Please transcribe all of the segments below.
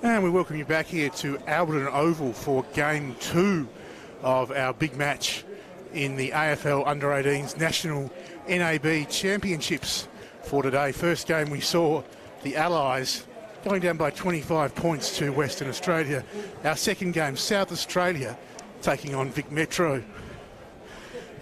And we welcome you back here to Alberton Oval for Game 2 of our big match in the AFL Under-18s National NAB Championships for today. First game we saw the Allies going down by 25 points to Western Australia. Our second game, South Australia taking on Vic Metro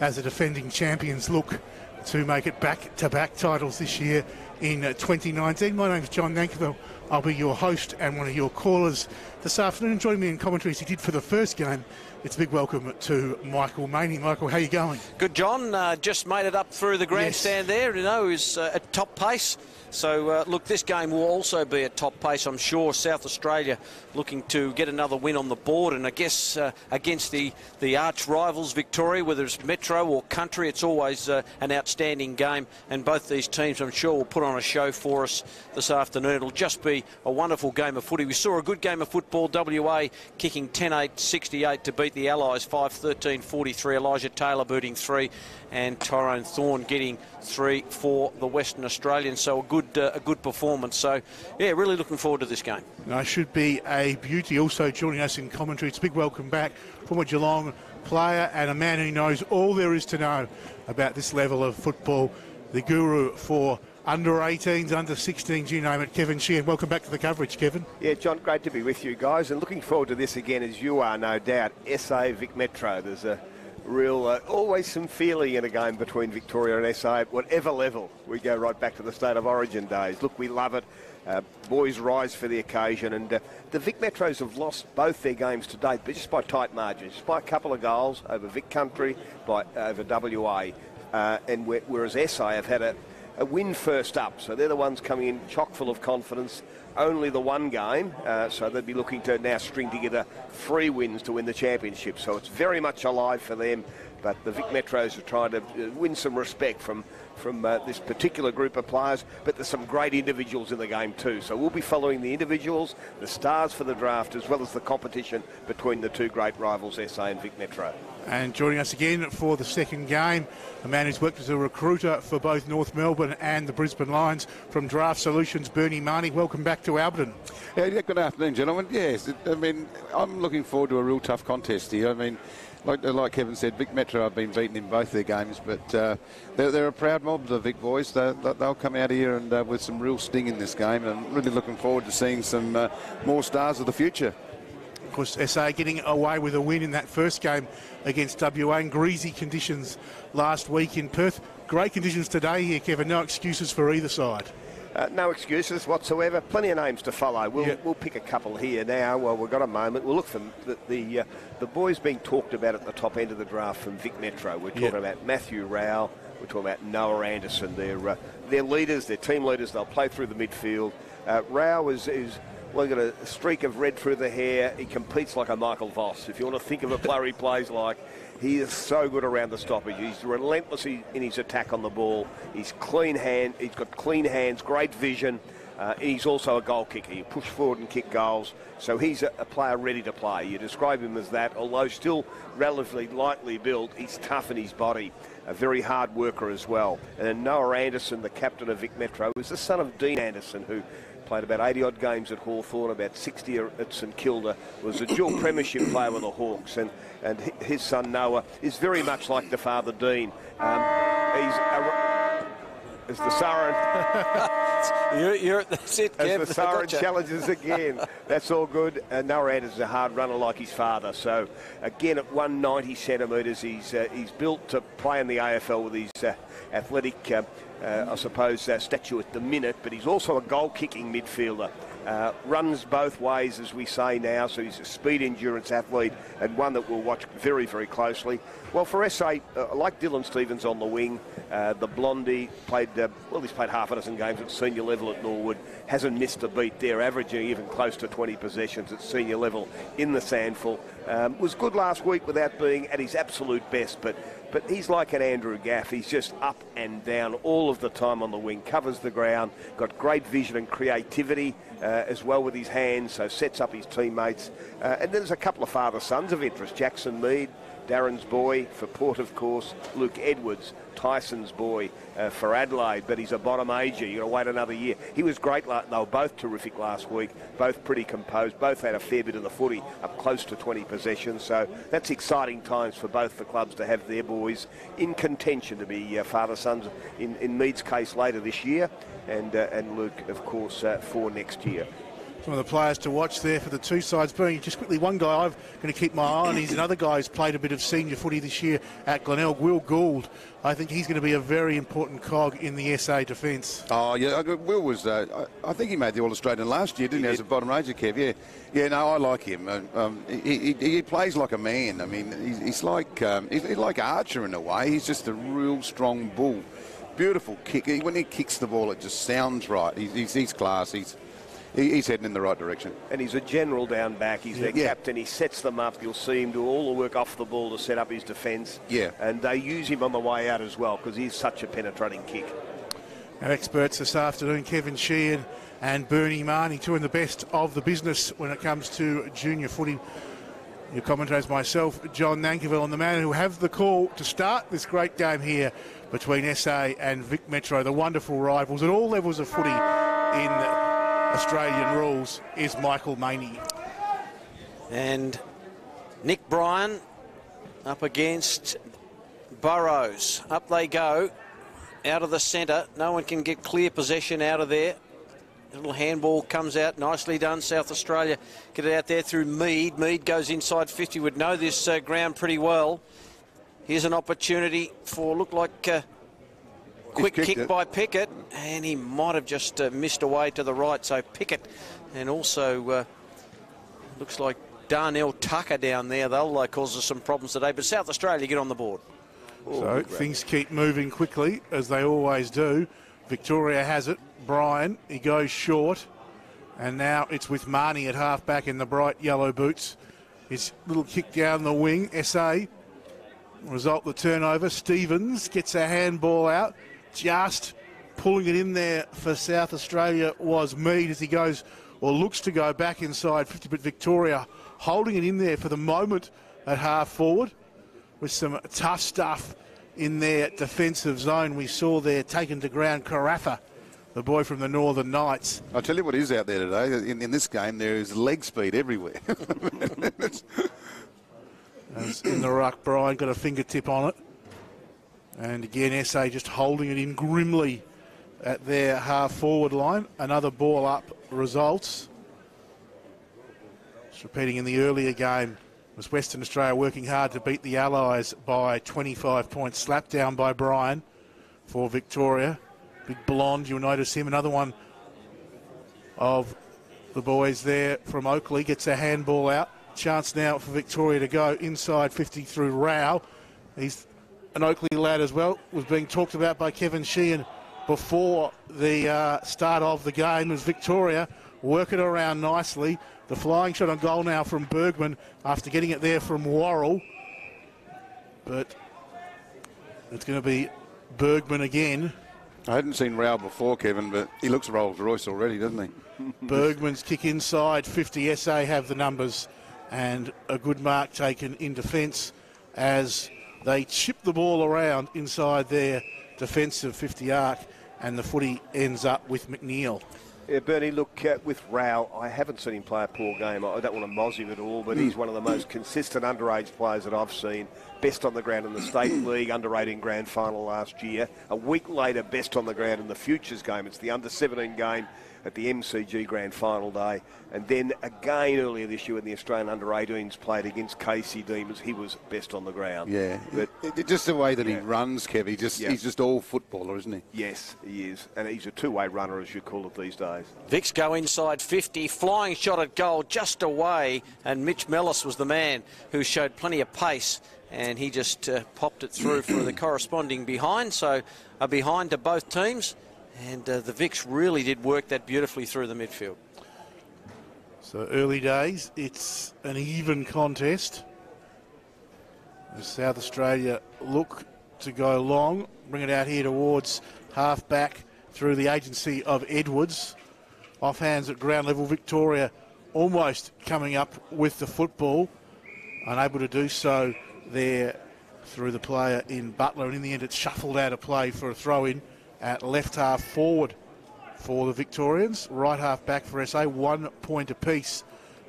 as the defending champions look to make it back-to-back titles this year in 2019. My name's John Nankerville. I'll be your host and one of your callers this afternoon. Joining me in commentary as he did for the first game, it's a big welcome to Michael Maney. Michael, how you going? Good, John. Just made it up through the grandstand there. You know, is at top pace. So, look, this game will also be at top pace, I'm sure. South Australia looking to get another win on the board. And I guess against the arch rivals, Victoria, whether it's Metro or Country, it's always an outstanding game. And both these teams, I'm sure, will put on a show for us this afternoon. It'll just be a wonderful game of footy. We saw a good game of football. WA kicking 10-8-68 to beat the Allies 5-13-43. Elijah Taylor booting 3 and Tyrone Thorne getting 3 for the Western Australians. So a good performance. So, yeah, really looking forward to this game. No, it should be a beauty. Also joining us in commentary, it's a big welcome back from a Geelong player and a man who knows all there is to know about this level of football, the guru for under-18s, under-16s, you name it, Kevin Sheehan. Welcome back to the coverage, Kevin. Yeah, John, great to be with you guys, and looking forward to this again, as you are, no doubt. SA Vic Metro, there's a real, always some feeling in a game between Victoria and SA at whatever level. We go right back to the State of Origin days. Look, we love it. Boys rise for the occasion, and the Vic Metros have lost both their games to date, but just by tight margins, just by a couple of goals over Vic Country, over WA, and whereas SA have had a win first up, so they're the ones coming in chock full of confidence. Only the one game, so they'd be looking to now string together 3 wins to win the championship. So it's very much alive for them, but the Vic Metros are trying to win some respect from this particular group of players, but there's some great individuals in the game too. So we'll be following the individuals, the stars for the draft, as well as the competition between the two great rivals, SA and Vic Metro. And joining us again for the second game, a man who's worked as a recruiter for both North Melbourne and the Brisbane Lions from Draft Solutions, Bernie Marnie. Welcome back to Alberton. Yeah, good afternoon, gentlemen. Yes, I mean, I'm looking forward to a real tough contest here. I mean, like Kevin said, Vic Metro have been beaten in both their games, but they're a proud mob, the Vic boys. They'll come out here and with some real sting in this game, and I'm really looking forward to seeing some more stars of the future. Of course, SA getting away with a win in that first game against WA in greasy conditions last week in Perth. Great conditions today here, Kevin. No excuses for either side. No excuses whatsoever. Plenty of names to follow. We'll pick a couple here now. Well, we've got a moment. We'll look for the boys being talked about at the top end of the draft from Vic Metro. We're talking about Matthew Rowell. We're talking about Noah Anderson. They're leaders. They're team leaders. They'll play through the midfield. Rowell is got a streak of red through the hair. He competes like a Michael Voss. If you want to think of a player he plays like, he is so good around the stoppage. He's relentless in his attack on the ball. He's clean hand. He's got clean hands, great vision. He's also a goal kicker. He push forward and kick goals. So he's a player ready to play. You describe him as that, although still relatively lightly built. He's tough in his body. A very hard worker as well. And then Noah Anderson, the captain of Vic Metro, is the son of Dean Anderson, who played about 80-odd games at Hawthorn, about 60 at St Kilda, was a dual premiership player with the Hawks, and his son Noah is very much like the father Dean. As the Siren... That's it, Kev. As the Siren challenges again. That's all good. Noah Anderson's a hard runner like his father. So, again, at 190 centimetres, he's built to play in the AFL with his athletic, I suppose, stature at the minute, but he's also a goal-kicking midfielder. Runs both ways, as we say now, so he's a speed endurance athlete and one that we'll watch very, very closely. Well, for SA, like Dylan Stevens on the wing, the Blondie he's played half a dozen games at senior level at Norwood, hasn't missed a beat there, averaging even close to 20 possessions at senior level in the Sandful. Was good last week without being at his absolute best, but he's like an Andrew Gaff. He's just up and down all of the time on the wing, covers the ground, got great vision and creativity as well with his hands, so sets up his teammates. And then there's a couple of father-sons of interest. Jackson Mead, Darren's boy for Port, of course. Luke Edwards, Tyson's boy for Adelaide, but he's a bottom ager. You've got to wait another year. He was great. They were both terrific last week, both pretty composed, both had a fair bit of the footy, up close to 20 possessions. So that's exciting times for both the clubs to have their boys in contention to be father-sons, in Mead's case later this year, and Luke, of course, for next year. Some of the players to watch there for the two sides being just quickly one guy I'm going to keep my eye on. He's another guy who's played a bit of senior footy this year at Glenelg, Will Gould. I think he's going to be a very important cog in the SA defence. Oh, yeah, Will was, I think he made the All-Australian last year, didn't he, as a bottom ranger, Kev? Yeah. Yeah, no, I like him. He plays like a man. I mean, he's like Archer in a way. He's just a real strong bull. Beautiful kick. When he kicks the ball, it just sounds right. He's class. He's heading in the right direction. And he's a general down back. He's their captain. He sets them up. You'll see him do all the work off the ball to set up his defence. Yeah. And they use him on the way out as well because he's such a penetrating kick. Our experts this afternoon, Kevin Sheehan and Bernie Marnie, two in the best of the business when it comes to junior footy. Your commentators, myself, John Nankerville, and the man who have the call to start this great game here between SA and Vic Metro, the wonderful rivals at all levels of footy in Australian rules, is Michael Maney. And Nick Bryan up against Burrows. Up they go, out of the centre. No one can get clear possession out of there. A little handball comes out, nicely done. South Australia get it out there through Mead. Mead goes inside 50, would know this ground pretty well. Here's an opportunity for, look like... quick kick by Pickett, and he might have just missed away to the right. So Pickett, and also looks like Darnell Tucker down there. They'll cause us some problems today. But South Australia get on the board. So things keep moving quickly, as they always do. Victoria has it. Bryan, he goes short. And now it's with Marnie at half-back in the bright yellow boots. His little kick down the wing. SA result the turnover. Stevens gets a handball out. Just pulling it in there for South Australia was Mead as he goes, or looks to go back inside 50, but Victoria holding it in there for the moment at half forward with some tough stuff in their defensive zone. We saw there taken to ground Carafa, the boy from the Northern Knights. I'll tell you what is out there today. In this game, there is leg speed everywhere. As in the ruck, Bryan got a fingertip on it. And again, SA just holding it in grimly at their half-forward line. Another ball up results. Just repeating in the earlier game, was Western Australia working hard to beat the Allies by 25 points. Slapped down by Bryan for Victoria. Big blonde, you'll notice him. Another one of the boys there from Oakley gets a handball out. Chance now for Victoria to go inside 50 through Rao. He's an Oakley lad as well, was being talked about by Kevin Sheehan before the start of the game. As Victoria working around nicely. The flying shot on goal now from Bergman after getting it there from Worrell. But it's going to be Bergman again. I hadn't seen Rao before, Kevin, but he looks Rolls Royce already, doesn't he? Bergman's kick inside 50. SA have the numbers, and a good mark taken in defence as they chip the ball around inside their defensive 50 arc, and the footy ends up with McNeil. Yeah, Bernie, look, with Rao, I haven't seen him play a poor game. I don't want to moz him at all, but he's one of the most consistent underage players that I've seen. Best on the ground in the State League, under-18 grand final last year. A week later, best on the ground in the Futures game. It's the under-17 game at the MCG grand final day. And then again earlier this year when the Australian under-18s played against Casey Demons, he was best on the ground. Yeah, but just the way that he runs, Kev, he's just all footballer, isn't he? Yes, he is. And he's a two-way runner, as you call it these days. Vicks go inside 50, flying shot at goal just away, and Mitch Mellis was the man who showed plenty of pace, and he just popped it through for the corresponding behind. So a behind to both teams. And the Vicks really did work that beautifully through the midfield. So early days, it's an even contest. As South Australia look to go long, bring it out here towards half-back through the agency of Edwards. Off hands at ground level, Victoria almost coming up with the football. Unable to do so there through the player in Butler, and in the end it's shuffled out of play for a throw-in at left half forward for the Victorians. Right half back for SA, 1 point apiece.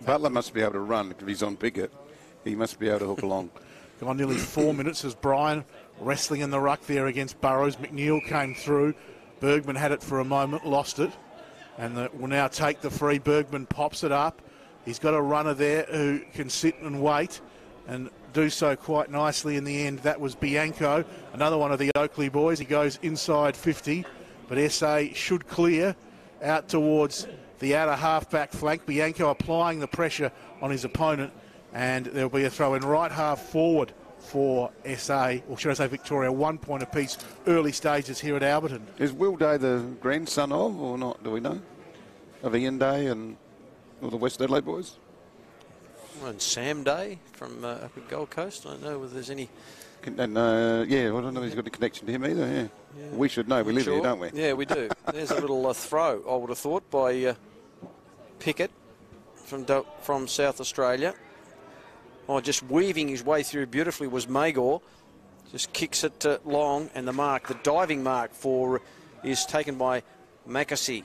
Butler must be able to run if he's on Biggett. He must be able to hook along. Gone nearly 4 minutes as Brian wrestling in the ruck there against Burrows. McNeil came through. Bergman had it for a moment, lost it, and will now take the free. Bergman pops it up. He's got a runner there who can sit and wait and do so quite nicely in the end. That was Bianco, another one of the Oakley boys. He goes inside 50, but SA should clear out towards the outer half-back flank. Bianco applying the pressure on his opponent, and there'll be a throw in right half forward for SA, or should I say Victoria, 1 point apiece, early stages here at Alberton. Is Will Day the grandson of, or not, do we know? Of Ian Day and all the West Adelaide boys? And Sam Day from up at Gold Coast. I don't know whether there's any... And, yeah, I don't know if he's got a connection to him either, yeah. We should know, we live here, don't we? Yeah, we do. There's a little throw, I would have thought, by Pickett from South Australia. Oh, just weaving his way through beautifully was Magor. Just kicks it long, and the mark, the diving mark is taken by Mackesy.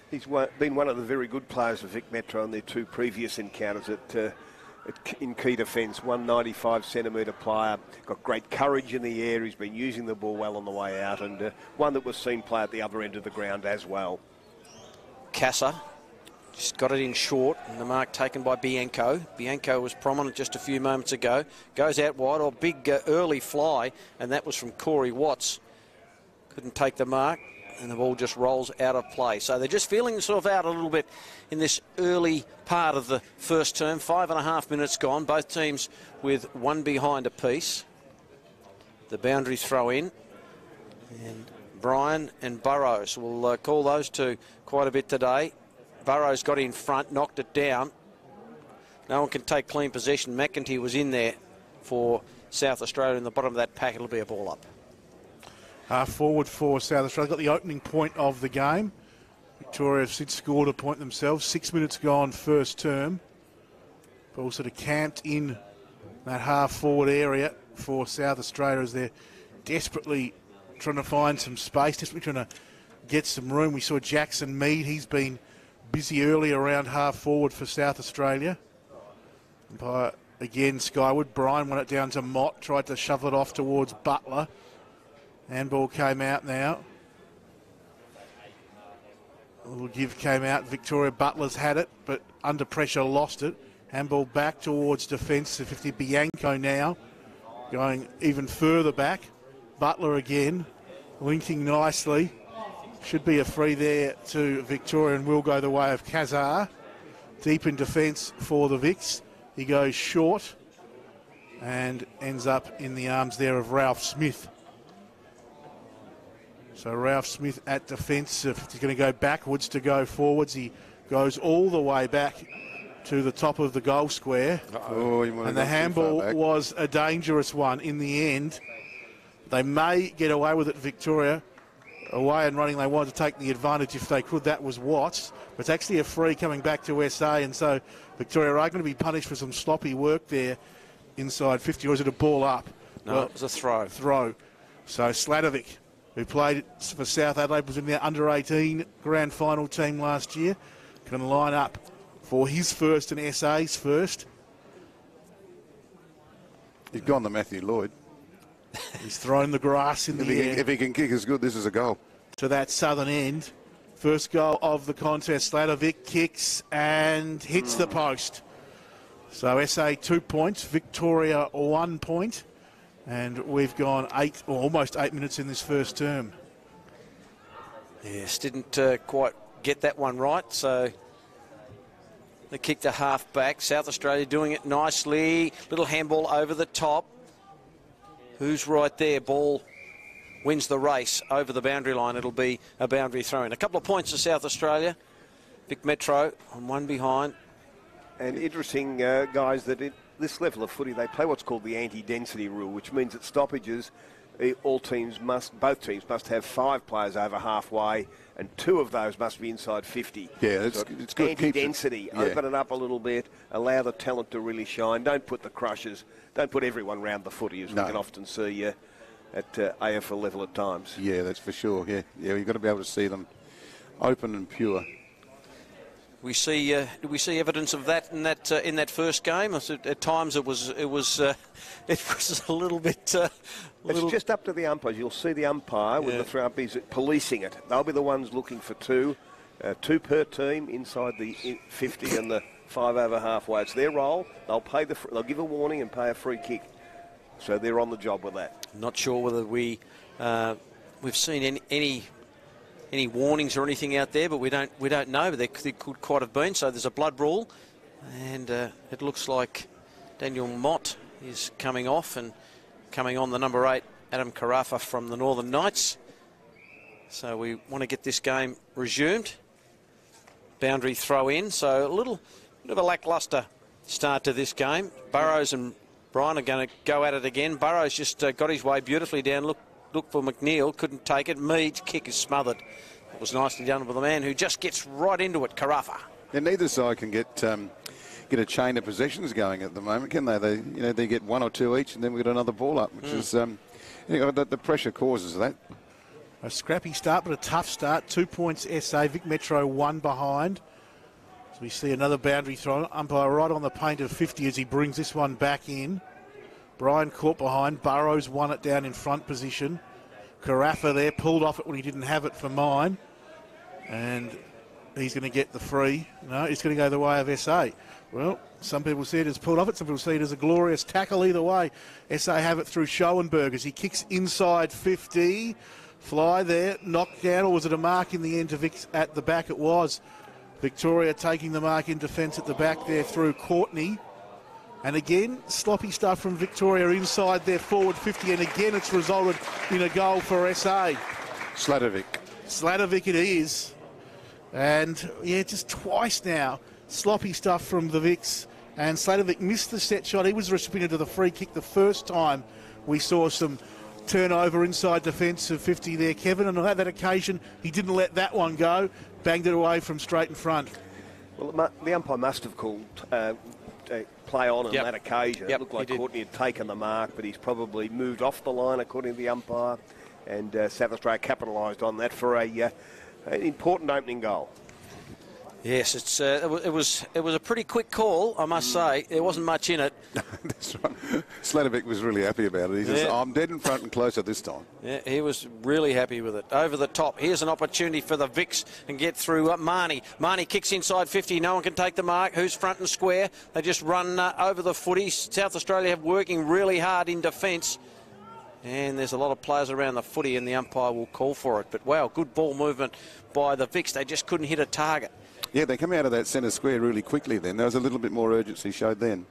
He's been one of the very good players for Vic Metro in their 2 previous encounters in key defence. 195-centimetre player, got great courage in the air. He's been using the ball well on the way out, and one that was seen play at the other end of the ground as well. Casa just got it in short, and the mark taken by Bianco. Bianco was prominent just a few moments ago. Goes out wide, big early fly, and that was from Corey Watts. Couldn't take the mark, and the ball just rolls out of play. So they're just feeling themselves out a little bit in this early part of the first term. 5.5 minutes gone, both teams with 1 behind apiece. The boundary throw in, and Brian and Burrows will call those two quite a bit today. Burrows got in front, knocked it down. No one can take clean possession. McEntee was in there for South Australia in the bottom of that pack. It'll be a ball up. Half forward for South Australia. Got the opening point of the game. Victoria have since scored a point themselves. 6 minutes gone first term. Ball sort of camped in that half forward area for South Australia as they're desperately trying to find some space, desperately trying to get some room. We saw Jackson Mead. He's been busy early around half forward for South Australia. Again, skyward. Brian went it down to Mott, tried to shovel it off towards Butler. Handball came out now. A little give came out. Victoria Butler's had it, but under pressure lost it. Handball back towards defence. 50 Bianco now going even further back. Butler again, linking nicely. Should be a free there to Victoria and will go the way of Kazar. Deep in defence for the Vics. He goes short and ends up in the arms there of Ralph Smith. So Ralph Smith at defence. If he's going to go backwards to go forwards, he goes all the way back to the top of the goal square. And the handball was a dangerous one in the end. They may get away with it, Victoria. Away and running, they wanted to take the advantage if they could. That was Watts. But it's actually a free coming back to SA, and so Victoria are going to be punished for some sloppy work there inside 50. Or is it a ball up? No, well, it was a throw. So Sladovic, who played for South Adelaide, was in their under-18 grand final team last year, can line up for his first and SA's first. He's gone to Matthew Lloyd. He's thrown the grass in the air. If he can kick as good, this is a goal. To that southern end. First goal of the contest. Sladovic kicks and hits the post. So SA 2 points, Victoria 1 point. And we've gone almost 8 minutes in this first term. Yes, didn't quite get that one right. So they kicked a half back. South Australia doing it nicely. Little handball over the top. Who's right there? Ball wins the race over the boundary line. It'll be a boundary throw-in. A couple of points to South Australia. Vic Metro on 1 behind. And interesting, guys, that at this level of footy, they play what's called the anti-density rule, which means that stoppages both teams must have 5 players over halfway, and 2 of those must be inside 50. Yeah, it's good. Anti-density, open it up a little bit, allow the talent to really shine. Don't put the crushers, don't put everyone round the footy, as we can often see at AFL level at times. Yeah, that's for sure. Yeah, you've got to be able to see them open and pure. We see evidence of that in that first game. At times it was a little bit. It's just up to the umpires. You'll see the umpire with the throw umpires policing it. They'll be the ones looking for 2 per team inside the 50 and the 5 over halfway. It's their role. They'll give a warning and pay a free kick. So they're on the job with that. Not sure whether we've seen any warnings or anything out there, but we don't know. But there could quite have been. So there's a blood brawl, and it looks like Daniel Mott is coming off and coming on the number 8, Adam Carafa from the Northern Knights. So we want to get this game resumed. Boundary throw in. So a little bit of a lacklustre start to this game. Burrows and Bryan are going to go at it again. Burrows just got his way beautifully down. Look for McNeil, couldn't take it. Mead's kick is smothered. It was nicely done by the man who just gets right into it, Carafa. And neither side can get a chain of possessions going at the moment, can they? They get 1 or 2 each, and then we get another ball up, which is the pressure causes that. A scrappy start, but a tough start. 2 points SA, Vic Metro 1 behind. So we see another boundary throw. Umpire right on the paint of 50 as he brings this one back in. Bryan caught behind. Burrows won it down in front position. Carafa there pulled off it when he didn't have it for mine. And he's going to get the free. No, it's going to go the way of SA. Well, some people see it as pulled off it. Some people see it as a glorious tackle. Either way, SA have it through Schoenberg as he kicks inside 50. Fly there, knocked down, or was it a mark in the end to Vic at the back? It was. Victoria taking the mark in defence at the back there through Courtney. And again, sloppy stuff from Victoria inside their forward 50. And again, it's resulted in a goal for SA. Sladovic it is. And, just twice now, sloppy stuff from the Vics. And Sladovic missed the set shot. He was recipient of the free kick the first time we saw some turnover inside defence of 50 there, Kevin. And on that occasion, he didn't let that one go. Banged it away from straight in front. Well, the umpire must have called play on that occasion. It looked like Courtney had taken the mark, but he's probably moved off the line according to the umpire, and South Australia capitalised on that for an important opening goal. Yes, it was a pretty quick call, I must say. There wasn't much in it. That's right. Sladovic was really happy about it. He says, I'm dead in front and closer this time. Yeah, he was really happy with it. Over the top. Here's an opportunity for the Vics and get through Marnie. Marnie kicks inside 50. No one can take the mark. Who's front and square? They just run over the footy. South Australia working really hard in defence. And there's a lot of players around the footy, and the umpire will call for it. But, wow, good ball movement by the Vics. They just couldn't hit a target. Yeah, they come out of that centre square really quickly then. There was a little bit more urgency showed then.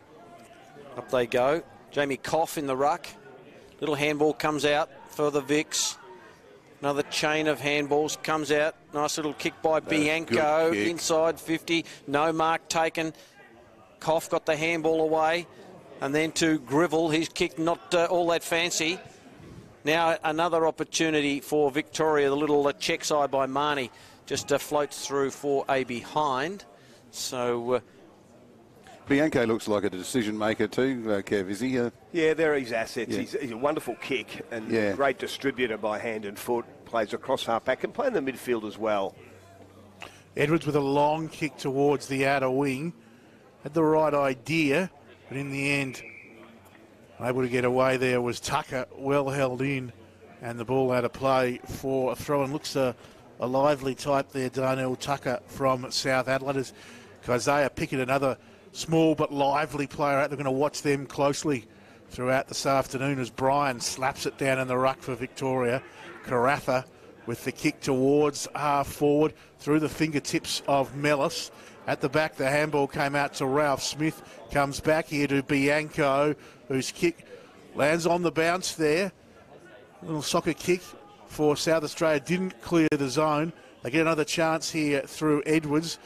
Up they go. Jamie Koff in the ruck. Little handball comes out for the Vics. Another chain of handballs comes out. Nice little kick by Bianco. Kick. Inside 50. No mark taken. Koff got the handball away. And then to Grivell. He's kicked not all that fancy. Now another opportunity for Victoria. The little check side by Marnie. Just floats through for a behind. So Bianco looks like a decision maker too, Kev, is he? Yeah, they're his assets. Yeah. He's a wonderful kick and great distributor by hand and foot. Plays across half-back, can play in the midfield as well. Edwards with a long kick towards the outer wing. Had the right idea, but in the end, able to get away there was Tucker, well held in. And the ball out of play for a throw. And looks a lively type there, Darnell Tucker from South Adelaide. As Isaiah Pickett, another small but lively player out. They're going to watch them closely throughout this afternoon as Bryan slaps it down in the ruck for Victoria. Carafa with the kick towards half forward through the fingertips of Mellis. At the back, the handball came out to Ralph Smith. Comes back here to Bianco, whose kick lands on the bounce there. Little soccer kick for South Australia, didn't clear the zone. They get another chance here through Edwards.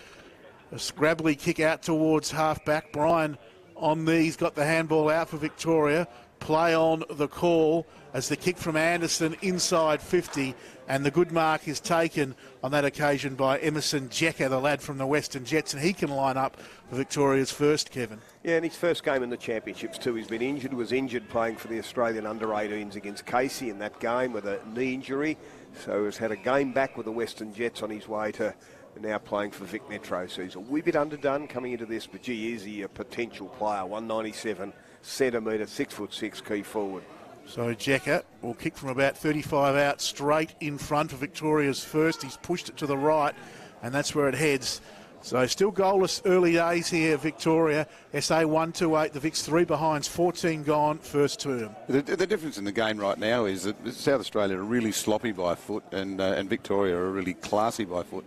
A scrabbly kick out towards half-back. Bryan on these, got the handball out for Victoria. play on the call as the kick from Anderson inside 50, and the good mark is taken on that occasion by Emerson Jecker, the lad from the Western Jets, and he can line up for Victoria's first, Kevin. Yeah, and his first game in the championships too. He's been injured, was injured playing for the Australian under-18s against Casey in that game with a knee injury. So has had a game back with the Western Jets on his way to now playing for Vic Metro. So he's a wee bit underdone coming into this, but gee, is he a potential player? 197 centimetre, 6'6", key forward. So Jecker will kick from about 35 out straight in front for Victoria's first. He's pushed it to the right, and that's where it heads. So still goalless early days here, Victoria. SA 1-2-8, the Vic's 3 behinds, 14 gone, first term. The difference in the game right now is that South Australia are really sloppy by foot, and Victoria are really classy by foot.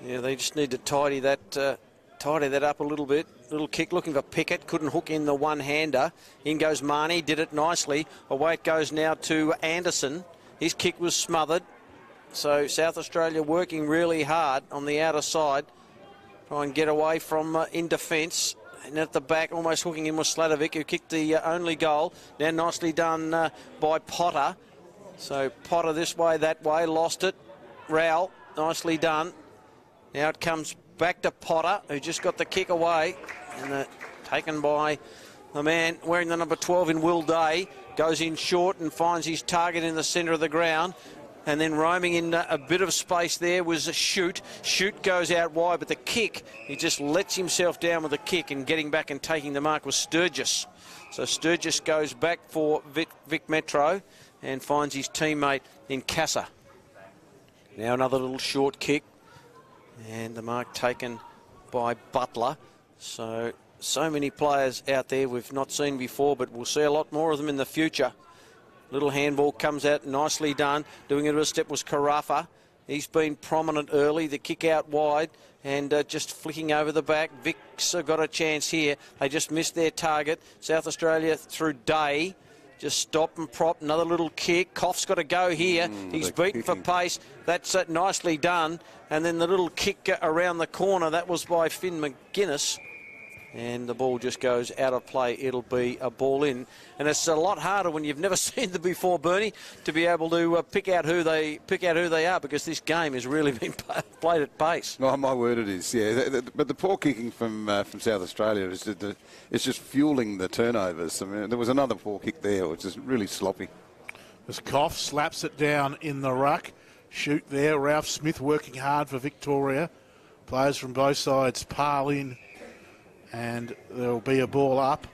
Yeah, they just need to tidy that up a little bit. Little kick looking for Pickett, couldn't hook in the one-hander. In goes Marnie, did it nicely. Away it goes now to Anderson. His kick was smothered. So South Australia working really hard on the outer side. Try and get away from in defence. And at the back, almost hooking in was Sladovic, who kicked the only goal. Now nicely done by Potter. So Potter this way, that way, lost it. Rowell, nicely done. Now it comes back to Potter, who just got the kick away. And taken by the man wearing the number 12 in Will Day. Goes in short and finds his target in the centre of the ground. And then roaming in a bit of space there was a Shoot. Shoot goes out wide, but the kick, he just lets himself down with the kick, and getting back and taking the mark was Sturgis. So Sturgis goes back for Vic Metro and finds his teammate in Casa. Now another little short kick, and the mark taken by Butler. So many players out there we've not seen before, but we'll see a lot more of them in the future. Little handball comes out, nicely done. Doing it with a step was Carafa. He's been prominent early. The kick out wide and just flicking over the back. Vic's got a chance here. They just missed their target. South Australia through Day. Just stop and prop. Another little kick. Koff's got to go here. He's beaten for pace. That's nicely done. And then the little kick around the corner. That was by Finn McGuinness. And the ball just goes out of play. It'll be a ball in. And it's a lot harder when you've never seen them before, Bernie, to be able to pick out who they are, because this game has really been played at pace. Oh, my word, it is, yeah. But the poor kicking from South Australia is just fueling the turnovers. I mean, there was another poor kick there, which is really sloppy. As Koff slaps it down in the ruck. Shoot there. Ralph Smith working hard for Victoria. Players from both sides pile in. And there'll be a ball up.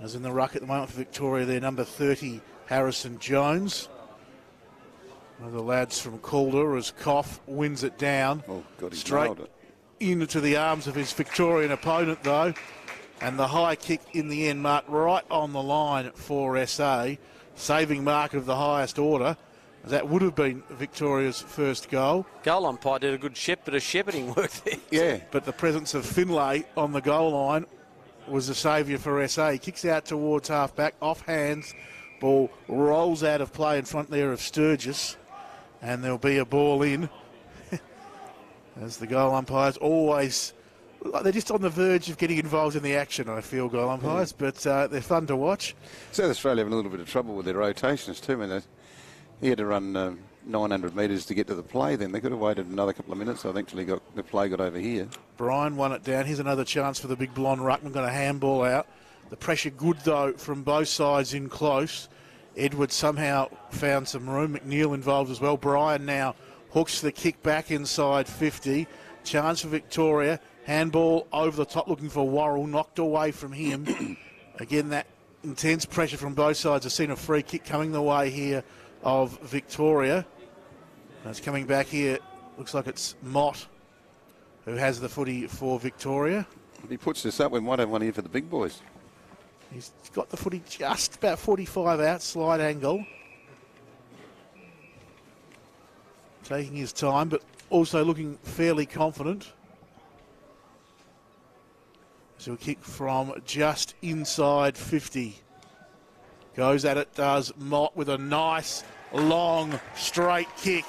As in the ruck at the moment for Victoria, their number 30, Harrison Jones. One of the lads from Calder as Koff wins it down. Oh, God, he straight nailed it. Into the arms of his Victorian opponent, though. And the high kick in the end marked right on the line for SA. Saving mark of the highest order. That would have been Victoria's first goal. Goal umpire did a good bit of shepherding work there. Yeah, but the presence of Finlay on the goal line was the saviour for SA. He kicks out towards half-back, off hands. Ball rolls out of play in front there of Sturgis. And there'll be a ball in. As the goal umpires always... They're just on the verge of getting involved in the action, I feel, goal umpires. But they're fun to watch. South Australia having a little bit of trouble with their rotations too, I mean, he had to run 900 metres to get to the play then. They could have waited another couple of minutes, I think, till the play got over here. Brian won it down. Here's another chance for the big blonde ruckman. Got a handball out. The pressure good, though, from both sides in close. Edwards somehow found some room. McNeil involved as well. Brian now hooks the kick back inside 50. Chance for Victoria. Handball over the top looking for Worrell. Knocked away from him. Again, that intense pressure from both sides. I've seen a free kick coming the way here of Victoria. And it's coming back here. Looks like it's Mott who has the footy for Victoria. If he puts this up, we might have one here for the big boys. He's got the footy just about 45 out, slight angle. Taking his time, but also looking fairly confident. So a kick from just inside 50. Goes at it, does Mott with a nice, long, straight kick.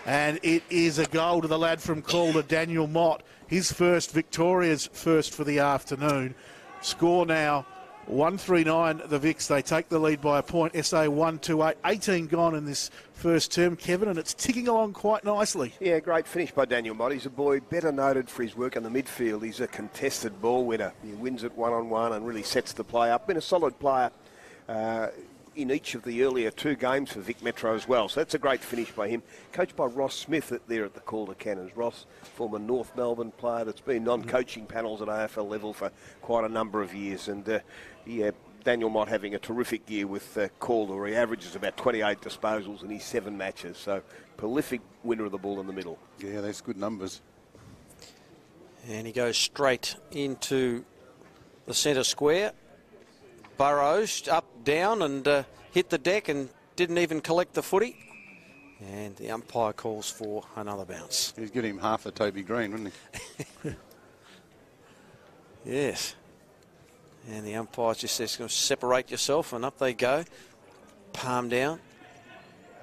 And it is a goal to the lad from Calder, Daniel Mott. His first, Victoria's first for the afternoon. Score now 139 the Vicks. They take the lead by a point. SA 128. 18 gone in this first term, Kevin, and it's ticking along quite nicely. Yeah, great finish by Daniel Mott. He's a boy better noted for his work in the midfield. He's a contested ball winner. He wins it one-on-one and really sets the play up. Been a solid player in each of the earlier 2 games for Vic Metro as well. So that's a great finish by him. Coached by Ross Smith there at the Calder Cannons. Ross, former North Melbourne player that's been on coaching panels at AFL level for quite a number of years. And Daniel Mott having a terrific year with Calder, where he averages about 28 disposals in his 7 matches. So prolific winner of the ball in the middle. Yeah, that's good numbers. And he goes straight into the centre square. Burrows up, down, and hit the deck and didn't even collect the footy. And the umpire calls for another bounce. He's getting half a Toby Green, wouldn't he? Yes. And the umpire just says, going to separate yourself, and up they go. Palm down.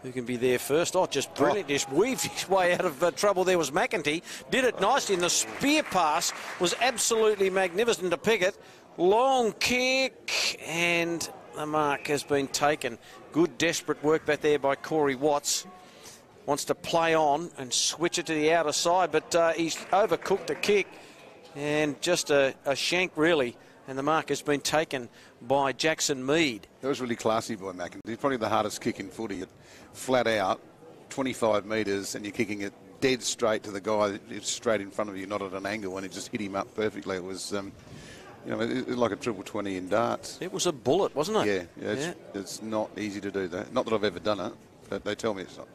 Who can be there first? Oh, just brilliant. Just weaved his way out of trouble. There was McEntee. Did it nicely, and the spear pass was absolutely magnificent to Pickett. Long kick, and the mark has been taken. Good desperate work back there by Corey Watts. Wants to play on and switch it to the outer side, but he's overcooked the kick, and just a shank really, and the mark has been taken by Jackson Mead. That was really classy by McEntee. He's probably the hardest kick in footy. Flat out, 25 metres, and you're kicking it dead straight to the guy that's straight in front of you, not at an angle, and it just hit him up perfectly. It was... you know, it's like a triple 20 in darts. It was a bullet, wasn't it? Yeah. It's not easy to do that. Not that I've ever done it, but they tell me it's not.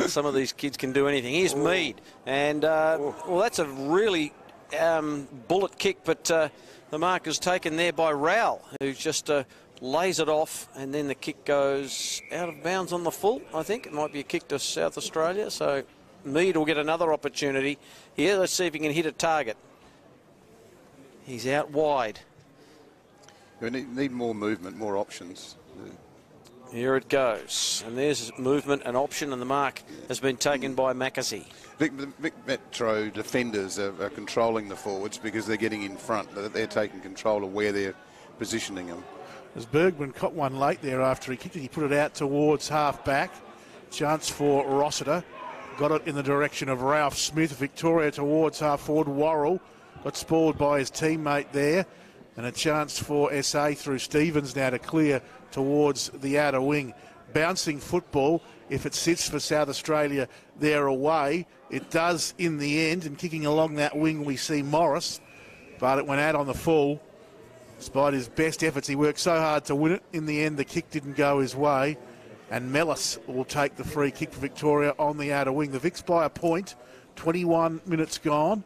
Some of these kids can do anything. Here's Mead. And, well, that's a really bullet kick, but the mark is taken there by Rowell, who just lays it off, and then the kick goes out of bounds on the full, I think. It might be a kick to South Australia, so Mead will get another opportunity here. Let's see if he can hit a target. He's out wide. We need more movement, more options. Here it goes. And there's movement and option, and the mark has been taken by Mackesy. Vic Metro defenders are controlling the forwards because they're getting in front. They're taking control of where they're positioning them. As Bergman caught one late there after he kicked it, he put it out towards half-back. Chance for Rossiter. Got it in the direction of Ralph Smith. Victoria towards half-forward. Worrell got spoiled by his teammate there. And a chance for SA through Stevens now to clear towards the outer wing. Bouncing football. If it sits for South Australia, they're away. It does in the end. And kicking along that wing, we see Morris. But it went out on the full. Despite his best efforts, he worked so hard to win it. In the end, the kick didn't go his way. And Mellis will take the free kick for Victoria on the outer wing. The Vicks by a point. 21 minutes gone.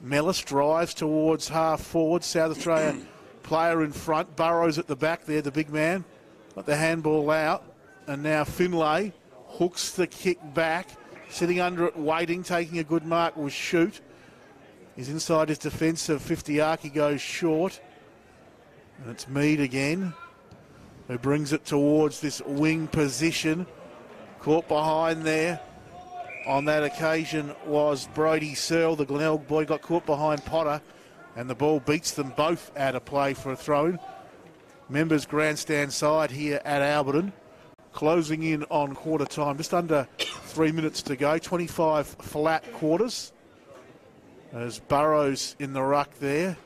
Mellis drives towards half forward. South Australia player in front. Burrows at the back there, the big man. Got the handball out. And now Finlay hooks the kick back. Sitting under it, waiting, taking a good mark will shoot. He's inside his defensive 50-arc. He goes short. And it's Mead again, who brings it towards this wing position. Caught behind there. On that occasion was Brody Searle, the Glenelg boy, got caught behind Potter, and the ball beats them both out of play for a throw-in. Members grandstand side here at Alberton, closing in on quarter time, just under 3 minutes to go, 25 flat quarters. As Burrows in the ruck there.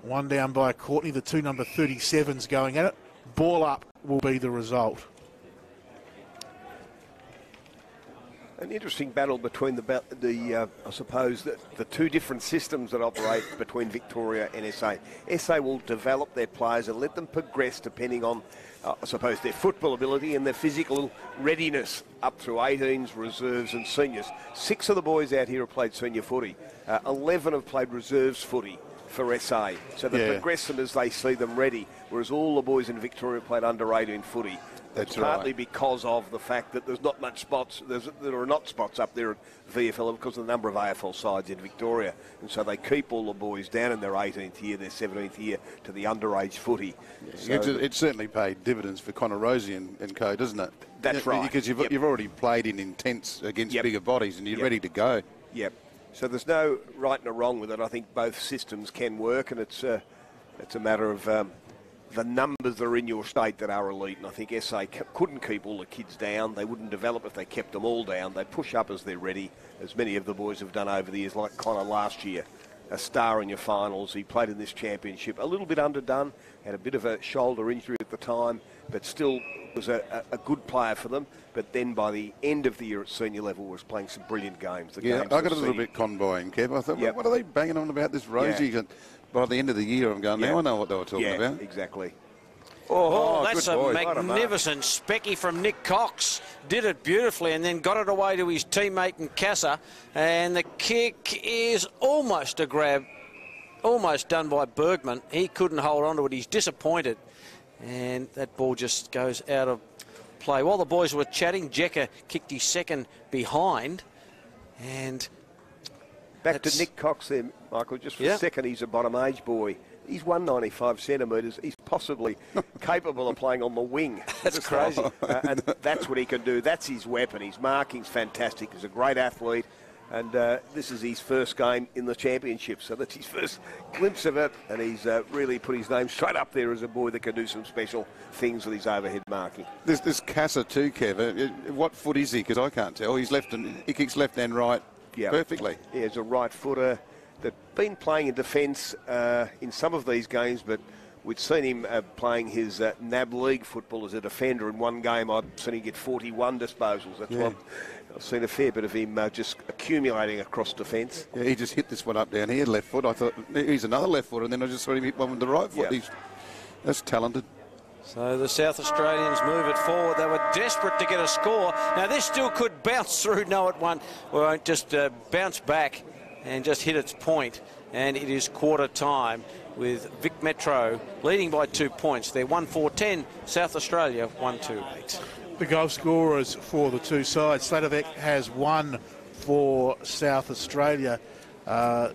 One down by Courtney, the two number 37s going at it. Ball up will be the result. An interesting battle between I suppose, the two different systems that operate between Victoria and SA. SA will develop their players and let them progress depending on, I suppose, their football ability and their physical readiness up through 18s, reserves and seniors. 6 of the boys out here have played senior footy. 11 have played reserves footy for SA. So they progress them as they see them ready, whereas all the boys in Victoria played under 18 footy. That's partly because of the fact that there's not much spots. There are not spots up there at VFL because of the number of AFL sides in Victoria. And so they keep all the boys down in their 18th year, their 17th year to the underage footy. Yeah, so it certainly paid dividends for Connor Rosie and co, doesn't it? That's right. Because you've already played in intense against bigger bodies and you're ready to go. Yep. So there's no right and a wrong with it. I think both systems can work, and it's a matter of the numbers that are in your state that are elite. And I think SA couldn't keep all the kids down. They wouldn't develop if they kept them all down. They push up as they're ready, as many of the boys have done over the years, like Connor last year. A star in your finals. He played in this championship. A little bit underdone, had a bit of a shoulder injury at the time, but still was a good player for them. But then by the end of the year at senior level was playing some brilliant games. I got a little bit convoying, Kev. I thought, what are they banging on about this Rosie? And by the end of the year, I'm going, now I know what they were talking about. Exactly. Oh, that's a magnificent specky from Nick Cox. Did it beautifully and then got it away to his teammate Nkasa. And the kick is almost a grab, almost done by Bergman. He couldn't hold on to it. He's disappointed. And that ball just goes out of play. While the boys were chatting, Jekka kicked his second behind. And back to Nick Cox there, Michael, just for a second. He's a bottom age boy. He's 195 centimetres. He's possibly capable of playing on the wing. That's crazy. And that's what he can do. That's his weapon. His marking's fantastic. He's a great athlete. And this is his first game in the championship. So that's his first glimpse of it. And he's really put his name straight up there as a boy that can do some special things with his overhead marking. There's Casa too, Kev. What foot is he? Because I can't tell. He kicks left and right perfectly. Yeah, he's a right footer. That's been playing in defence in some of these games, but we'd seen him playing his NAB League football as a defender. In one game, I'd seen him get 41 disposals. That's what I've seen a fair bit of him just accumulating across defence. Yeah, he just hit this one up down here, left foot. I thought, he's another left foot, and then I just saw him hit one with the right foot. That's talented. So the South Australians move it forward. They were desperate to get a score. Now, this still could bounce through. No, it won't just bounce back and just hit its point. And it is quarter time with Vic Metro leading by 2 points. They're 1-4-10, South Australia 1-2-8. The goal scorers for the two sides. Sladovec has one for South Australia.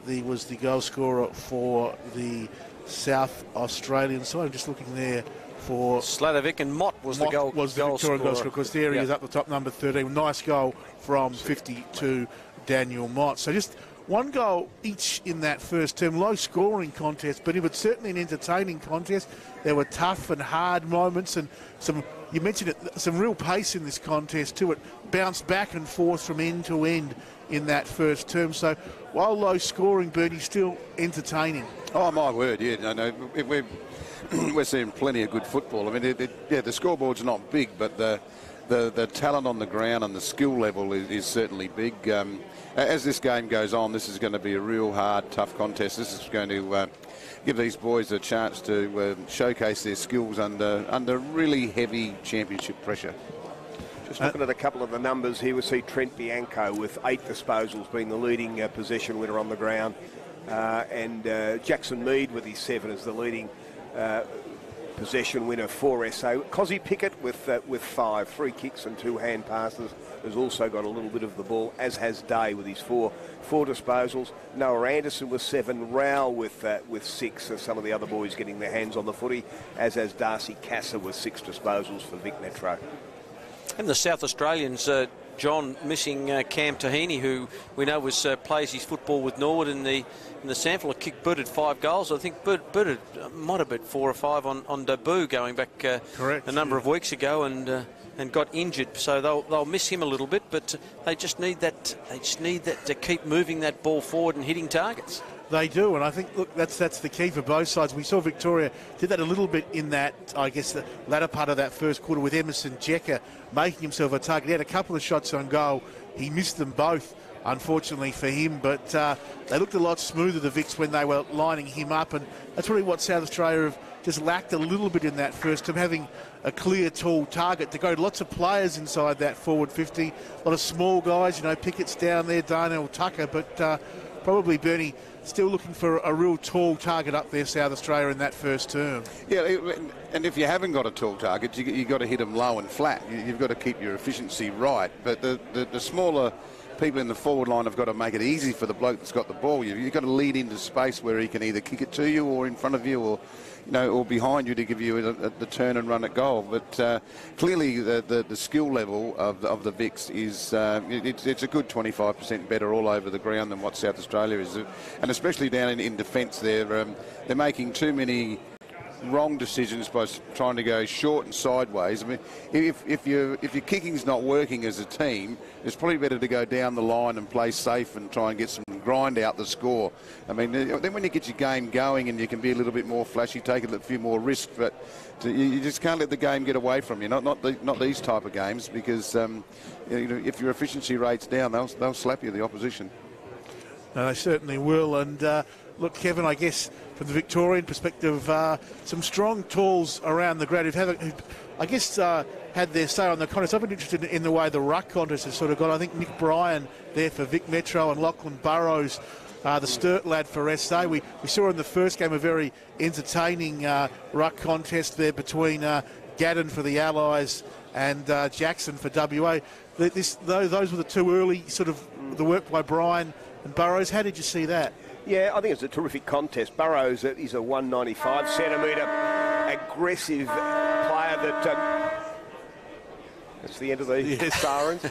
He was the goal scorer for the South Australian side. I'm just looking there for Sladovec, and Mott was the Victorian goal scorer, because there he is up the top, number 13. Nice goal from 52, Daniel Mott. So just one goal each in that first term. Low scoring contest, but it was certainly an entertaining contest. There were tough and hard moments, and you mentioned it, some real pace in this contest too. It bounced back and forth from end to end in that first term. So while low scoring, Bernie, still entertaining. Oh, my word, no, we're seeing plenty of good football. I mean, the scoreboard's not big, but the talent on the ground and the skill level is certainly big. As this game goes on, this is going to be a real hard, tough contest. This is going to give these boys a chance to showcase their skills under really heavy championship pressure. Just looking at a couple of the numbers here, we see Trent Bianco with 8 disposals being the leading possession winner on the ground. And Jackson Mead with his 7 as the leading possession winner for SA. Cozzy Pickett with 5, 3 kicks and 2 hand passes. Has also got a little bit of the ball, as has Day with his 4 disposals. Noah Anderson with 7, Rao with 6. Some of the other boys getting their hands on the footy, as has Darcy Casa with 6 disposals for Vic Metro. And the South Australians, John, missing Cam Tahini, who we know plays his football with Norwood in the sample. Kicked Butted 5 goals. I think Butted might have been 4 or 5 on debut going back a number of weeks ago, and got injured. So they'll miss him a little bit, but they just need that. They just need that to keep moving that ball forward and hitting targets. They do, and I think, look, that's the key for both sides. We saw Victoria did that a little bit in that, I guess, the latter part of that first quarter with Emerson Jekka making himself a target. He had a couple of shots on goal. He missed them both, unfortunately for him, but they looked a lot smoother, the Vics, when they were lining him up, and that's really what South Australia have just lacked a little bit in that first term, having a clear, tall target to go. Lots of players inside that forward 50, a lot of small guys, Pickett's down there, Darnell Tucker, but probably Bernie still looking for a real tall target up there, South Australia, in that first term. Yeah, and if you haven't got a tall target, you've got to hit them low and flat. You've got to keep your efficiency right. But the smaller people in the forward line have got to make it easy for the bloke that's got the ball. You've got to lead into space where he can either kick it to you or in front of you or, or behind you to give you the turn and run at goal. But clearly the skill level of the Vics is it's a good 25% better all over the ground than what South Australia is, and especially down in defence, they're making too many wrong decisions by trying to go short and sideways. I mean, if your kicking's not working as a team, it's probably better to go down the line and play safe and try and get some grind out the score. I mean, then when you get your game going and you can be a little bit more flashy, take a few more risks, but you just can't let the game get away from you. Not these type of games, because if your efficiency rate's down, they'll slap you, the opposition. No, they certainly will. And look, Kevin, I guess from the Victorian perspective, some strong talls around the ground who've I guess had their say on the contest. I've been interested in the way the ruck contest has sort of gone. I think Nick Bryan there for Vic Metro and Lachlan Burrows, the Sturt lad for SA. We saw in the first game a very entertaining ruck contest there between Gadden for the Allies and Jackson for WA. Those were the two early sort of the work by Bryan and Burrows. How did you see that? Yeah, I think it's a terrific contest. Burrows is a 195 centimetre aggressive player that... that's the end of the sirens.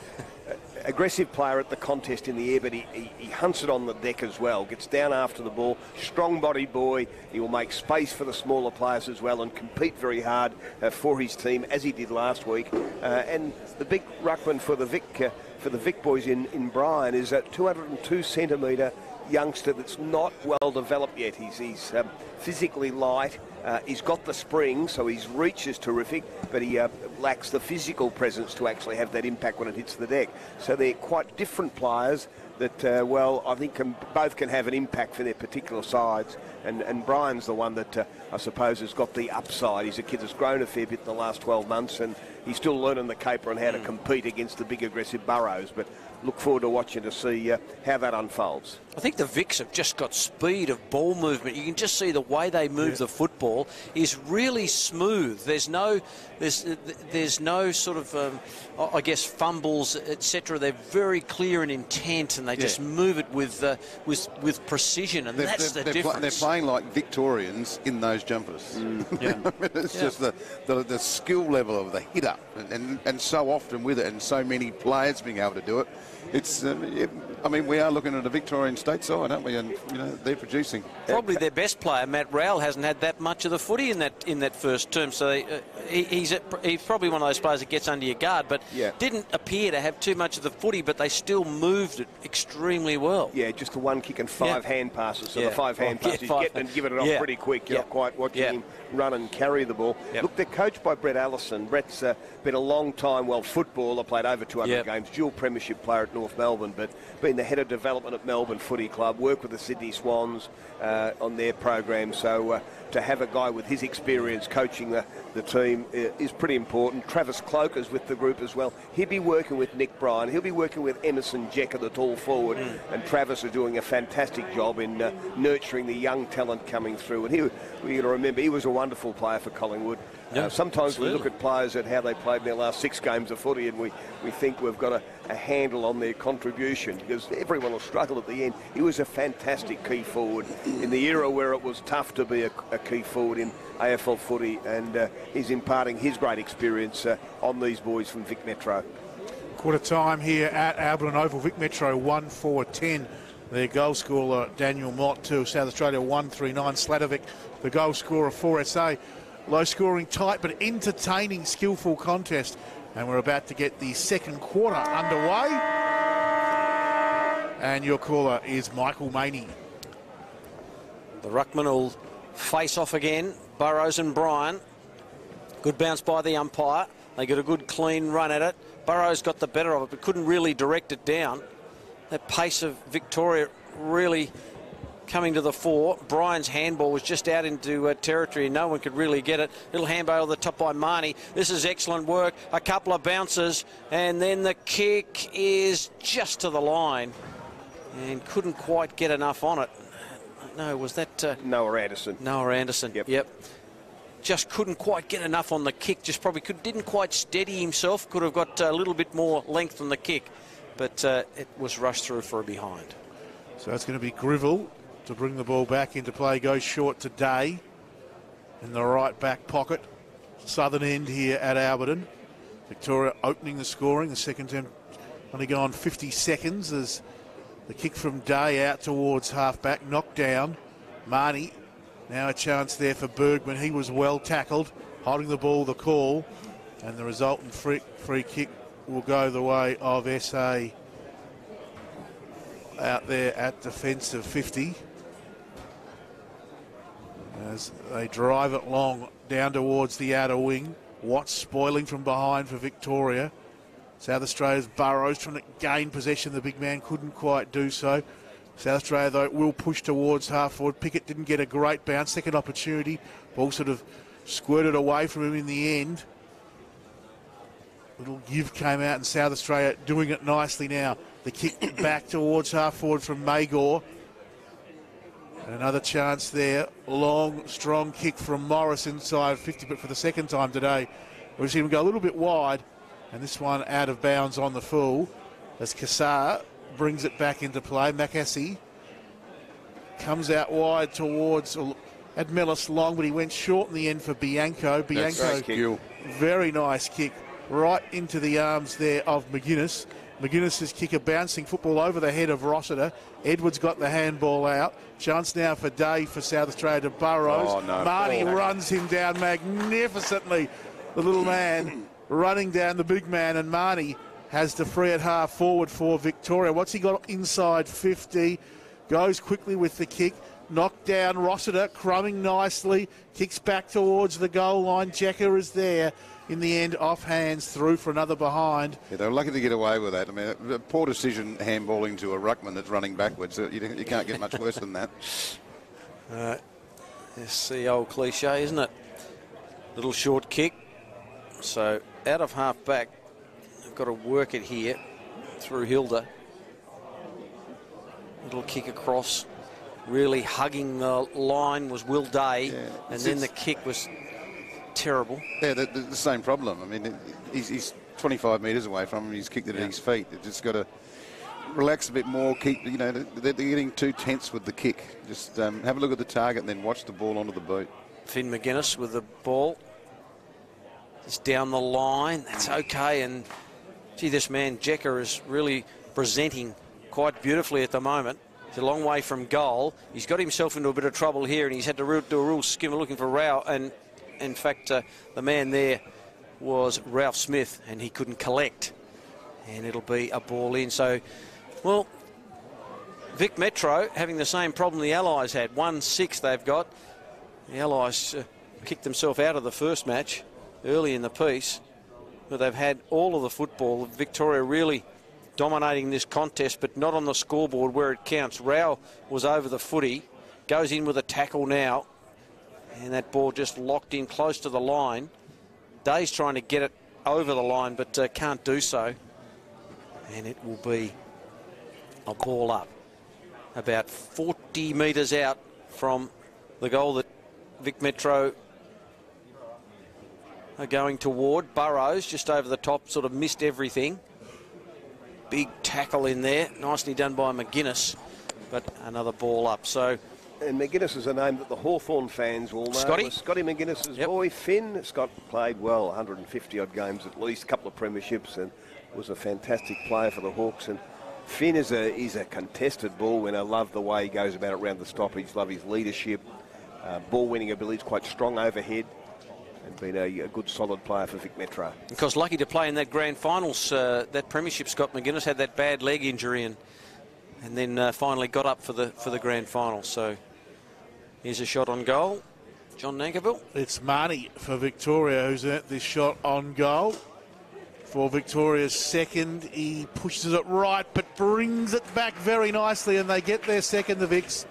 Aggressive player at the contest in the air, but he hunts it on the deck as well. Gets down after the ball. Strong-bodied boy. He will make space for the smaller players as well and compete very hard for his team, as he did last week. And the big ruckman for the Vic boys in Bryan is a 202 centimetre youngster that's not well developed yet. He's physically light. He's got the spring, so his reach is terrific, but he lacks the physical presence to actually have that impact when it hits the deck. So they're quite different players that, I think both can have an impact for their particular sides. And Brian's the one that I suppose has got the upside. He's a kid that's grown a fair bit in the last 12 months, and he's still learning the caper on how to compete against the big aggressive Burrows. But look forward to watching to see how that unfolds. I think the Vics have just got speed of ball movement. You can just see the way they move the football is really smooth. There's no sort of, I guess, fumbles, etc. They're very clear and intent, and they just move it with precision, and that's the difference. They're playing like Victorians in those jumpers. It's just the skill level of the hitter, and so often with it, and so many players being able to do it. It's, we are looking at a Victorian state side, aren't we? And they're producing. Probably their best player, Matt Rowell, hasn't had that much of the footy in that first term. So he's probably one of those players that gets under your guard, but didn't appear to have too much of the footy. But they still moved it extremely well. Yeah, just the one kick and 5 hand passes. So the 5 hand passes, he's getting and giving it off pretty quick. You're not quite watching him run and carry the ball. Look, they're coached by Brett Allison. Brett's been a long time, footballer, played over 200 games, dual premiership player at North Melbourne, but been the head of development at Melbourne Footy Club, worked with the Sydney Swans on their program. So to have a guy with his experience coaching the team is pretty important. Travis Cloker's with the group as well. He'll be working with Nick Bryan. He'll be working with Emerson Jecker, the tall forward, and Travis is doing a fantastic job in nurturing the young talent coming through. And we got to remember, he was a wonderful player for Collingwood. Sometimes we look at players at how they played in their last 6 games of footy, and we think we've got a handle on their contribution, because everyone will struggle at the end. He was a fantastic key forward in the era where it was tough to be a key forward in AFL footy, and he's imparting his great experience on these boys from Vic Metro. Quarter time here at Albion Oval. Vic Metro 1-4-10. Their goal scorer Daniel Mott to South Australia 1-3-9. Sladovic, the goal scorer for SA. Low scoring, tight but entertaining, skillful contest. And we're about to get the second quarter underway. And your caller is Michael Maney. The ruckman will face off again. Burrows and Bryan. Good bounce by the umpire. They get a good clean run at it. Burrows got the better of it, but couldn't really direct it down. That pace of Victoria really coming to the fore. Bryan's handball was just out into territory, and no one could really get it. Little handball over the top by Marnie. This is excellent work. A couple of bounces, and then the kick is just to the line, and couldn't quite get enough on it. No, was that... Noah Anderson. Noah Anderson, yep. Just couldn't quite get enough on the kick. Just probably didn't quite steady himself. Could have got a little bit more length on the kick. but it was rushed through for a behind. So it's going to be Grivell to bring the ball back into play. Goes short to Day in the right back pocket. Southern end here at Alberton. Victoria opening the scoring. The second term only gone 50 seconds as the kick from Day out towards half-back. Knocked down. Marnie. Now a chance there for Bergman. He was well tackled. Holding the ball, the call. And the resultant free kick will go the way of SA out there at defensive 50. As they drive it long down towards the outer wing. Watts spoiling from behind for Victoria. South Australia's Burrows trying to gain possession. The big man couldn't quite do so. South Australia, though, will push towards half forward. Pickett didn't get a great bounce. Second opportunity. Ball sort of squirted away from him in the end. Little give came out, and South Australia doing it nicely now. The kick back towards half forward from Magor. And another chance there. Long, strong kick from Morris inside 50, but for the second time today. We've seen him go a little bit wide, and this one out of bounds on the full. As Kassar brings it back into play. Macassey comes out wide towards Admelis long, but he went short in the end for Bianco. Bianco, very nice kick right into the arms there of McGuinness. McGuinness's kick, a bouncing football over the head of Rossiter. Edwards got the handball out. Chance now for Day for South Australia to Burrows. Oh, no. Marty runs him down magnificently. The little man running down the big man, and Marty has to free it half forward for Victoria. What's he got inside 50? Goes quickly with the kick. Knocked down Rossiter, crumbing nicely. Kicks back towards the goal line. Jacker is there. In the end, off hands, through for another behind. Yeah, they were lucky to get away with that. I mean, a poor decision handballing to a ruckman that's running backwards. You can't get much worse than that. It's the old cliche, isn't it? Little short kick. So out of half back, they've got to work it here through Hilda. Little kick across. Really hugging the line was Will Day, and then the kick was terrible. Yeah, the same problem. I mean, he's 25 metres away from him. He's kicked it at his feet. They've just got to relax a bit more. Keep, they're getting too tense with the kick. Just have a look at the target and then watch the ball onto the boot. Finn McGuinness with the ball. Just down the line. That's okay. And gee, this man Jecker is really presenting quite beautifully at the moment. He's a long way from goal. He's got himself into a bit of trouble here, and he's had to do a real skim looking for Rao. And in fact, the man there was Ralph Smith, and he couldn't collect. And it'll be a ball in. So, well, Vic Metro having the same problem the Allies had. 1-6 they've got. The Allies kicked themselves out of the first match early in the piece. But they've had all of the football. Victoria really dominating this contest, but not on the scoreboard where it counts. Rao was over the footy. Goes in with a tackle now. And that ball just locked in close to the line. Day's trying to get it over the line, but can't do so. And it will be a ball up. About 40 metres out from the goal that Vic Metro are going toward. Burrows just over the top, sort of missed everything. Big tackle in there. Nicely done by McGuinness, but another ball up. So. And McGuinness is a name that the Hawthorn fans will know. Scotty McGuinness's boy, Finn. Scott played well, 150-odd games at least, a couple of premierships, and was a fantastic player for the Hawks. And Finn is a contested ball winner. Love the way he goes about it around the stoppage. Love his leadership. Ball-winning ability is quite strong overhead. And been a good, solid player for Vic Metro. Because lucky to play in that grand finals, that premiership. Scott McGuinness had that bad leg injury and then finally got up for the grand final. So here's a shot on goal. John Nankerville. It's Marnie for Victoria who's earned this shot on goal. For Victoria's second, he pushes it right but brings it back very nicely, and they get their second, the Vics.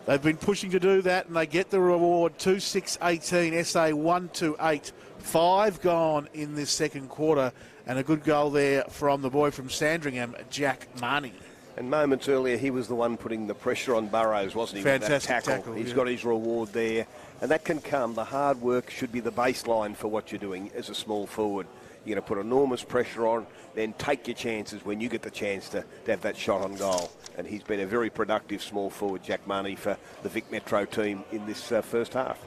They've been pushing to do that, and they get the reward. 2-6-18, SA 1-8. 5 gone in this second quarter, and a good goal there from the boy from Sandringham, Jack Marnie. And moments earlier, he was the one putting the pressure on Burrows, wasn't he? Fantastic with that tackle. He's yeah. got his reward there, and that can come. The hard work should be the baseline for what you're doing as a small forward. You're going to put enormous pressure on, then take your chances when you get the chance to have that shot on goal. And he's been a very productive small forward, Jack Marnie, for the Vic Metro team in this first half.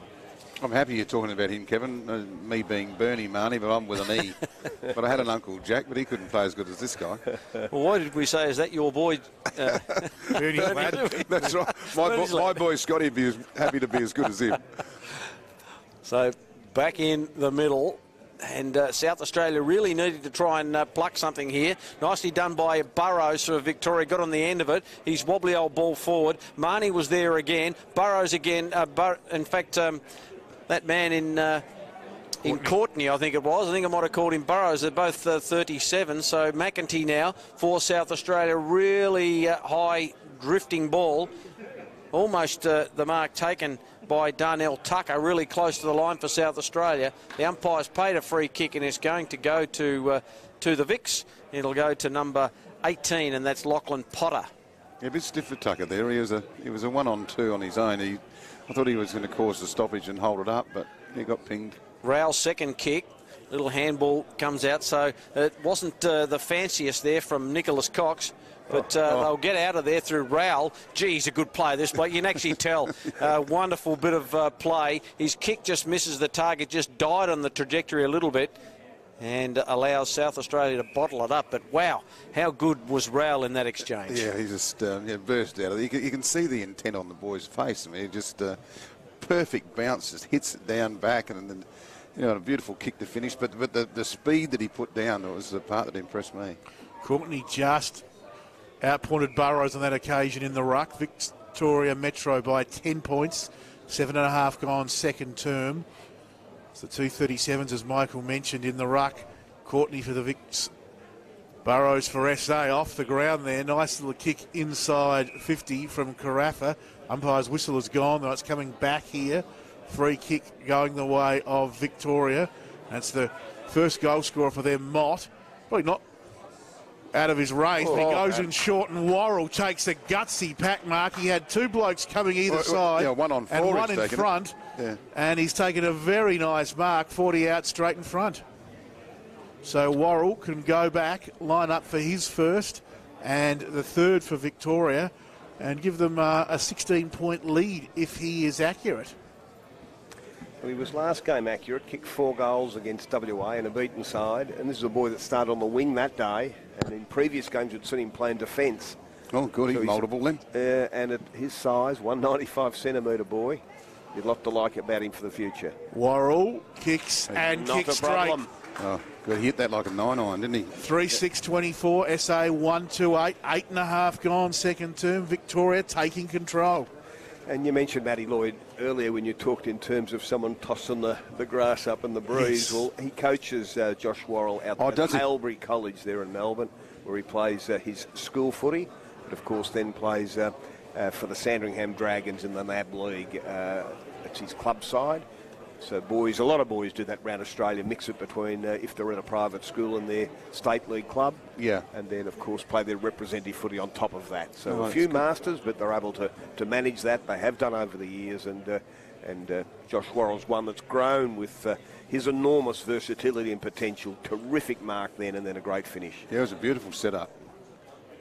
I'm happy you're talking about him, Kevin. Me being Bernie Marnie, but I'm with an E. But I had an Uncle Jack, but he couldn't play as good as this guy. Well, why did we say, is that your boy? Bernie lad. That's right. My boy Scotty would be happy to be as good as him. So back in the middle. And South Australia really needed to try and pluck something here. Nicely done by Burrows for Victoria. Got on the end of it. He's wobbly old ball forward. Marnie was there again. Burrows again. In fact, that man in Courtney, I think it was. I think I might have called him Burrows. They're both 37. So McEntee now for South Australia. Really high drifting ball. Almost the mark taken by Darnell Tucker, really close to the line for South Australia. The umpire's paid a free kick and it's going to go to the Vics. It'll go to number 18, and that's Lachlan Potter. Yeah, a bit stiff for Tucker there. He was a 1-on-2 on his own. I thought he was going to cause the stoppage and hold it up, but he got pinged. Rao's second kick. Little handball comes out, so it wasn't the fanciest there from Nicholas Cox. But they'll get out of there through Rao. Gee, he's a good player, this bloke. You can actually tell. Wonderful bit of play. His kick just misses the target, just died on the trajectory a little bit, and allows South Australia to bottle it up. But, wow, how good was Rao in that exchange? Yeah, he just burst out of it. You can see the intent on the boy's face. I mean, just perfect bounce, just hits it down back, and then, a beautiful kick to finish. But the speed that he put down was the part that impressed me. Courtney just outpointed Burrows on that occasion in the ruck. Victoria Metro by 10 points. 7.5 gone second term. It's the 237s, as Michael mentioned, in the ruck. Courtney for the Vics. Burrows for SA off the ground there. Nice little kick inside 50 from Carafa. Umpire's whistle is gone, though it's coming back here. Free kick going the way of Victoria. That's the first goal scorer for them, Mott. Probably not out of his race, but he goes in short, and Worrell takes a gutsy pack mark. He had two blokes coming either side, one on 4 and one in front, and he's taken a very nice mark, 40 out straight in front. So Worrell can go back, line up for his first and the third for Victoria, and give them a 16-point lead if he is accurate. Well, he was last game accurate, kicked 4 goals against WA in a beaten side, and this is a boy that started on the wing that day, and in previous games we'd seen him playing defence. Oh, good, he's multiple then. And at his size, 195 centimetre boy, you'd lot to like about him for the future. Worrell kicks and kicks straight. Oh, good, he hit that like a 9-iron, didn't he? 3-6-24, SA 1-2-8, 8.5 gone second term. Victoria taking control. And you mentioned Matty Lloyd earlier when you talked in terms of someone tossing the grass up in the breeze. Yes. Well, he coaches Josh Worrell out at Aylbury College there in Melbourne, where he plays his school footy, but of course then plays for the Sandringham Dragons in the NAB League. It's his club side. So boys, a lot of boys do that around Australia, mix it between if they're in a private school and their state league club. Yeah. And then, of course, play their representative footy on top of that. So a few masters, but they're able to manage that. They have done over the years, and Josh Worrell's one that's grown with his enormous versatility and potential. Terrific mark then, and then a great finish. Yeah, it was a beautiful setup.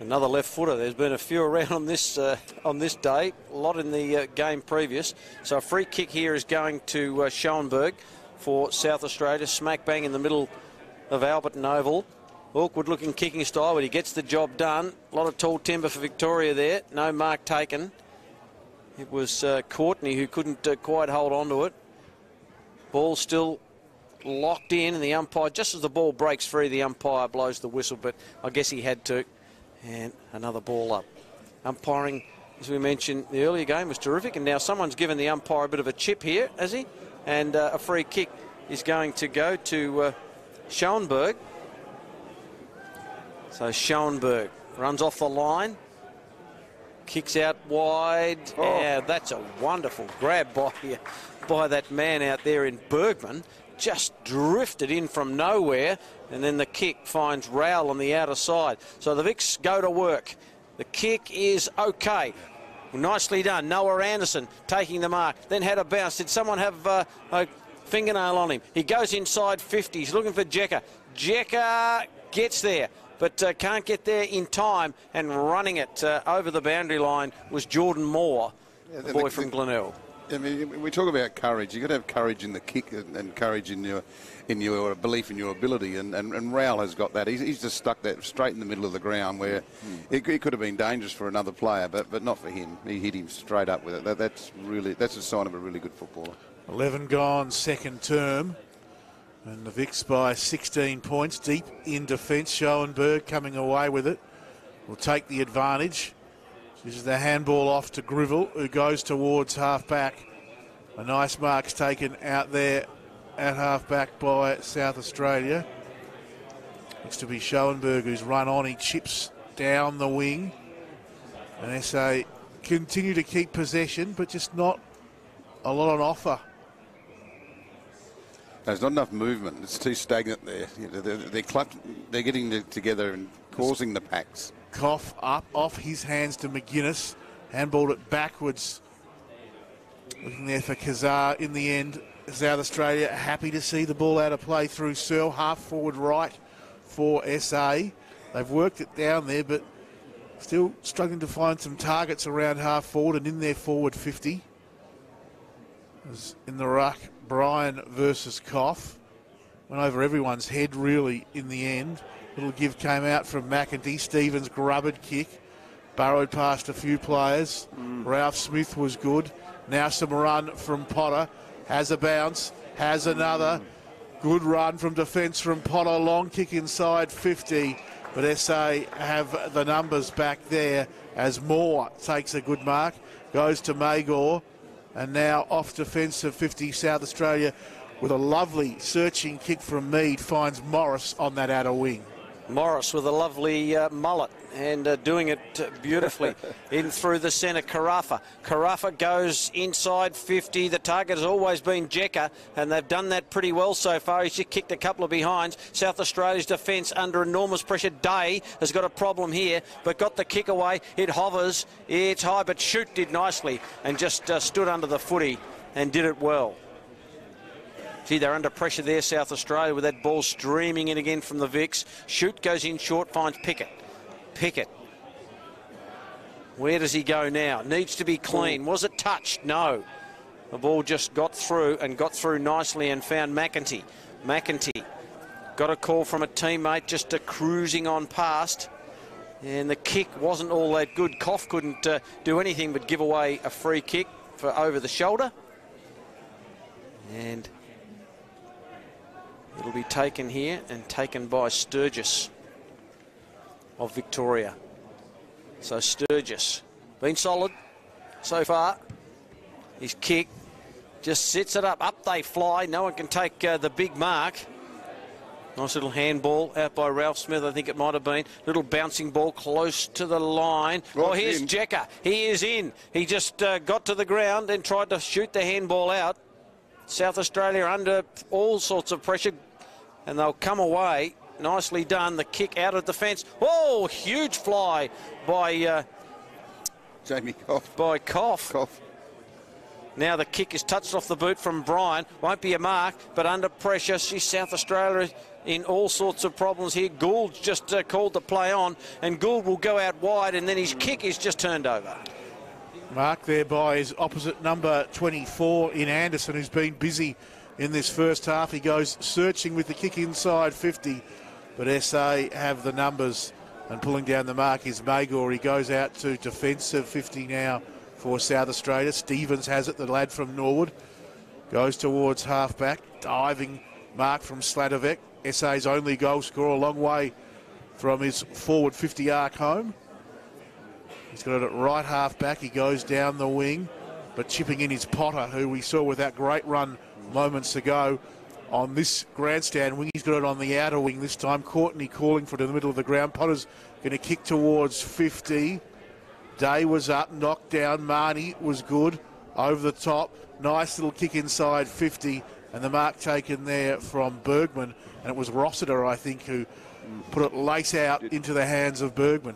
Another left footer. There's been a few around on this day. A lot in the game previous. So a free kick here is going to Schoenberg for South Australia. Smack bang in the middle of Alberton Oval. Awkward looking kicking style, but he gets the job done. A lot of tall timber for Victoria there. No mark taken. It was Courtney who couldn't quite hold on to it. Ball still locked in, and the umpire, just as the ball breaks free, the umpire blows the whistle, but I guess he had to. And another ball up. Umpiring, as we mentioned, the earlier game was terrific, and now someone's given the umpire a bit of a chip here, has he? And a free kick is going to go to Schoenberg. So Schoenberg runs off the line, kicks out wide. Yeah, that's a wonderful grab by that man out there in Bergman. Just drifted in from nowhere, and then the kick finds Rowell on the outer side. So the Vics go to work. The kick is okay. Nicely done. Noah Anderson taking the mark, then had a bounce. Did someone have a fingernail on him? He goes inside 50. He's looking for Jecker. Jekka gets there, but can't get there in time, and running it over the boundary line was Jordan Moore, the boy from Glenelg. I mean, we talk about courage. You've got to have courage in the kick and courage in your belief in your ability, and Rowell has got that. He's just stuck that straight in the middle of the ground where it could have been dangerous for another player, but not for him. He hit him straight up with it. That's a sign of a really good footballer. 11 gone, second term. And the Vicks by 16 points, deep in defence. Schoenberg coming away with it. Will take the advantage. This is the handball off to Grivell, who goes towards half-back. A nice mark's taken out there at half-back by South Australia. Looks to be Schoenberg who's run on. He chips down the wing. And SA continue to keep possession, but just not a lot on offer. There's not enough movement. It's too stagnant there. They're getting together and causing the packs. Cough up off his hands to McGuinness. Handballed it backwards. Looking there for Kazar in the end. South Australia happy to see the ball out of play through Searle. Half forward right for SA. They've worked it down there, but still struggling to find some targets around half forward and in their forward 50. As in the ruck, Bryan versus Cough. Went over everyone's head really in the end. Little give came out from McEntee. Stevens grubbered kick. Burrowed past a few players. Ralph Smith was good. Now some run from Potter. Has a bounce. Has another. Good run from defence from Potter. Long kick inside 50. But SA have the numbers back there as Moore takes a good mark. Goes to Magor. And now off defensive 50, South Australia with a lovely searching kick from Mead finds Morris on that outer wing. Morris with a lovely mullet and doing it beautifully. In through the centre, Carafa. Carafa goes inside 50. The target has always been Jekka, and they've done that pretty well so far. He's just kicked a couple of behinds. South Australia's defence under enormous pressure. Day has got a problem here, but got the kick away. It hovers. It's high, but Shoot did nicely and just stood under the footy and did it well. Gee, they're under pressure there, South Australia, with that ball streaming in again from the Vicks. Shoot goes in short, finds Pickett. Pickett. Where does he go now? Needs to be clean. Was it touched? No. The ball just got through nicely and found McEntee. McEntee got a call from a teammate just cruising on past. And the kick wasn't all that good. Koff couldn't do anything but give away a free kick for over the shoulder. And it'll be taken here and taken by Sturgis of Victoria. So Sturgis, been solid so far. His kick just sets it up. Up they fly. No one can take the big mark. Nice little handball out by Ralph Smith, I think it might have been. Little bouncing ball close to the line. Oh, here's Jekka. He is in. He just got to the ground and tried to shoot the handball out. South Australia under all sorts of pressure, and they'll come away. Nicely done. The kick out of defence. Oh, huge fly by Jamie Koff. By Koff. Now the kick is touched off the boot from Bryan. Won't be a mark, but under pressure. See, South Australia in all sorts of problems here. Gould's just called the play on, and Gould will go out wide, and then his kick is just turned over. Mark there by his opposite number 24 in Anderson, who's been busy in this first half. He goes searching with the kick inside 50, but SA have the numbers, and pulling down the mark is Magor. He goes out to defensive 50 now for South Australia. Stevens has it, the lad from Norwood. Goes towards half-back. Diving mark from Sladovec. SA's only goal scorer, a long way from his forward 50 arc home. He's got it at right half-back. He goes down the wing, but chipping in his Potter, who we saw with that great run moments ago on this grandstand wing. He's got it on the outer wing this time. Courtney calling for it in the middle of the ground. Potter's going to kick towards 50. Day was up, knocked down. Marnie was good over the top. Nice little kick inside 50, and the mark taken there from Bergman, and it was Rossiter, I think, who put it lace out into the hands of Bergman.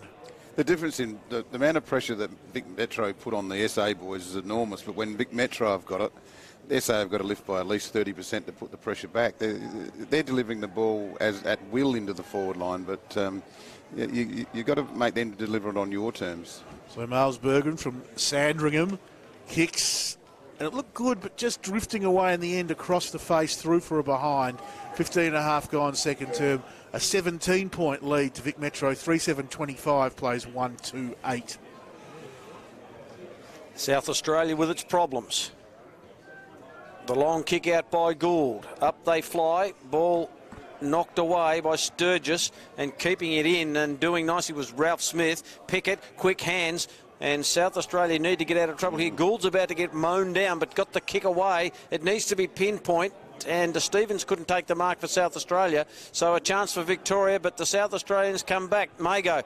The difference in the amount of pressure that Vic Metro put on the SA boys is enormous, but when Vic Metro have got it, SA have got to lift by at least 30% to put the pressure back. They're delivering the ball at will into the forward line, but you've got to make them deliver it on your terms. So Miles Bergen from Sandringham kicks, and it looked good, but just drifting away in the end across the face, through for a behind. 15.5 gone second term. A 17-point lead to Vic Metro. 3-7-25 plays 1-2-8. South Australia with its problems. The long kick out by Gould. Up they fly. Ball knocked away by Sturgis, and keeping it in and doing nicely was Ralph Smith. Pickett, quick hands, and South Australia need to get out of trouble here. Gould's about to get mown down, but got the kick away. It needs to be pinpoint, and Stevens couldn't take the mark for South Australia, so a chance for Victoria, but the South Australians come back. Mago,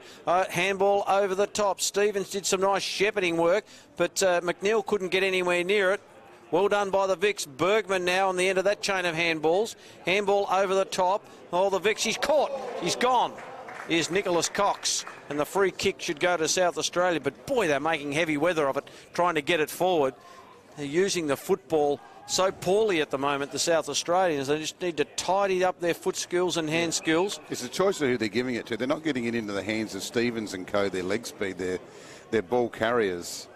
handball over the top. Stevens did some nice shepherding work, but McNeil couldn't get anywhere near it. Well done by the Vicks. Bergman now on the end of that chain of handballs. Handball over the top. Oh, the Vicks, he's caught. He's gone. Here's Nicholas Cox. And the free kick should go to South Australia. But boy, they're making heavy weather of it, trying to get it forward. They're using the football so poorly at the moment, the South Australians. They just need to tidy up their foot skills and hand skills. It's a choice of who they're giving it to. They're not getting it into the hands of Stevens and co, their leg speed, their ball carriers.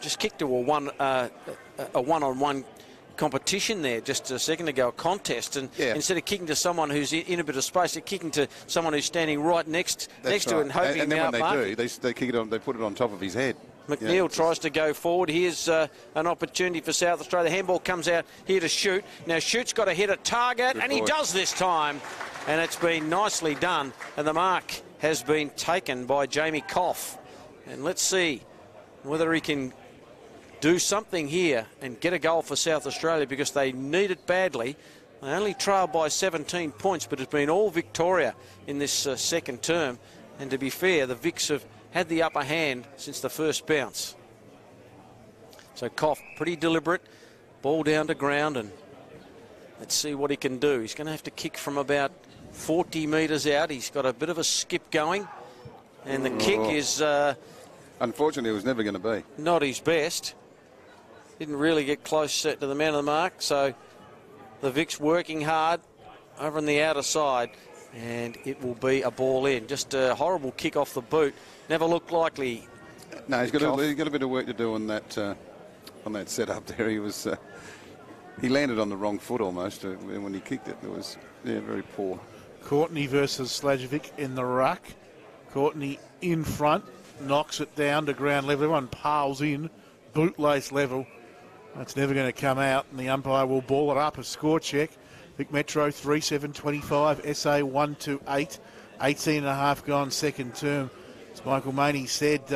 Just kicked to a one-on-one competition there just a second ago, a contest, and instead of kicking to someone who's in a bit of space, they're kicking to someone who's standing right next to it and hoping. And then when they do, they kick it on, they put it on top of his head. McNeil tries to go forward. Here's an opportunity for South Australia. The handball comes out here to Shoot. Now Shoot's got to hit a target, and he does this time, and it's been nicely done, and the mark has been taken by Jamie Koff. And let's see whether he can do something here and get a goal for South Australia, because they need it badly. They only trail by 17 points, but it's been all Victoria in this second term. And to be fair, the Vicks have had the upper hand since the first bounce. So Koff, pretty deliberate, ball down to ground, and let's see what he can do. He's going to have to kick from about 40 metres out. He's got a bit of a skip going, and the kick is... unfortunately, it was never going to be. Not his best. Didn't really get close to the man of the mark, so the Vicks working hard over on the outer side, and it will be a ball in. Just a horrible kick off the boot. Never looked likely. No, he's got a bit of work to do on that setup there. He landed on the wrong foot almost when he kicked it. It was very poor. Courtney versus Slajovic in the ruck. Courtney in front, knocks it down to ground level. Everyone piles in, bootlace level. That's never going to come out, and the umpire will ball it up. A score check. Vic Metro 3-7-25, SA 1-8, 18.5 gone second term. As Michael Maney said,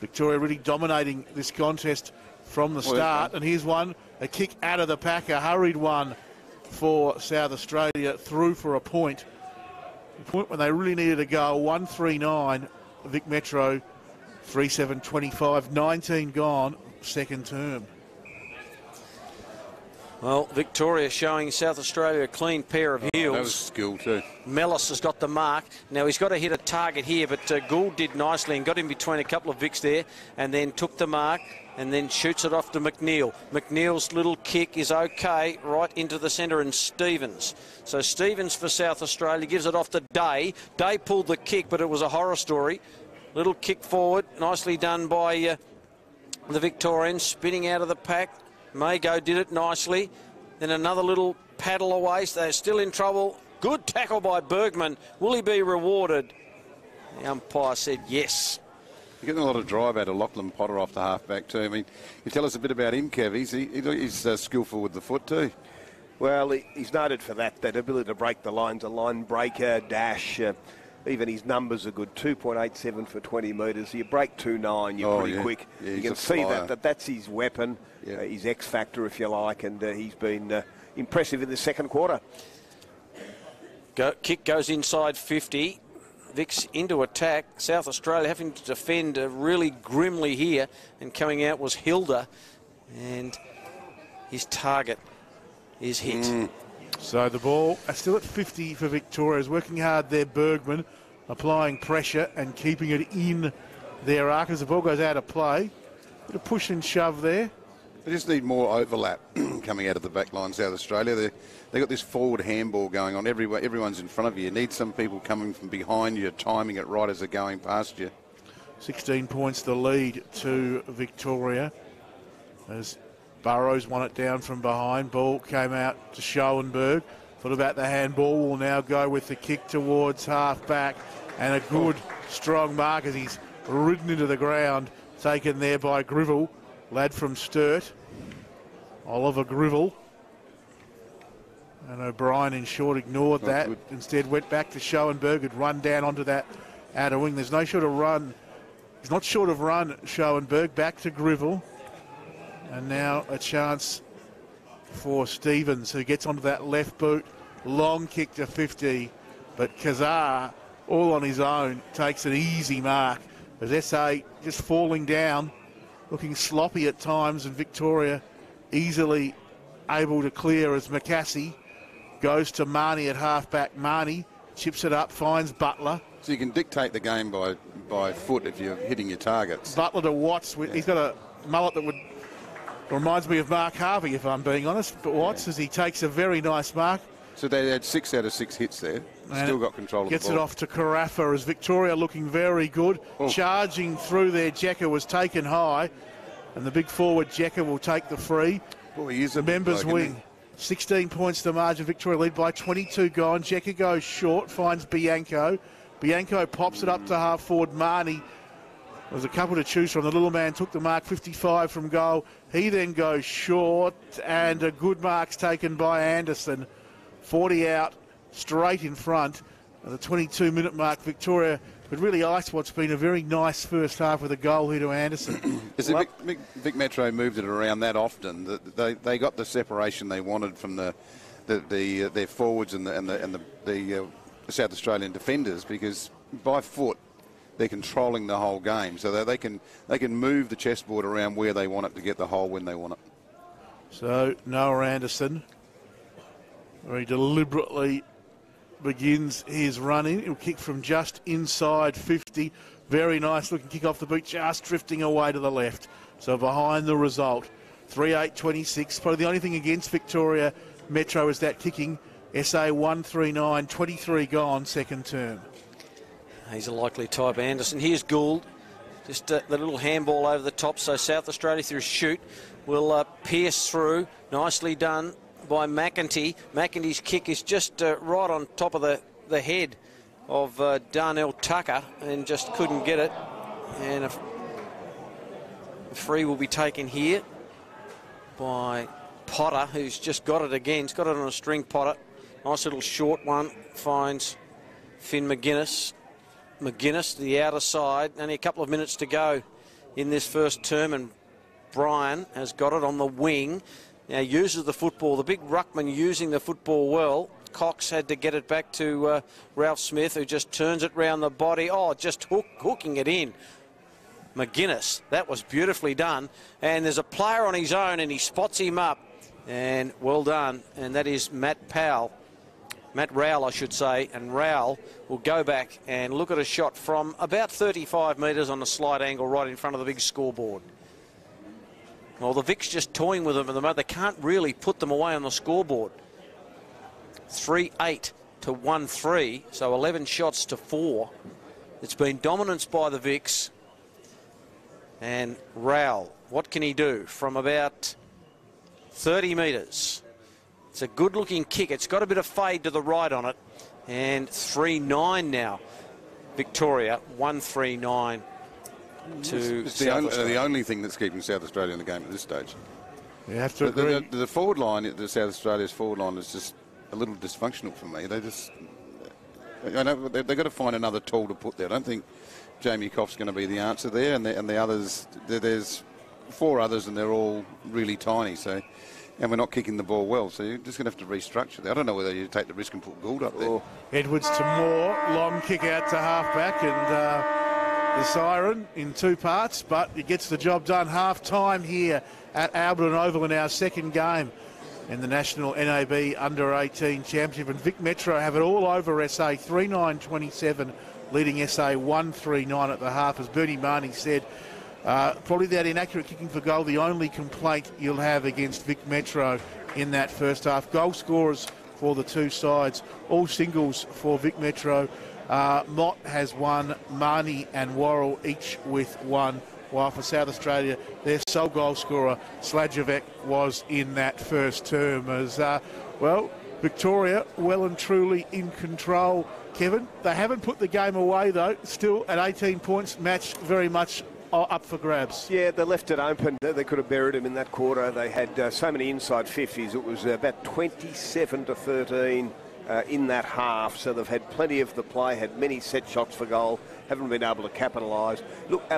Victoria really dominating this contest from the start. And here's one, a kick out of the pack, a hurried one for South Australia, through for a point. A point when they really needed a goal. 1-3-9, Vic Metro 3-7-25, 19 gone second term. Well, Victoria showing South Australia a clean pair of heels. That was skill too. Mellis has got the mark. Now he's got to hit a target here, but Gould did nicely and got in between a couple of Vicks there, and then took the mark and then shoots it off to McNeil. McNeil's little kick is okay, right into the centre, and Stevens. So Stevens for South Australia gives it off to Day. Day pulled the kick, but it was a horror story. Little kick forward, nicely done by the Victorians, spinning out of the pack. Mago did it nicely. Then another little paddle away. So they're still in trouble. Good tackle by Bergman. Will he be rewarded? The umpire said yes. You're getting a lot of drive out of Lachlan Potter off the half-back too. I mean, you tell us a bit about him, Kev. He's skillful with the foot too. Well, he's noted for that ability to break the lines, a line breaker, dash. Even his numbers are good, 2.87 for 20 metres. You break 2.9, you're pretty quick. Yeah, you can see that's his weapon, his X factor, if you like, and he's been impressive in the second quarter. Kick goes inside 50. Vicks into attack. South Australia having to defend really grimly here, and coming out was Hilda, and his target is hit. So the ball still at 50 for Victoria. Is working hard there, Bergman. applying pressure and keeping it in their arc as the ball goes out of play. Bit of push and shove there. They just need more overlap coming out of the back line, South Australia. They've got this forward handball going on. Everyone's in front of you. You need some people coming from behind you, timing it right as they're going past you. 16 points the lead to Victoria as Burrows won it down from behind. Ball came out to Schoenberg. Thought about the handball. Will now go with the kick towards half back, and a good strong mark as he's ridden into the ground, taken there by Grivell, lad from Sturt, Oliver Grivell. And O'Brien in short ignored that. Good. Instead went back to Schoenberg, had run down onto that outer wing. There's no short of run. He's not short of run, Schoenberg. Back to Grivell. And now a chance for Stevens, who gets onto that left boot. Long kick to 50. But Kazar, all on his own, takes an easy mark. As SA just falling down, looking sloppy at times, and Victoria easily able to clear as McCassie goes to Marnie at half-back. Marnie chips it up, finds Butler. So you can dictate the game by foot if you're hitting your targets. Butler to Watts. He's got a mullet that reminds me of Mark Harvey, if I'm being honest. But Watts, as he takes a very nice mark. So they had 6 out of 6 hits there. Still got control of the ball. Gets it off to Carafa as Victoria looking very good. Oh. Charging through there, Jekka was taken high. And the big forward, Jekka, will take the free. Boy, he is a members wing. 16 points to margin. Victoria lead by 22 gone. Jekka goes short, finds Bianco. Bianco pops it up to half forward. Marnie. There's a couple to choose from. The little man took the mark, 55 from goal. He then goes short, and a good mark's taken by Anderson. 40 out, straight in front. At the 22-minute mark, Victoria would really ice what's been a very nice first half with a goal here to Anderson. Vic Metro moved it around that often that they got the separation they wanted from their forwards and the South Australian defenders, because by foot they're controlling the whole game, so that they can move the chessboard around where they want it to get the hole when they want it. So Noah Anderson very deliberately begins his run in. He'll kick from just inside 50. Very nice looking kick off the boot, just drifting away to the left. So behind the result, 3-8-26. Probably the only thing against Victoria Metro is that kicking. SA 139, 23 gone, second term. He's a likely type, Anderson. Here's Gould. Just the little handball over the top. So South Australia through shoot will pierce through. Nicely done by McEntee. McEntee's kick is just right on top of the head of Darnell Tucker and just couldn't get it. And a free will be taken here by Potter, who's just got it again. He's got it on a string, Potter. Nice little short one. Finds Finn McGuinness. McGuinness, the outer side. Only a couple of minutes to go in this first term, and Bryan has got it on the wing. Now uses the football. The big ruckman using the football well. Cox had to get it back to Ralph Smith, who just turns it round the body. Oh, just hooking it in. McGuinness, that was beautifully done. And there's a player on his own, and he spots him up. And well done. And that is Matt Rowell, I should say. And Rowell will go back and look at a shot from about 35 metres on a slight angle right in front of the big scoreboard. Well, the Vic's just toying with them at the moment. They can't really put them away on the scoreboard. 3-8 to 1-3, so 11 shots to 4. It's been dominance by the Vics. And Rowell, what can he do from about 30 metres? It's a good-looking kick. It's got a bit of fade to the right on it. And 3-9 now. Victoria, 1-3-9. It's the only thing that's keeping South Australia in the game at this stage. You have to agree. The forward line, the South Australia's forward line, is just a little dysfunctional for me. I know they've got to find another tool to put there. I don't think Jamie Koff's going to be the answer there, and the others, there's 4 others, and they're all really tiny. So, and we're not kicking the ball well, so you're just going to have to restructure that. I don't know whether you take the risk and put Gould up there. Edwards to Moore, long kick out to half-back, and the siren in 2 parts, but it gets the job done. Half-time here at Alberton Oval in our second game in the National NAB Under-18 Championship. And Vic Metro have it all over SA, 3-9-27, leading SA 139 at the half. As Bernie Marnie said, probably that inaccurate kicking for goal, the only complaint you'll have against Vic Metro in that first half. Goal scorers for the two sides, all singles for Vic Metro. Mott has one, Marnie and Worrell each with one, while for South Australia, their sole goal scorer, Sladjevec, was in that first term. As, Victoria well and truly in control. Kevin, they haven't put the game away, though. Still at 18 points, match very much up for grabs. Yeah, they left it open. They could have buried him in that quarter. They had so many inside 50s. It was about 27-13 in that half. So they've had plenty of the play, had many set shots for goal, haven't been able to capitalise. Look,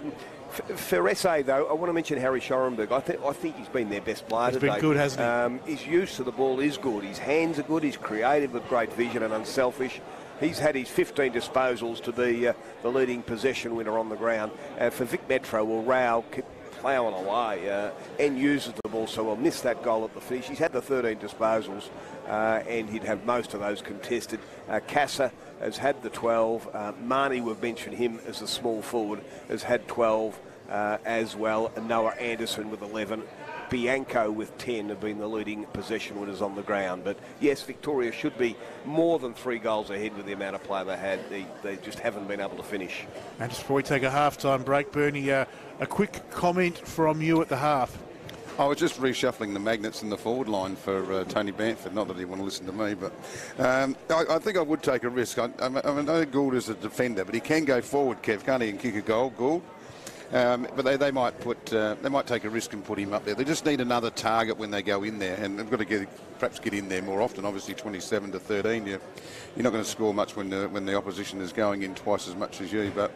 for SA, though, I want to mention Harry Schorenberg. I think he's been their best player today. He's been good, hasn't he? His use of the ball is good. His hands are good. He's creative with great vision and unselfish. He's had his 15 disposals to be the leading possession winner on the ground. For Vic Metro, Rao kept ploughing away and uses the ball, so we'll miss that goal at the finish. He's had the 13 disposals and he'd have most of those contested. Casa has had the 12. Marnie, we've mentioned him as a small forward, has had 12 as well. And Noah Anderson with 11. Bianco with 10 have been the leading possession winners on the ground. But yes, Victoria should be more than 3 goals ahead with the amount of play they had. They just haven't been able to finish. And just before we take a half-time break, Bernie, a quick comment from you at the half. I was just reshuffling the magnets in the forward line for Tony Bamford. Not that he want to listen to me, but I think I would take a risk. I know Gould is a defender, but he can go forward, Kev, can't he, and kick a goal, Gould? But they might take a risk and put him up there. They just need another target when they go in there, and they've got to perhaps get in there more often. Obviously, 27-13, you're not going to score much when the opposition is going in twice as much as you. But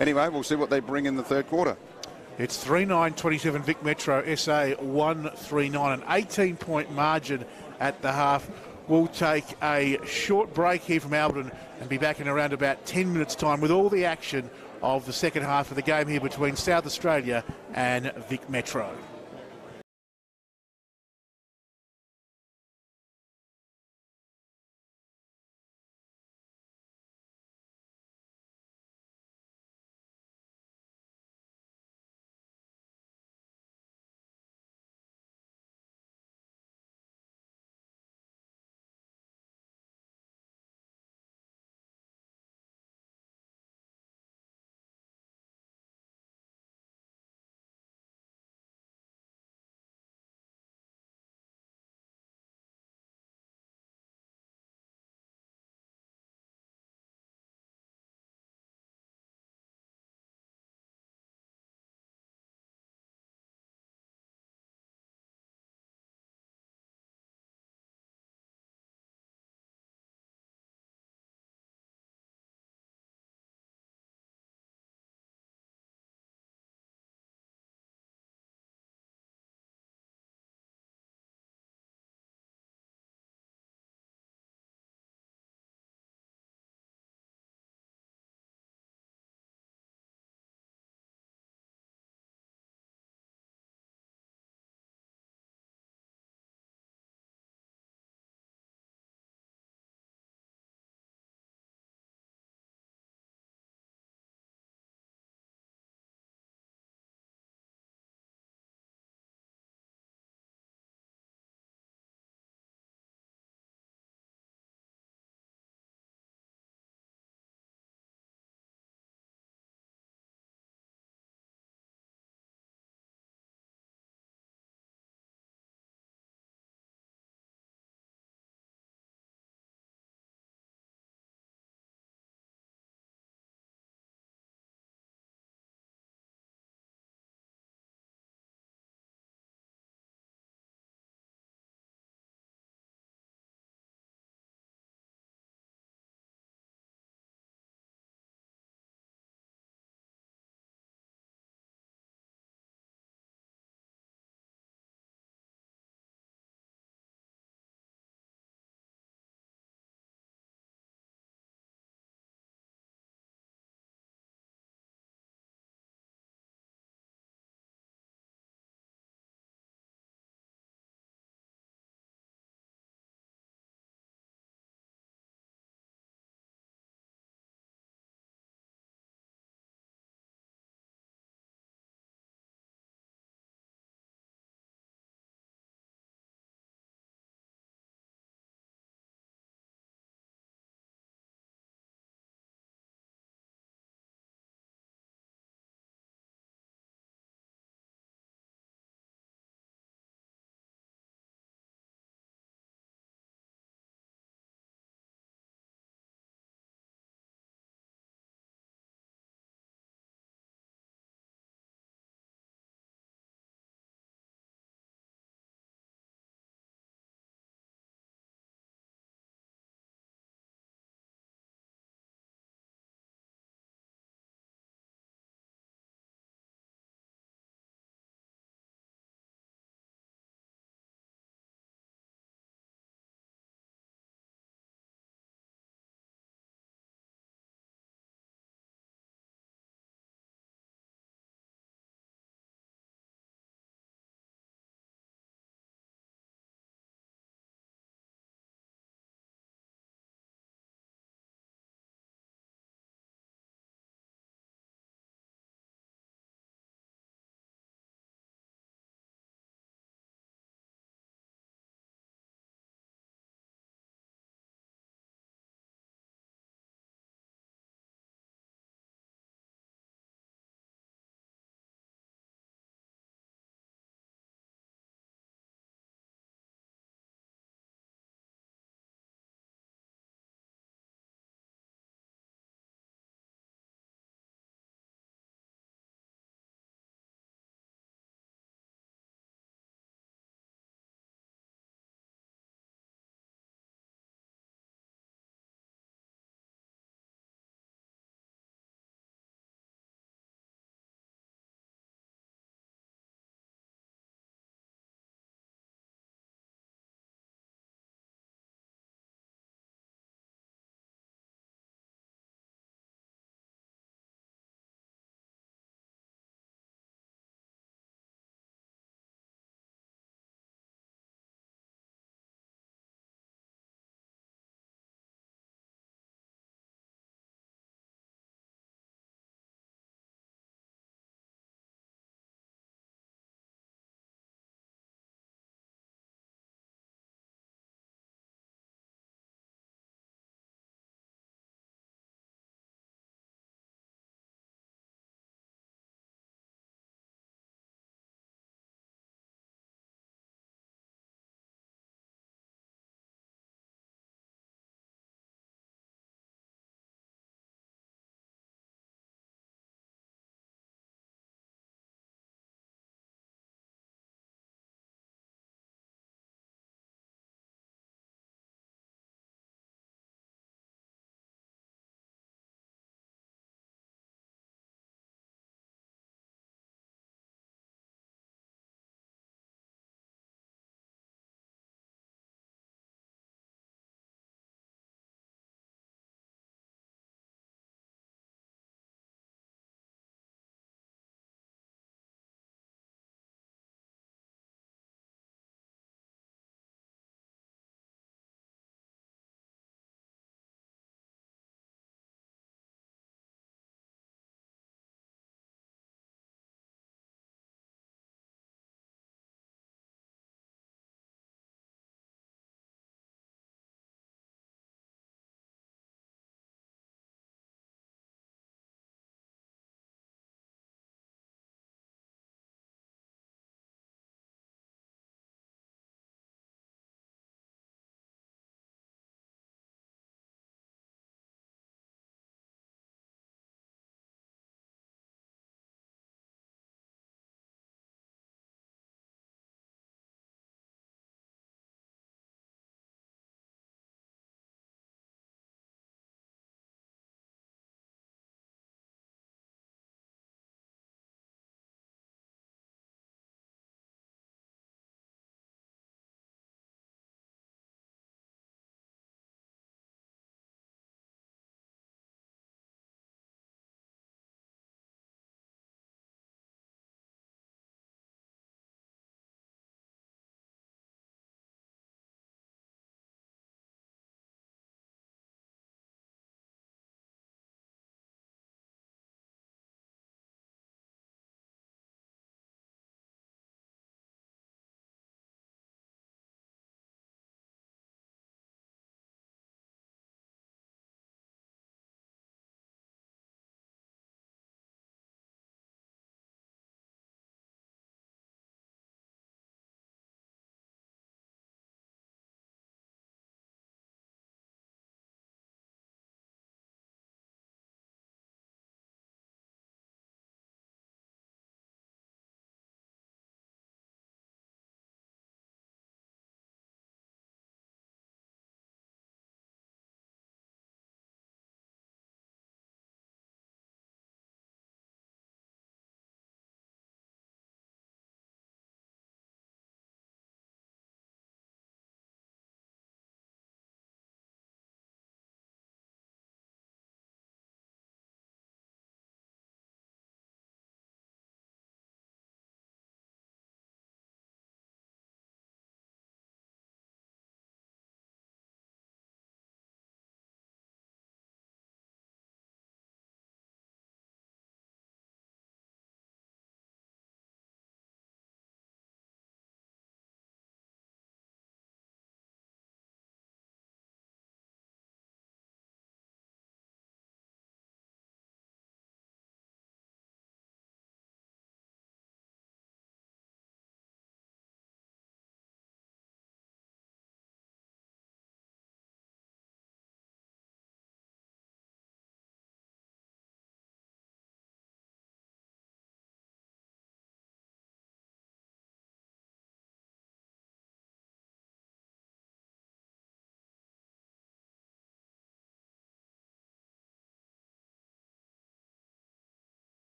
anyway, we'll see what they bring in the third quarter. It's 3-9-27 Vic Metro, SA 139, an 18-point margin at the half. We'll take a short break here from Alberton and be back in around about 10 minutes' time with all the action of the second half of the game here between South Australia and Vic Metro.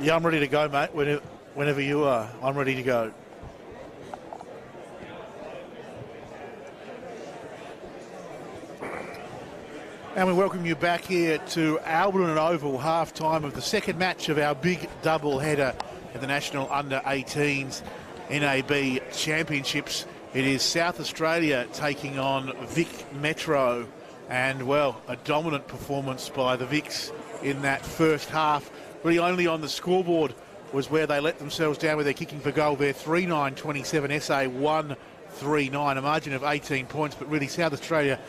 Yeah, I'm ready to go, mate. Whenever you are, I'm ready to go. And we welcome you back here to Albion Oval, half-time of the second match of our big double-header at the National Under-18s NAB Championships. It is South Australia taking on Vic Metro, and, well, a dominant performance by the Vics in that first half. Really only on the scoreboard was where they let themselves down with their kicking for goal there. 3-9-27, SA 1-3-9, a margin of 18 points, but really South Australia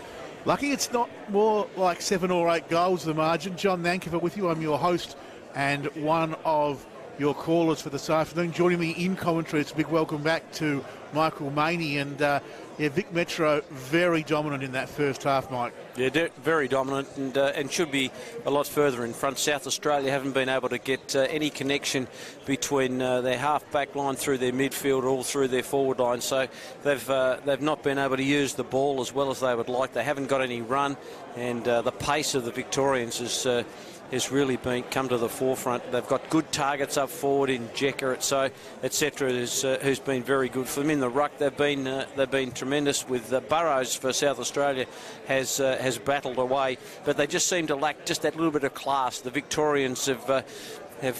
lucky it's not more like 7 or 8 goals, the margin. John Nankerver with you. I'm your host and one of your callers for this afternoon. Joining me in commentary, it's a big welcome back to Michael Maney. And, Vic Metro, very dominant in that first half, Mike. Yeah, very dominant and should be a lot further in front. South Australia haven't been able to get any connection between their half-back line through their midfield or all through their forward line. So they've not been able to use the ball as well as they would like. They haven't got any run, and the pace of the Victorians has really come to the forefront. They've got good targets up forward in Jecker, etc. Who's been very good for them in the ruck. They've been tremendous with Burrows for South Australia has battled away, but they just seem to lack just that little bit of class. The Victorians have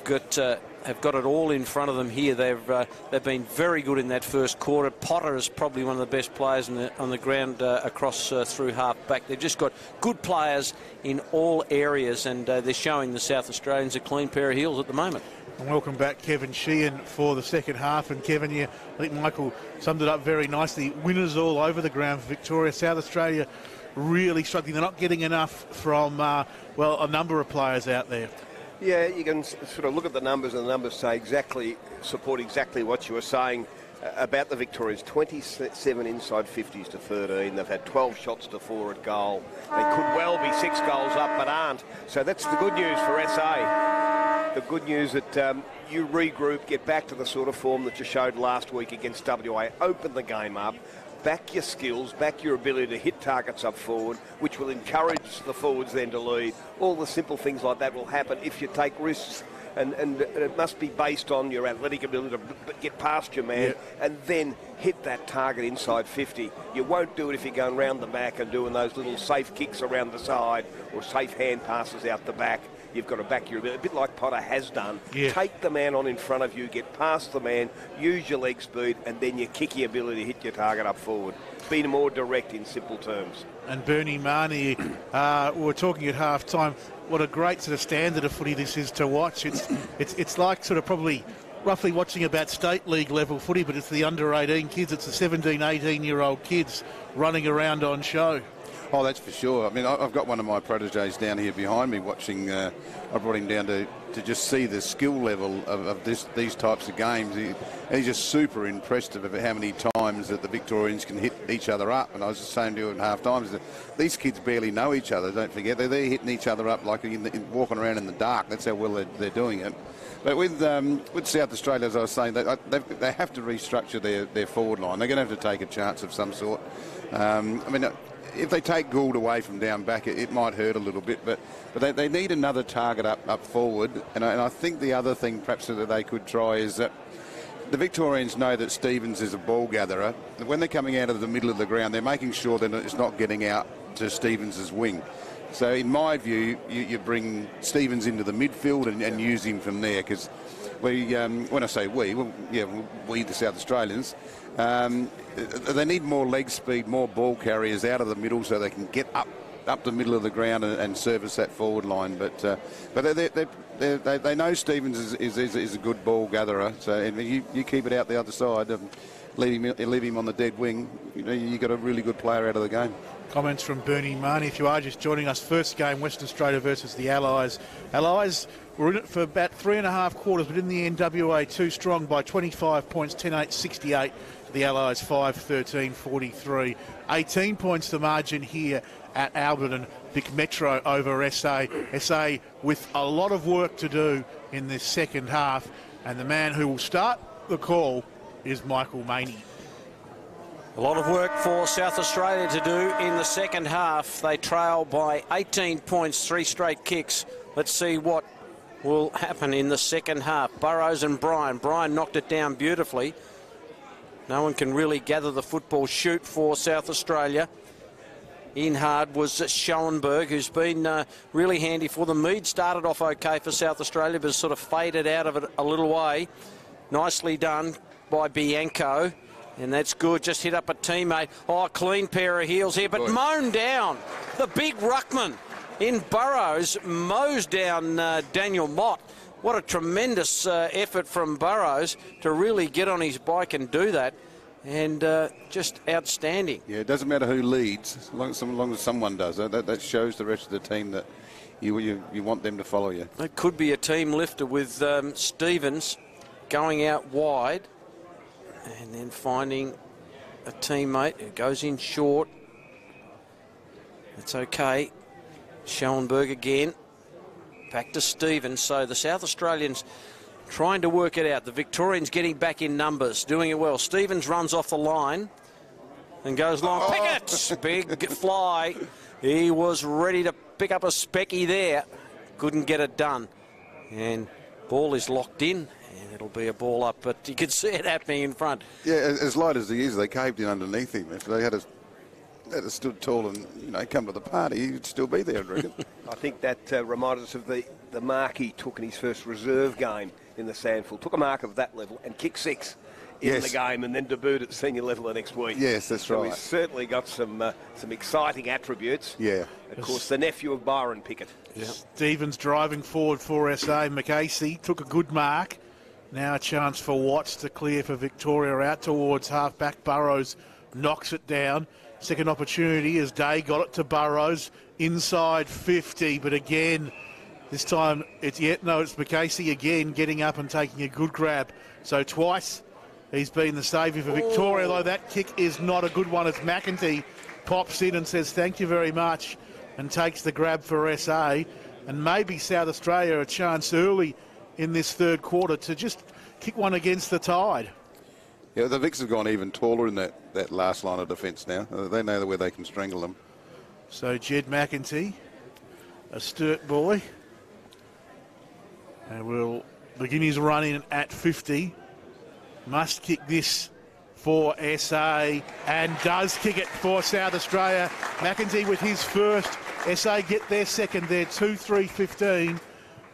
got it all in front of them here. They've been very good in that first quarter. Potter is probably one of the best players on the ground across through half back. They've just got good players in all areas, and they're showing the South Australians a clean pair of heels at the moment. And welcome back, Kevin Sheehan, for the second half. And Kevin, I think Michael summed it up very nicely. Winners all over the ground for Victoria. South Australia really struggling. They're not getting enough from, a number of players out there. Yeah, you can sort of look at the numbers, and the numbers support exactly what you were saying about the Victorians. 27 inside 50s to 13. They've had 12 shots to 4 at goal. They could well be 6 goals up, but aren't. So that's the good news for SA. The good news that you regroup, get back to the sort of form that you showed last week against WA, open the game up, back your skills, back your ability to hit targets up forward, which will encourage the forwards then to lead. All the simple things like that will happen if you take risks, and it must be based on your athletic ability to get past your man and then hit that target inside 50. You won't do it if you're going round the back and doing those little safe kicks around the side or safe hand passes out the back. You've got to back your ability, a bit like Potter has done. Yeah. Take the man on in front of you, get past the man, use your leg speed, and then your kicky ability to hit your target up forward. Be more direct in simple terms. And Bernie Marnie, we were talking at half-time, what a great sort of standard of footy this is to watch. It's like sort of probably roughly watching about state league level footy, but it's the under-18 kids, it's the 17, 18-year-old kids running around on show. Oh, that's for sure. I mean, I've got one of my proteges down here behind me watching. I brought him down to just see the skill level of these types of games. He's just super impressed about how many times that the Victorians can hit each other up. And I was just saying to you at half times that these kids barely know each other. Don't forget, they're hitting each other up like walking around in the dark. That's how well they're doing it. But with South Australia, as I was saying, they have to restructure their forward line. They're going to have to take a chance of some sort. If they take Gould away from down back, it might hurt a little bit, but they need another target up forward. And I think the other thing perhaps that they could try is that the Victorians know that Stevens is a ball gatherer. When they're coming out of the middle of the ground, they're making sure that it's not getting out to Stevens' wing. So in my view, you bring Stevens into the midfield and use him from there, because when I say we, the South Australians, they need more leg speed, more ball carriers out of the middle so they can get up the middle of the ground and service that forward line. But they know Stevens is a good ball gatherer. So you keep it out the other side, leave him on the dead wing. You got a really good player out of the game. Comments from Bernie Marnie. If you are just joining us, first game, Western Australia versus the Allies. Allies were in it for about 3.5 quarters, but in the end, WA too strong by 25 points, 10-8-68. The Allies 5-13-43. 18 points the margin here at Alberton. Vic Metro over SA. SA with a lot of work to do in this second half. And the man who will start the call is Michael Maney. A lot of work for South Australia to do in the second half. They trail by 18 points, 3 straight kicks. Let's see what will happen in the second half. Burrows and Bryan. Bryan knocked it down beautifully. No one can really gather the football. Shoot for South Australia. In hard was Schoenberg, who's been really handy for them. Mead started off okay for South Australia, but sort of faded out of it a little way. Nicely done by Bianco, and that's good. Just hit up a teammate. Oh, clean pair of heels here, but mown down. The big ruckman in Burrows mows down Daniel Mott. What a tremendous effort from Burrows to really get on his bike and do that. And just outstanding. Yeah, it doesn't matter who leads, as long as someone does. That shows the rest of the team that you want them to follow you. It could be a team lifter with Stevens going out wide and then finding a teammate who goes in short. That's okay. Schoenberg again. Back to Stevens. So the South Australians trying to work it out. The Victorians getting back in numbers, doing it well. Stevens runs off the line and goes long. Pickett! Big fly. He was ready to pick up a specky there. Couldn't get it done. And ball is locked in, and it'll be a ball up, but you can see it happening in front. Yeah, as light as he is, they caved in underneath him. If they had stood tall and come to the party, he'd still be there, I reckon. I think that reminds us of the mark he took in his first reserve game in the Sandfield. Took a mark of that level and kicked 6 in the game, and then debuted at senior level the next week. Yes, that's right. So he's certainly got some exciting attributes. Yeah. Of course, the nephew of Byron Pickett. Yeah. Stevens driving forward for SA. McCasey took a good mark. Now a chance for Watts to clear for Victoria out towards half-back. Burrows knocks it down. Second opportunity as Day got it to Burrows inside 50, but again, this time it's McCasey again getting up and taking a good grab. So twice he's been the saviour for Victoria, though that kick is not a good one as McEntee pops in and says thank you very much and takes the grab for SA, and maybe South Australia a chance early in this third quarter to just kick one against the tide. Yeah, the Vics have gone even taller in that last line of defence now. They know where they can strangle them. So Jed McEntee, a Sturt boy, and will begin his run in at 50. Must kick this for SA and does kick it for South Australia. McEntee with his first. SA get their second there, 2-3-15.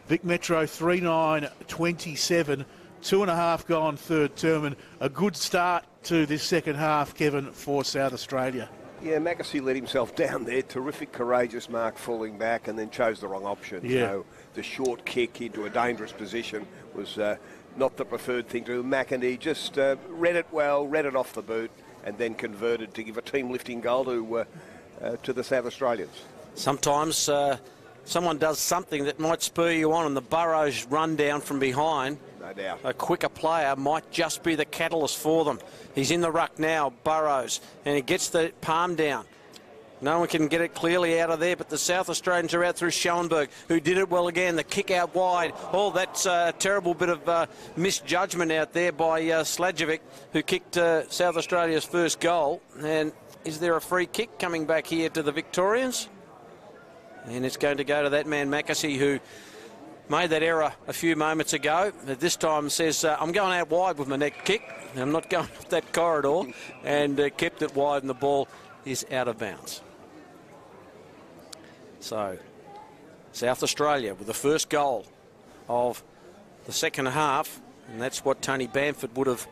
Vic Metro 3-9-27. 2.5 gone third term, and a good start to this second half, Kevin, for South Australia. Yeah, McAfee let himself down there. Terrific, courageous mark falling back and then chose the wrong option. Yeah. So the short kick into a dangerous position was not the preferred thing to do. McEntee just read it well, read it off the boot, and then converted to give a team lifting goal to the South Australians. Sometimes Someone does something that might spur you on, and the Burrows run down from behind. No doubt. A quicker player might just be the catalyst for them. He's in the ruck now, Burrows, and he gets the palm down. No one can get it clearly out of there, but the South Australians are out through Schoenberg, who did it well again. The kick out wide. Oh, that's a terrible bit of misjudgment out there by Slajevic, who kicked South Australia's first goal. And is there a free kick coming back here to the Victorians? And it's going to go to that man, Mackesy, who made that error a few moments ago. But this time says, I'm going out wide with my neck kick. I'm not going up that corridor. And kept it wide, and the ball is out of bounds. So, South Australia with the first goal of the second half, and that's what Tony Bamford would have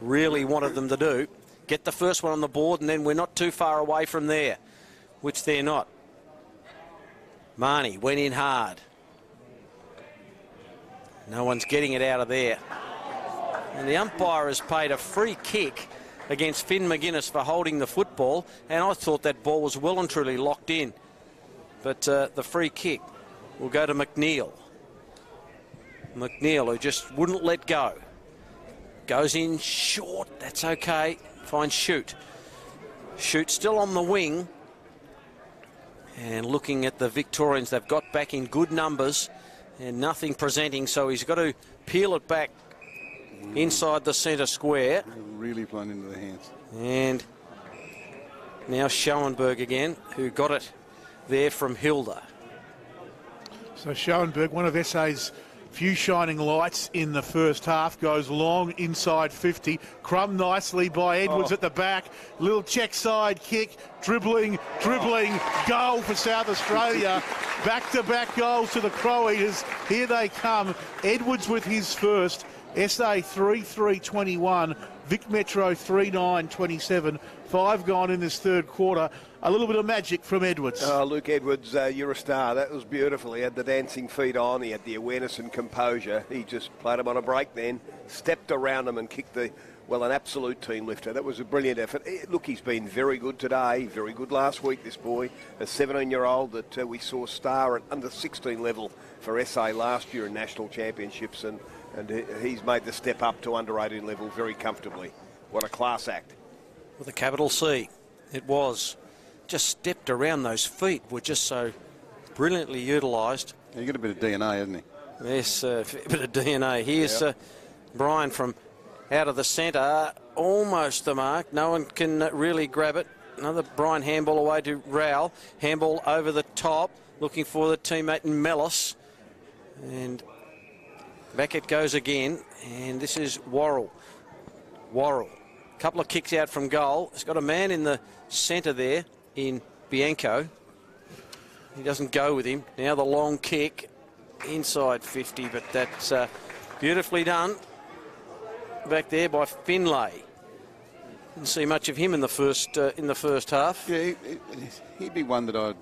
really wanted them to do. Get the first one on the board, and then we're not too far away from there, which they're not. Marnie went in hard. No one's getting it out of there. And the umpire has paid a free kick against Finn McGuinness for holding the football, and I thought that ball was well and truly locked in. But the free kick will go to McNeil. McNeil, who just wouldn't let go. Goes in short, that's okay. Finds Shoot. Shoot still on the wing. And looking at the Victorians, they've got back in good numbers and nothing presenting, so he's got to peel it back inside the centre square. Really playing into the hands. And now Schoenberg again, who got it there from Hilda. So Schoenberg, one of SA's few shining lights in the first half, goes long inside 50. Crumb nicely by Edwards at the back. Little check side kick, dribbling, goal for South Australia. Back-to-back goals to the Crow Eaters. Here they come. Edwards with his first. SA 3-3-21. Vic Metro 3-9-27. 5 gone in this third quarter. A little bit of magic from Edwards. Oh, Luke Edwards, you're a star. That was beautiful. He had the dancing feet on. He had the awareness and composure. He just played him on a break then, stepped around him and kicked an absolute team lifter. That was a brilliant effort. Look, he's been very good today, very good last week, this boy. A 17-year-old that we saw star at under 16 level for SA last year in national championships, and he's made the step up to under 18 level very comfortably. What a class act. With a capital C, it was. Just stepped around those feet, were just so brilliantly utilised. He got a bit of DNA, hasn't he? Yes, a bit of DNA. Here's Brian from out of the centre, almost the mark. No one can really grab it. Another Brian handball away to Rowell. Handball over the top, looking for the teammate in Mellis. And back it goes again. And this is Worrell. A couple of kicks out from goal. He's got a man in the centre there in Bianco. He doesn't go with him. Now the long kick inside 50, but that's beautifully done back there by Finlay. Didn't see much of him in the first half. Yeah, he'd be one that I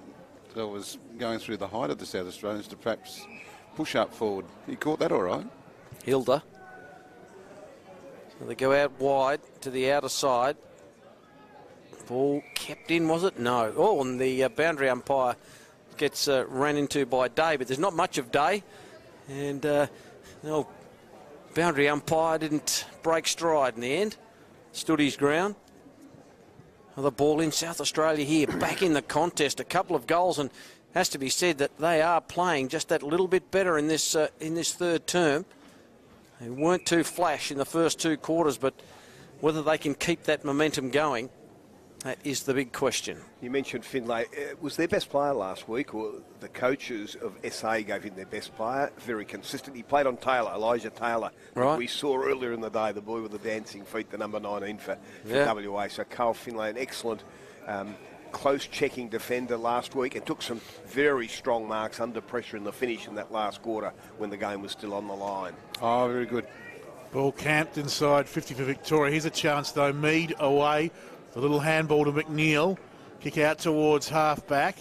was going through the height of the South Australians to perhaps push up forward. He caught that all right. Hilda. So they go out wide to the outer side. Ball kept in, was it? No. Oh, and the boundary umpire gets ran into by Day, but there's not much of Day. And no, boundary umpire didn't break stride in the end. Stood his ground. The ball in South Australia here, back in the contest. A couple of goals, and has to be said that they are playing just that little bit better in this third term. They weren't too flash in the first 2 quarters, but whether they can keep that momentum going, that is the big question. You mentioned Finlay. Was their best player last week, or the coaches of SA gave him their best player? Very consistent. He played on Taylor, Elijah Taylor. Right. We saw earlier in the day, the boy with the dancing feet, the number 19 for WA. So Carl Finlay, an excellent close checking defender last week, and took some very strong marks under pressure in the finish in that last quarter when the game was still on the line. Oh, very good. Ball camped inside 50 for Victoria. Here's a chance though. Mead away. The little handball to McNeil. Kick out towards half-back.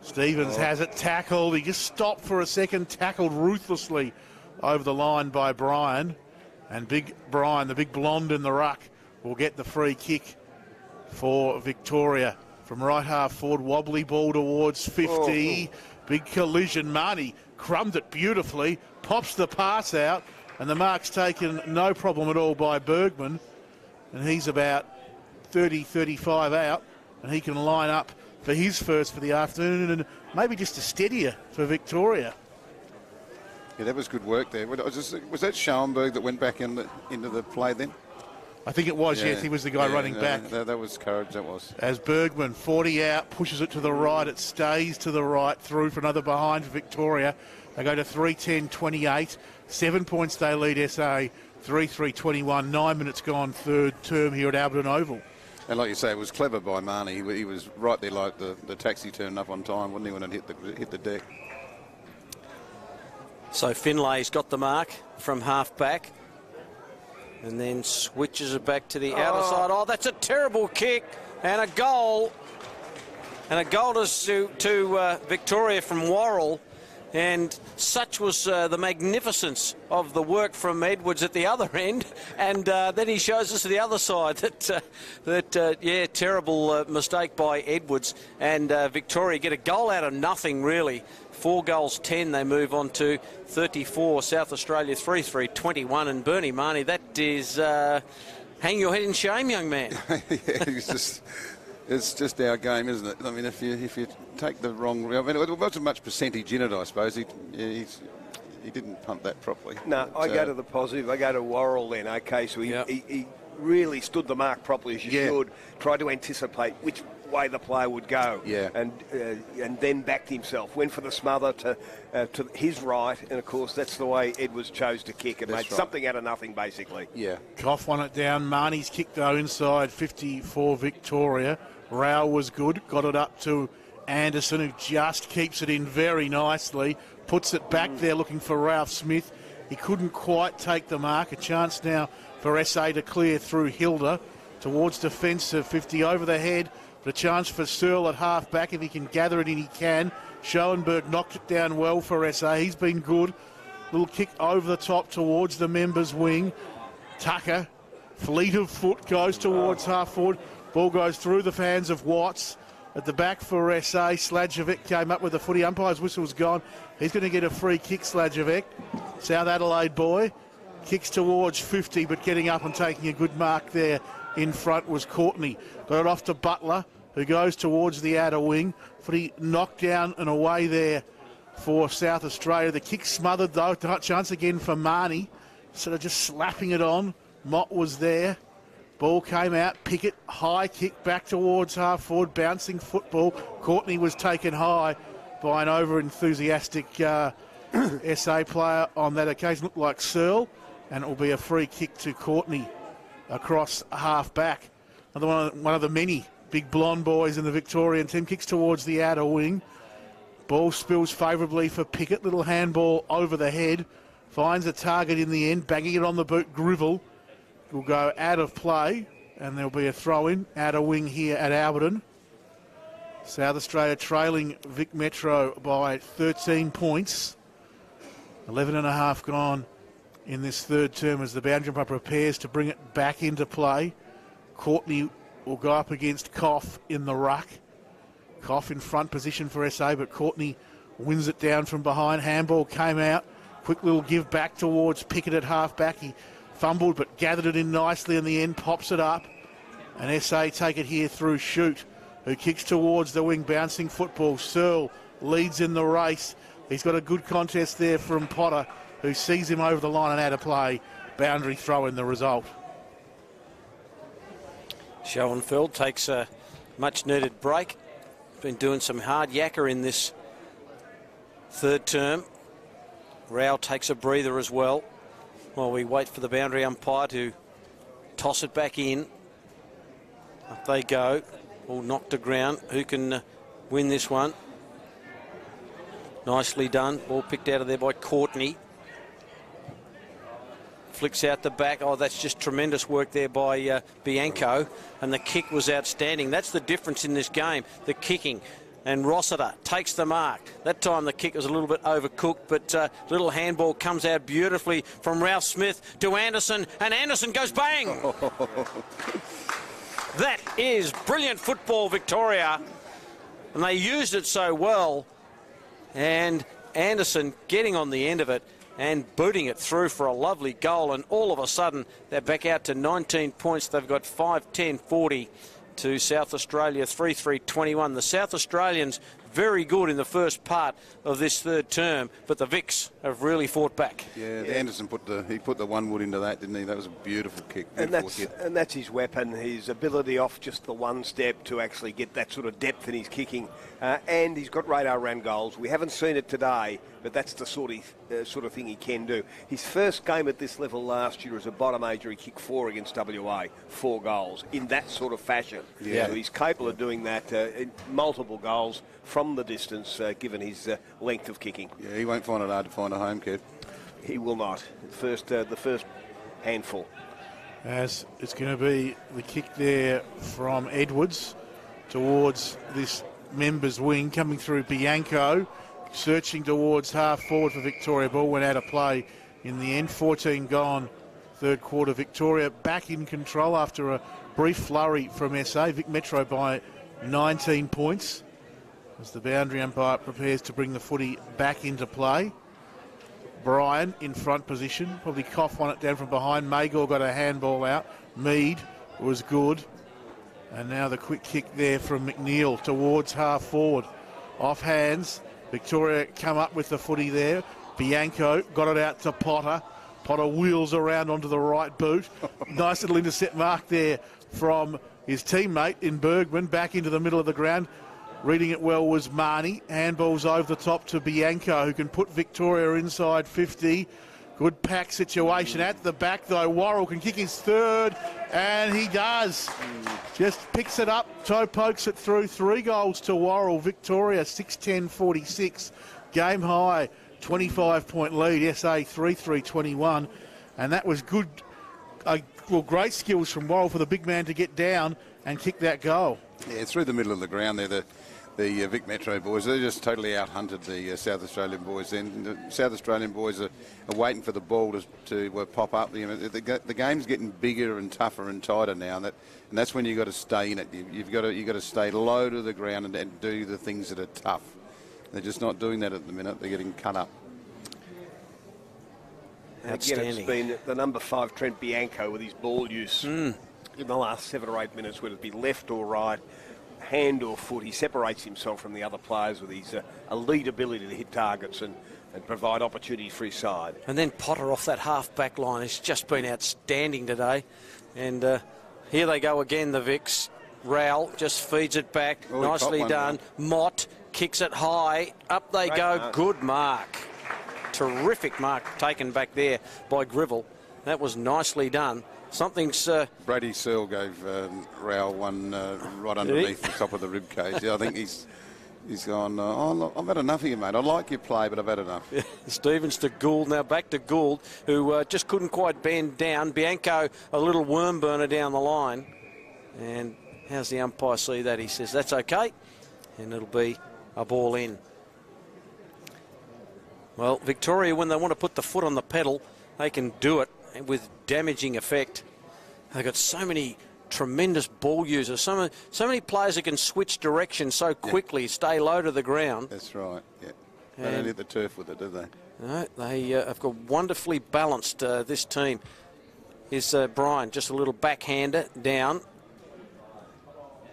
Stevens has it tackled. He just stopped for a second, tackled ruthlessly over the line by Brian. And big Brian, the big blonde in the ruck, will get the free kick for Victoria. From right half forward, wobbly ball towards 50. Big collision. Marnie crumbed it beautifully, pops the pass out, and the mark's taken no problem at all by Bergman. And he's about 30, 35 out, and he can line up for his first for the afternoon, and maybe just a steadier for Victoria. Yeah, that was good work there. Was that Schoenberg that went back into the play then? I think it was, yes. He was the guy running back. That was courage, that was. As Bergman, 40 out, pushes it to the right. It stays to the right, through for another behind for Victoria. They go to 3-10-28. 7 points they lead SA. 3-3-21. 9 minutes gone, third term here at Alberton Oval. And like you say, it was clever by Marnie. He was right there like the taxi turned up on time, wasn't he, when it hit the deck. So Finlay's got the mark from half back. And then switches it back to the outer side. Oh, that's a terrible kick. And a goal. And a goal to Victoria from Worrell. And such was the magnificence of the work from Edwards at the other end. And then he shows us to the other side that terrible mistake by Edwards. And Victoria get a goal out of nothing, really. 4 goals, 10 they move on to 34. South Australia 3-3-21. And Bernie Marnie, that is hang your head in shame, young man. It's just our game, isn't it? I mean, if you take the wrong... I mean, it wasn't much percentage in it, I suppose. He didn't pump that properly. No, I go to the positive. I go to Worrell then. Okay, so he really stood the mark properly as you should. Tried to anticipate, which way the player would go. Yeah. And then backed himself, went for the smother to his right, and of course that's the way Edwards chose to kick. It made something out of nothing, basically. Yeah. Koff won it down. Marnie's kick though inside 54 Victoria. Rao was good, got it up to Anderson, who just keeps it in very nicely, puts it back there looking for Ralph Smith. He couldn't quite take the mark. A chance now for SA to clear through Hilda towards defensive 50 over the head, but a chance for Searle at half back. If he can gather it in, he can. Schoenberg knocked it down well for SA. He's been good. Little kick over the top towards the members' wing. Tucker, fleet of foot, goes towards half forward. Ball goes through the fans of Watts. At the back for SA, Sladjevic came up with the footy. Umpire's whistle's gone. He's going to get a free kick, Sladjevic. South Adelaide boy. Kicks towards 50, but getting up and taking a good mark there in front was Courtney. Got it off to Butler, who goes towards the outer wing. Footy knocked down and away there for South Australia. The kick smothered, though. Chance again for Marnie. Sort of just slapping it on. Mott was there. Ball came out, Pickett, high kick back towards half forward, bouncing football. Courtney was taken high by an over-enthusiastic SA player on that occasion. Looked like Searle, and it will be a free kick to Courtney across half back. Another one of the many big blonde boys in the Victorian team. Kicks towards the outer wing. Ball spills favourably for Pickett. Little handball over the head. Finds a target in the end, banging it on the boot. Grivell will go out of play, and there'll be a throw-in, outer wing here at Alberton. South Australia trailing Vic Metro by 13 points. 11 and a half gone in this third term as the boundary umpire prepares to bring it back into play. Courtney will go up against Koff in the ruck. Koff in front position for SA, but Courtney wins it down from behind. Handball came out. Quick little give back towards Pickett at half back. He fumbled but gathered it in nicely in the end, pops it up. And SA take it here through Shute, who kicks towards the wing, bouncing football. Searle leads in the race. He's got a good contest there from Potter, who sees him over the line and out of play. Boundary throw in the result. Schoenfeld takes a much-needed break. Been doing some hard yakka in this third term. Rao takes a breather as well, while we wait for the boundary umpire to toss it back in. Up they go. All knocked to ground. Who can win this one? Nicely done. Ball picked out of there by Courtney. Flicks out the back. Oh, that's just tremendous work there by Bianco. And the kick was outstanding. That's the difference in this game, the kicking. And Rossiter takes the mark. That time the kick was a little bit overcooked, but little handball comes out beautifully from Ralph Smith to Anderson, and Anderson goes bang! That is brilliant football, Victoria. And they used it so well. And Anderson getting on the end of it and booting it through for a lovely goal. And all of a sudden, they're back out to 19 points. They've got 5-10-40. To South Australia, 3-3-21. The South Australians very good in the first part of this third term, but the Vics have really fought back. Yeah, Anderson put the 1 wood into that, didn't he? That was a beautiful kick. And that's his weapon, his ability off just the one step to actually get that sort of depth in his kicking. And he's got radar round goals. We haven't seen it today, but that's the sort of thing he can do. His first game at this level last year as a bottom major, he kicked 4 against WA, 4 goals in that sort of fashion. Yeah. So he's capable of doing that in multiple goals from the distance, given his length of kicking. Yeah, he won't find it hard to find a home, kid. He will not. The first handful. As it's going to be the kick there from Edwards towards this members' wing, coming through Bianco, searching towards half forward for Victoria. Ball went out of play in the end. 14 gone, third quarter. Victoria back in control after a brief flurry from SA. Vic Metro by 19 points as the boundary umpire prepares to bring the footy back into play. Bryan in front position, probably Koff won it down from behind. Magor got a handball out. Mead was good. And now the quick kick there from McNeil towards half forward. Off hands. Victoria come up with the footy there. Bianco got it out to Potter. Potter wheels around onto the right boot. Nice little intercept mark there from his teammate in Bergman back into the middle of the ground. Reading it well was Marnie. Handballs over the top to Bianco, who can put Victoria inside 50. Good pack situation at the back, though. Worrell can kick his third, and he does. Just picks it up, toe pokes it through. 3 goals to Worrell. Victoria 6-10-46. Game high, 25-point lead. SA 3-3-21. And that was good. Well, great skills from Worrell for the big man to get down and kick that goal. Yeah, through the middle of the ground there, the Vic Metro boys, they just totally out-hunted the South Australian boys then. The South Australian boys are waiting for the ball to pop up. You know, the game's getting bigger and tougher and tighter now, and that's when you've got to stay in it. You've got to stay low to the ground and do the things that are tough. They're just not doing that at the minute. They're getting cut up. Again, it's been the number 5, Trent Bianco, with his ball use in the last 7 or 8 minutes, whether it be left or right, hand or foot. He separates himself from the other players with his elite ability to hit targets and provide opportunities for his side. And then Potter off that half-back line has just been outstanding today. And here they go again, the Vics. Rowell just feeds it back. Oh, nicely done. Mott kicks it high. Up they go. Mark. Good mark. Terrific mark taken back there by Grivell. That was nicely done. Something's... Brady Searle gave Rowell one right underneath the top of the rib cage. Yeah, I think he's gone, look, I've had enough of you, mate. I like your play, but I've had enough. Yeah. Stevens to Gould. Now back to Gould, who just couldn't quite bend down. Bianco, a little worm burner down the line. And how's the umpire see that? He says, that's okay. And it'll be a ball in. Well, Victoria, when they want to put the foot on the pedal, they can do it with damaging effect. They've got so many tremendous ball users, so many players that can switch direction so quickly, stay low to the ground. That's right, yeah. They don't hit the turf with it, do they? No, they have got wonderfully balanced, this team. Here's Brian, just a little backhander down.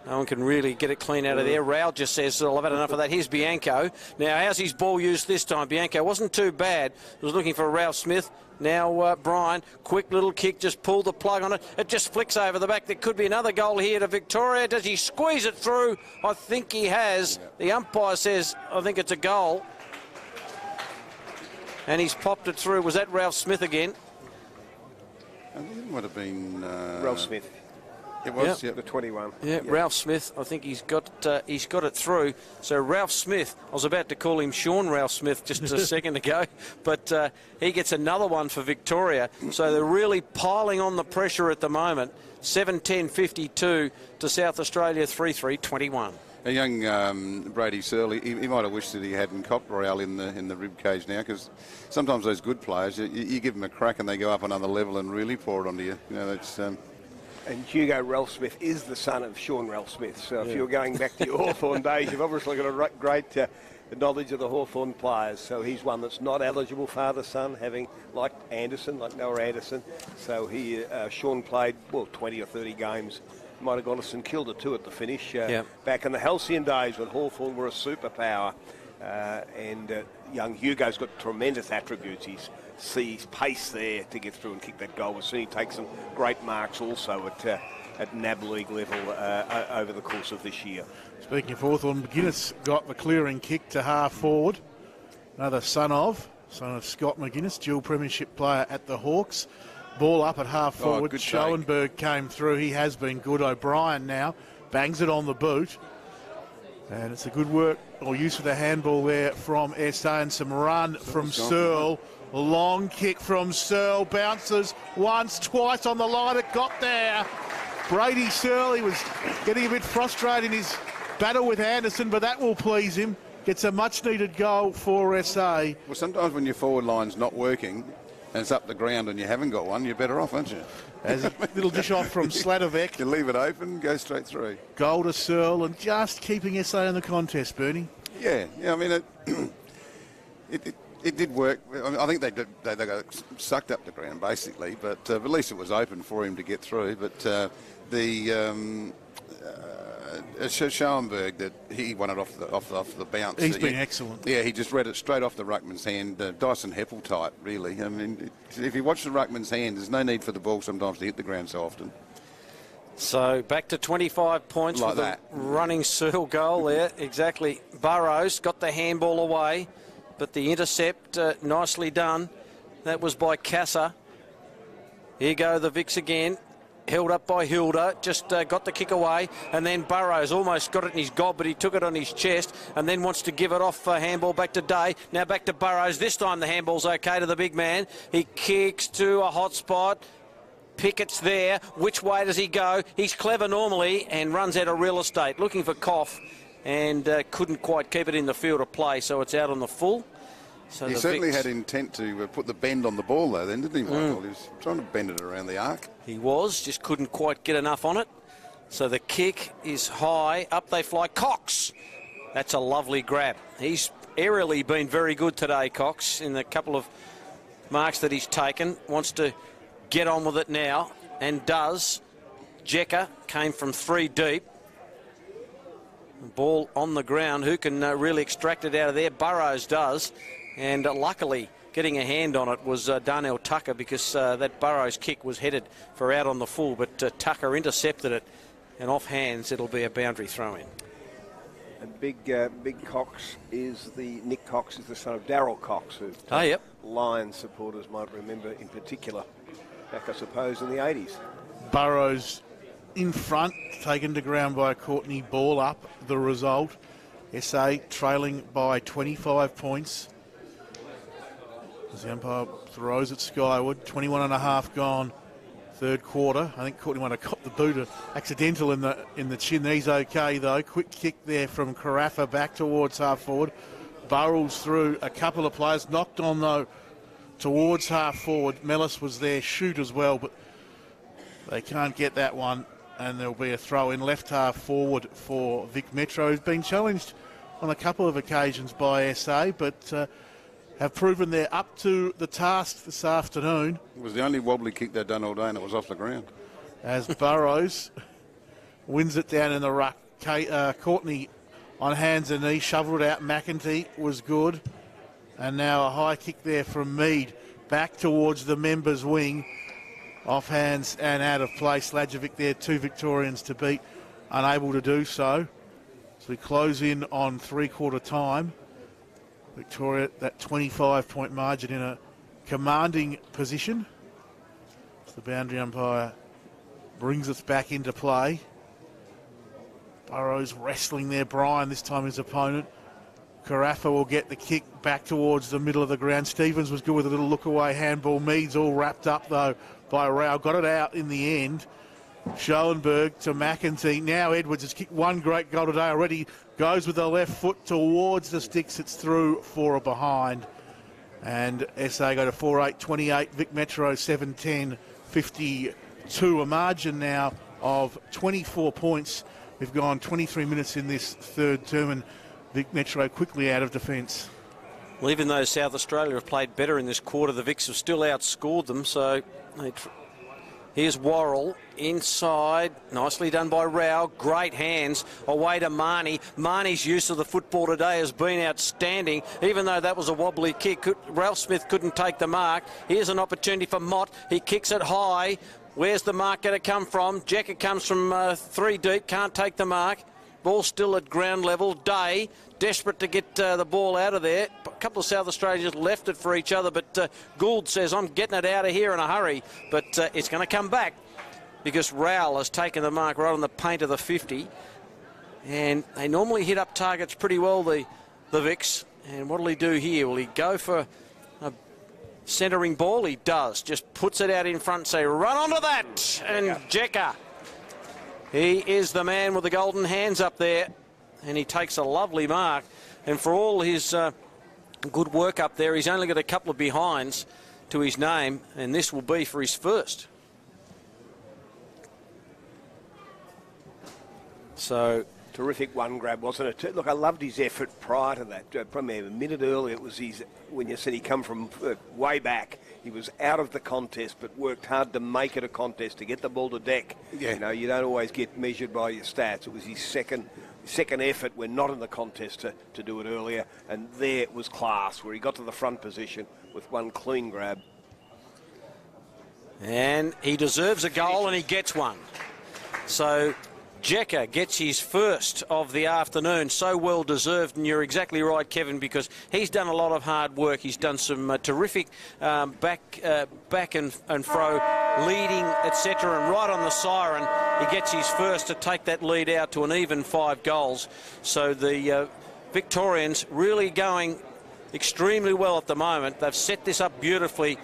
No one can really get it clean out of there. Rowell just says, I've had enough of that. Here's Bianco. Now, how's his ball used this time? Bianco wasn't too bad. He was looking for Ralph Smith. Now, Brian, quick little kick, just pulled the plug on it. It just flicks over the back. There could be another goal here to Victoria. Does he squeeze it through? I think he has. Yeah. The umpire says, I think it's a goal. And he's popped it through. Was that Ralph Smith again? I think it would have been... Ralph Smith. It was, the 21. Yeah, Ralph Smith, I think he's got it through. So Ralph Smith, I was about to call him Sean Ralph Smith just a second ago, but he gets another one for Victoria. So they're really piling on the pressure at the moment. 7-10-52 to South Australia, 3-3-21. A young Brady Searle, he might have wished that he hadn't copped Royale in the rib cage now, because sometimes those good players, you give them a crack and they go up another level and really pour it onto you. You know, that's... And Hugo Ralph Smith is the son of Sean Ralph Smith. So if you're going back to your Hawthorn days, you've obviously got a great knowledge of the Hawthorn players. So he's one that's not eligible father-son, having like Anderson, like Noah Anderson. So Sean played, 20 or 30 games. Might have gone to St Kilda too at the finish. Back in the halcyon days when Hawthorn were a superpower. Young Hugo's got tremendous attributes. He's sees pace there to get through and kick that goal. We've seen he take some great marks also at NAB League level over the course of this year. Speaking of Hawthorn, McGuinness got the clearing kick to half forward. Another son of Scott McGuinness, dual premiership player at the Hawks. Ball up at half forward. Schoenberg came through. He has been good. O'Brien now bangs it on the boot. And it's a good work or use of the handball there from SA, and some run from Searle. Long kick from Searle, bounces once, twice on the line, it got there. Brady Searle, he was getting a bit frustrated in his battle with Anderson, but that will please him. Gets a much-needed goal for SA. Well, sometimes when your forward line's not working and it's up the ground and you haven't got one, you're better off, aren't you? As a little dish off from Sladovec. You leave it open, go straight through. Goal to Searle, and just keeping SA in the contest, Bernie. Yeah, I mean, it did work. I mean, I think they got sucked up the ground basically, but at least it was open for him to get through. But Schoenberg, that he won it off the bounce. He's been excellent. Yeah, he just read it straight off the ruckman's hand. Dyson Heppel type, really. I mean, if you watch the ruckman's hand, there's no need for the ball sometimes to hit the ground so often. So back to 25 points Like with that. a running Searle goal there. Exactly. Burrows got the handball away, but the intercept nicely done. That was by Casa. Here go the Vicks again. Held up by Hilda, just got the kick away, and then Burrows almost got it in his gob, but he took it on his chest and then wants to give it off handball back to Day. Now back to Burrows. This time the handball's okay to the big man. He kicks to a hot spot. Pickett's there. Which way does he go? He's clever normally and runs out of real estate. Looking for Koff and couldn't quite keep it in the field of play, so it's out on the full. So he certainly had intent to put the bend on the ball, though, then, didn't he, Michael? He was trying to bend it around the arc. He was, just couldn't quite get enough on it. So the kick is high. Up they fly. Cox! That's a lovely grab. He's aerially been very good today, Cox, in the couple of marks that he's taken. Wants to get on with it now, and does. Jekka came from 3 deep. Ball on the ground. Who can really extract it out of there? Burrows does. And luckily, getting a hand on it was Darnell Tucker, because that Burrows kick was headed for out on the full, but Tucker intercepted it, and off hands, it'll be a boundary throw-in. And Big Cox is Nick Cox is the son of Darryl Cox, who Yep. Lions supporters might remember in particular, back I suppose in the 80s. Burrows in front, taken to ground by Courtney. Ball up, the result. SA trailing by 25 points. As the umpire throws it skyward, 21 and a half gone, third quarter. I think Courtney might have copped the boot, accidental in the chin. He's okay though. Quick kick there from Carafa back towards half forward. Burrows through a couple of players, knocked on though towards half forward. Mellis was there, shoot as well, but they can't get that one, and there'll be a throw in left half forward for Vic Metro, who's been challenged on a couple of occasions by SA, but have proven they're up to the task this afternoon. It was the only wobbly kick they'd done all day, and it was off the ground. As Burrows wins it down in the ruck. Courtney on hands and knees, shoveled it out. McEntee was good. And now a high kick there from Mead. Back towards the members' wing. Off hands and out of play. Sladjevic there, 2 Victorians to beat. Unable to do so. So we close in on three-quarter time. Victoria, that 25-point margin in a commanding position. The boundary umpire brings us back into play. Burrows wrestling there. Brian, this time his opponent. Carafa will get the kick back towards the middle of the ground. Stevens was good with a little look away handball. Meads all wrapped up though by Rao. Got it out in the end. Schoenberg to McEntee. Now Edwards has kicked one great goal today already. Goes with the left foot towards the sticks. It's through for a behind. And SA go to 4-8-28. Vic Metro 7-10-52. A margin now of 24 points. We've gone 23 minutes in this third term, and Vic Metro quickly out of defence. Well, even though South Australia have played better in this quarter, the Vicks have still outscored them. So here's Worrell inside. Nicely done by Rao. Great hands away to Marnie. Marnie's use of the football today has been outstanding. Even though that was a wobbly kick, Ralph Smith couldn't take the mark. Here's an opportunity for Mott. He kicks it high. Where's the mark going to come from? Jekka comes from 3 deep. Can't take the mark. Ball still at ground level. Day desperate to get the ball out of there. A couple of South Australians left it for each other, but Gould says, I'm getting it out of here in a hurry. But it's going to come back because Rowell has taken the mark right on the paint of the 50. And they normally hit up targets pretty well, the Vicks. And what will he do here? Will he go for a centering ball? He does. Just puts it out in front and say, run onto that. And Jekka. He is the man with the golden hands up there, and he takes a lovely mark. And for all his good work up there, he's only got a couple of behinds to his name, and this will be for his first. So terrific one grab, wasn't it? Look, I loved his effort prior to that. Probably a minute earlier, it was his, when you said he come from way back. He was out of the contest, but worked hard to make it a contest, to get the ball to deck. Yeah. You know, you don't always get measured by your stats. It was his second effort when not in the contest to do it earlier. And there it was class, where he got to the front position with one clean grab. And he deserves a goal, and he gets one. So Jekka gets his first of the afternoon, so well deserved, and you're exactly right, Kevin, because he's done a lot of hard work. He's done some terrific back and fro leading, etc., and right on the siren he gets his first to take that lead out to an even 5 goals. So the Victorians really going extremely well at the moment. They've set this up beautifully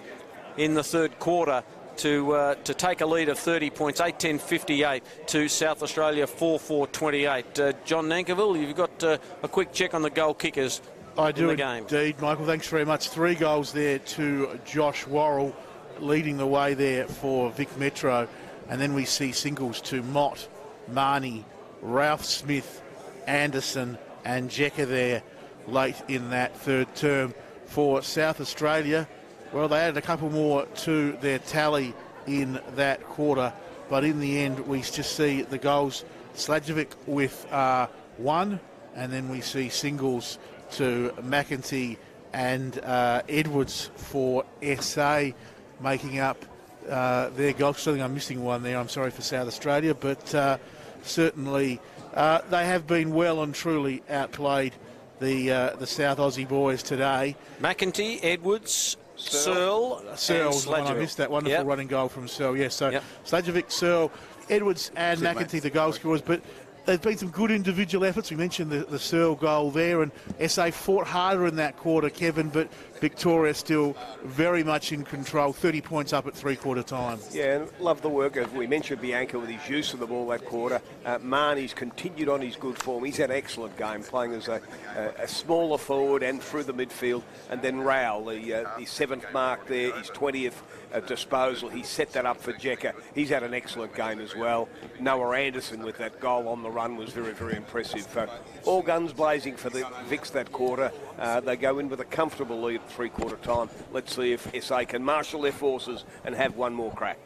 in the third quarter to take a lead of 30 points, 8-10-58 to South Australia 4-4-28. John Nankerville, you've got a quick check on the goal kickers in the game. Indeed, Michael. Thanks very much. 3 goals there to Josh Worrell, leading the way there for Vic Metro. And then we see singles to Mott, Marnie, Ralph Smith, Anderson and Jekka there late in that third term for South Australia. Well, they added a couple more to their tally in that quarter, but in the end we just see the goals. Slajovic with 1, and then we see singles to McEntee and Edwards for SA, making up their goals. I think I'm missing one there, I'm sorry, for South Australia, but certainly they have been well and truly outplayed the South Aussie boys today. McEntee, Edwards, Searle, I missed that wonderful running goal from Searle. Yes, so Slajovic, Searle, Edwards and McEntee, the goal scorers, but there's been some good individual efforts. We mentioned the Searle goal there, and SA fought harder in that quarter, Kevin, but Victoria still very much in control, 30 points up at three-quarter time. Yeah, and love the work of, we mentioned Bianca with his use of the ball that quarter. Marnie's continued on his good form. He's had an excellent game, playing as a smaller forward and through the midfield. And then Rowell, his 7th mark there, his 20th disposal. He set that up for Jekka. He's had an excellent game as well. Noah Anderson with that goal on the run was very, very impressive. All guns blazing for the Vics that quarter. They go in with a comfortable lead at three-quarter time. Let's see if SA can marshal their forces and have one more crack.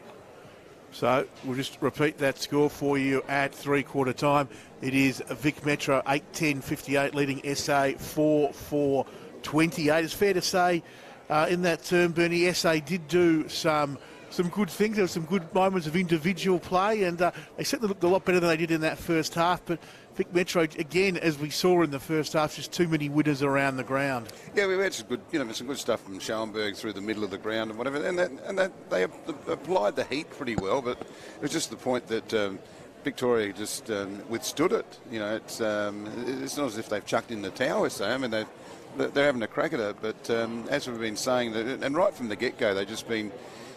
So we'll just repeat that score for you at three-quarter time. It is Vic Metro 8-10-58 leading SA 4-4-28. It's fair to say in that term, Bernie, SA did do some good things. There were some good moments of individual play, and they certainly looked a lot better than they did in that first half. But Vic Metro, again, as we saw in the first half, just too many winners around the ground. Yeah, we've had some good stuff from Schoenberg through the middle of the ground and whatever, and they applied the heat pretty well. But it was just the point that Victoria just withstood it. It's not as if they've chucked in the towel, I mean, they're having a crack at it. But as we've been saying, and right from the get-go, they've just been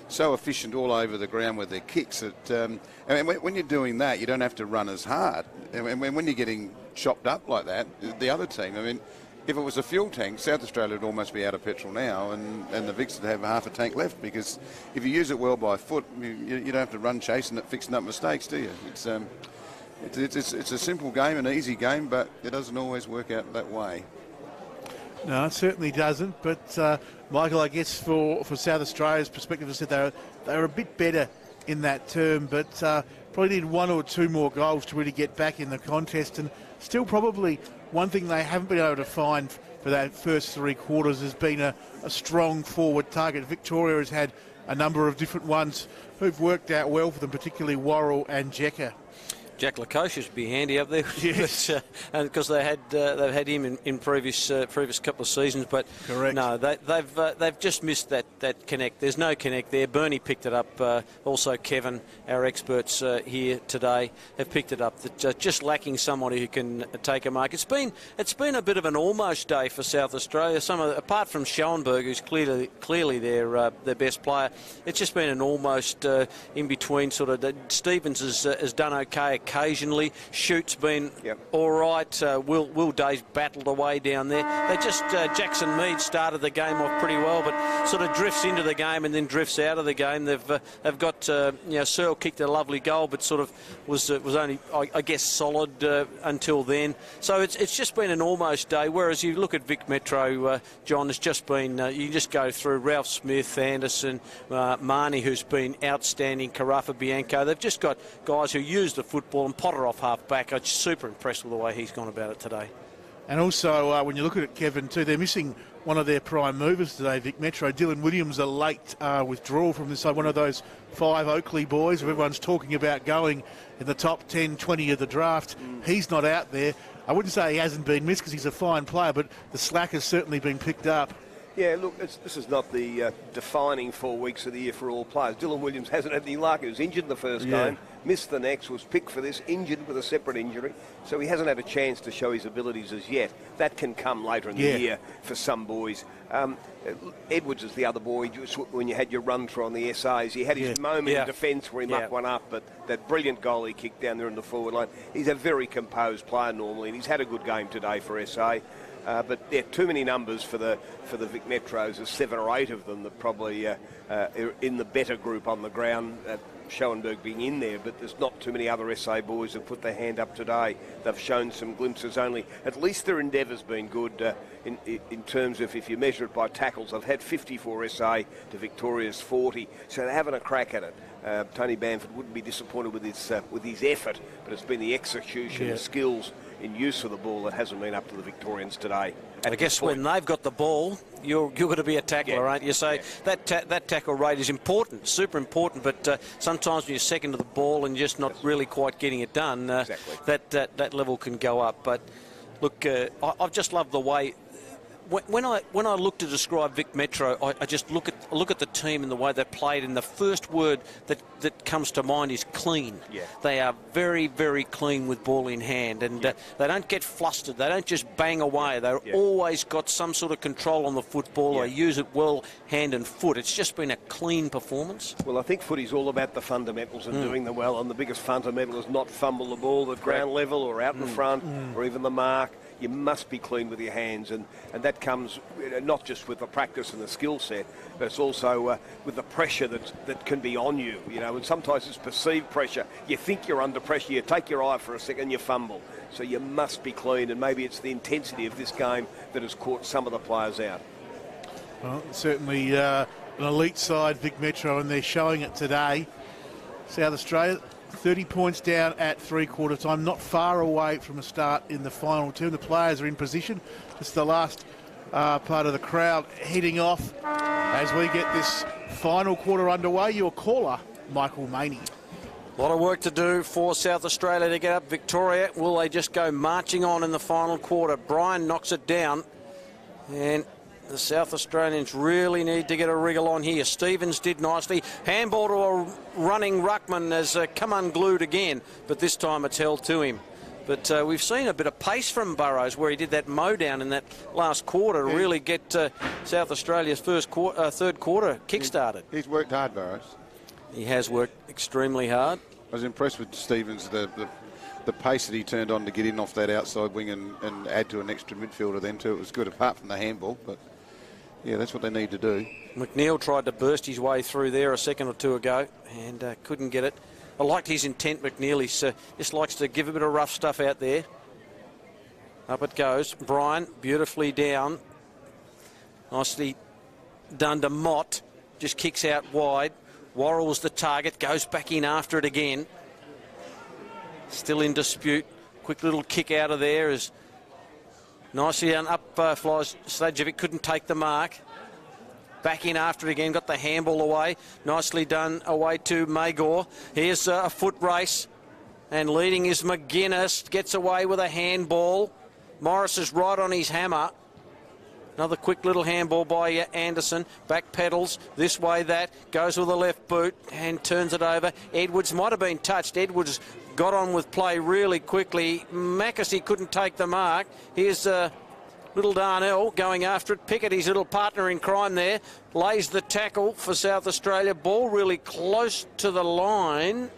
so efficient all over the ground with their kicks that when you're doing that, you don't have to run as hard. And when you're getting chopped up like that, the other team, I mean, if it was a fuel tank, South Australia would almost be out of petrol now, and the Vics would have half a tank left, because if you use it well by foot, you don't have to run chasing it, fixing up mistakes, do you? It's a simple game, an easy game, but it doesn't always work out that way. No, it certainly doesn't. But, Michael, I guess for South Australia's perspective, I said they were a bit better in that term, but probably need 1 or 2 more goals to really get back in the contest. And still probably one thing they haven't been able to find for that first 3 quarters has been a strong forward target. Victoria has had a number of different ones who've worked out well for them, particularly Worrell and Jekka. Jack Lukosius would be handy up there, yes. Because they've had him in previous couple of seasons. But correct. No, they've just missed that connect. There's no connect there. Bernie picked it up. Also, Kevin, our experts here today, have picked it up. That just lacking somebody who can take a mark. It's been a bit of an almost day for South Australia. Apart from Schoenberg, who's clearly their best player, it's just been an almost in between sort of. Stevens has done okay occasionally. Shoot's been all right. Will Day's battled away down there. Jackson Mead started the game off pretty well, but sort of drifts into the game and then drifts out of the game. They've got Searle kicked a lovely goal, but sort of was only I guess solid until then. So it's just been an almost day. Whereas you look at Vic Metro, John, it's just been you just go through Ralph Smith, Anderson, Marnie, who's been outstanding, Carafa, Bianco. They've just got guys who use the football, and Potter off half-back. I'm super impressed with the way he's gone about it today. And also, when you look at it, Kevin, too, they're missing one of their prime movers today, Vic Metro. Dylan Williams, a late withdrawal from this side, one of those 5 Oakley boys who everyone's talking about going in the top 10, 20 of the draft. He's not out there. I wouldn't say he hasn't been missed because he's a fine player, but the slack has certainly been picked up. Yeah, look, this is not the defining 4 weeks of the year for all players. Dylan Williams hasn't had any luck. He was injured in the first game, missed the next, was picked for this, injured with a separate injury. So he hasn't had a chance to show his abilities as yet. That can come later in the year for some boys. Edwards is the other boy. Just when you had your run through on the SAs, he had his moment in defence where he mucked one up, but that brilliant goal he kicked down there in the forward line. He's a very composed player normally, and he's had a good game today for SA. But there are too many numbers for the Vic Metros. There's 7 or 8 of them that probably are in the better group on the ground. Schoenberg being in there, but there's not too many other SA boys that put their hand up today. They've shown some glimpses only. At least their endeavour's been good in terms of, if you measure it by tackles, they've had 54 SA to Victoria's 40, so they're having a crack at it. Tony Bamford wouldn't be disappointed with his effort, but it's been the execution, the skills in use of the ball that hasn't been up to the Victorians today. And I guess when they've got the ball, you're going to be a tackler, aren't you? So that tackle rate is important, super important. But sometimes when you're second to the ball and just not really quite getting it done, that level can go up. But look, I've just loved the way. When I look to describe Vic Metro, I just look at the team and the way they played, and the first word that comes to mind is clean. Yeah. They are very, very clean with ball in hand, and they don't get flustered. They don't just bang away. They've always got some sort of control on the football. They use it well, hand and foot. It's just been a clean performance. Well, I think footy's all about the fundamentals and doing them well, and the biggest fundamental is not fumble the ball at ground level or out in front or even the mark. You must be clean with your hands, and that comes not just with the practice and the skill set, but it's also with the pressure that can be on you, and sometimes it's perceived pressure. You think you're under pressure, you take your eye for a second, you fumble. So you must be clean, and maybe it's the intensity of this game that has caught some of the players out. Well, certainly an elite side, Vic Metro, and they're showing it today. South Australia, 30 points down at three-quarter time, not far away from a start in the final term. The players are in position. Just the last part of the crowd heading off as we get this final quarter underway. Your caller, Michael Maney. A lot of work to do for South Australia to get up Victoria. Will they just go marching on in the final quarter? Brian knocks it down, and the South Australians really need to get a wriggle on here. Stevens did nicely. Handball to a running ruckman has come unglued again, but this time it's held to him. But we've seen a bit of pace from Burrows where he did that mow down in that last quarter to really get South Australia's third quarter kick-started. He's worked hard, Burrows. He has worked extremely hard. I was impressed with Stevens, the pace that he turned on to get in off that outside wing and add to an extra midfielder then too. It was good apart from the handball, but yeah, that's what they need to do. McNeil tried to burst his way through there a second or two ago and couldn't get it. I liked his intent, McNeil. He just likes to give a bit of rough stuff out there. Up it goes. Brian, beautifully down. Nicely done to Mott. Just kicks out wide. Worrell's the target. Goes back in after it again. Still in dispute. Quick little kick out of there as nicely done. Up flies Slajevic. Couldn't take the mark. Back in after it again, got the handball away. Nicely done away to Magor. Here's a foot race. And leading is McGuinness. Gets away with a handball. Morris is right on his hammer. Another quick little handball by Anderson. Back pedals this way, that. Goes with the left boot and turns it over. Edwards might have been touched. Edwards got on with play really quickly. Mackesy couldn't take the mark. Here's little Darnell going after it. Pickett, his little partner in crime there, lays the tackle for South Australia. Ball really close to the line.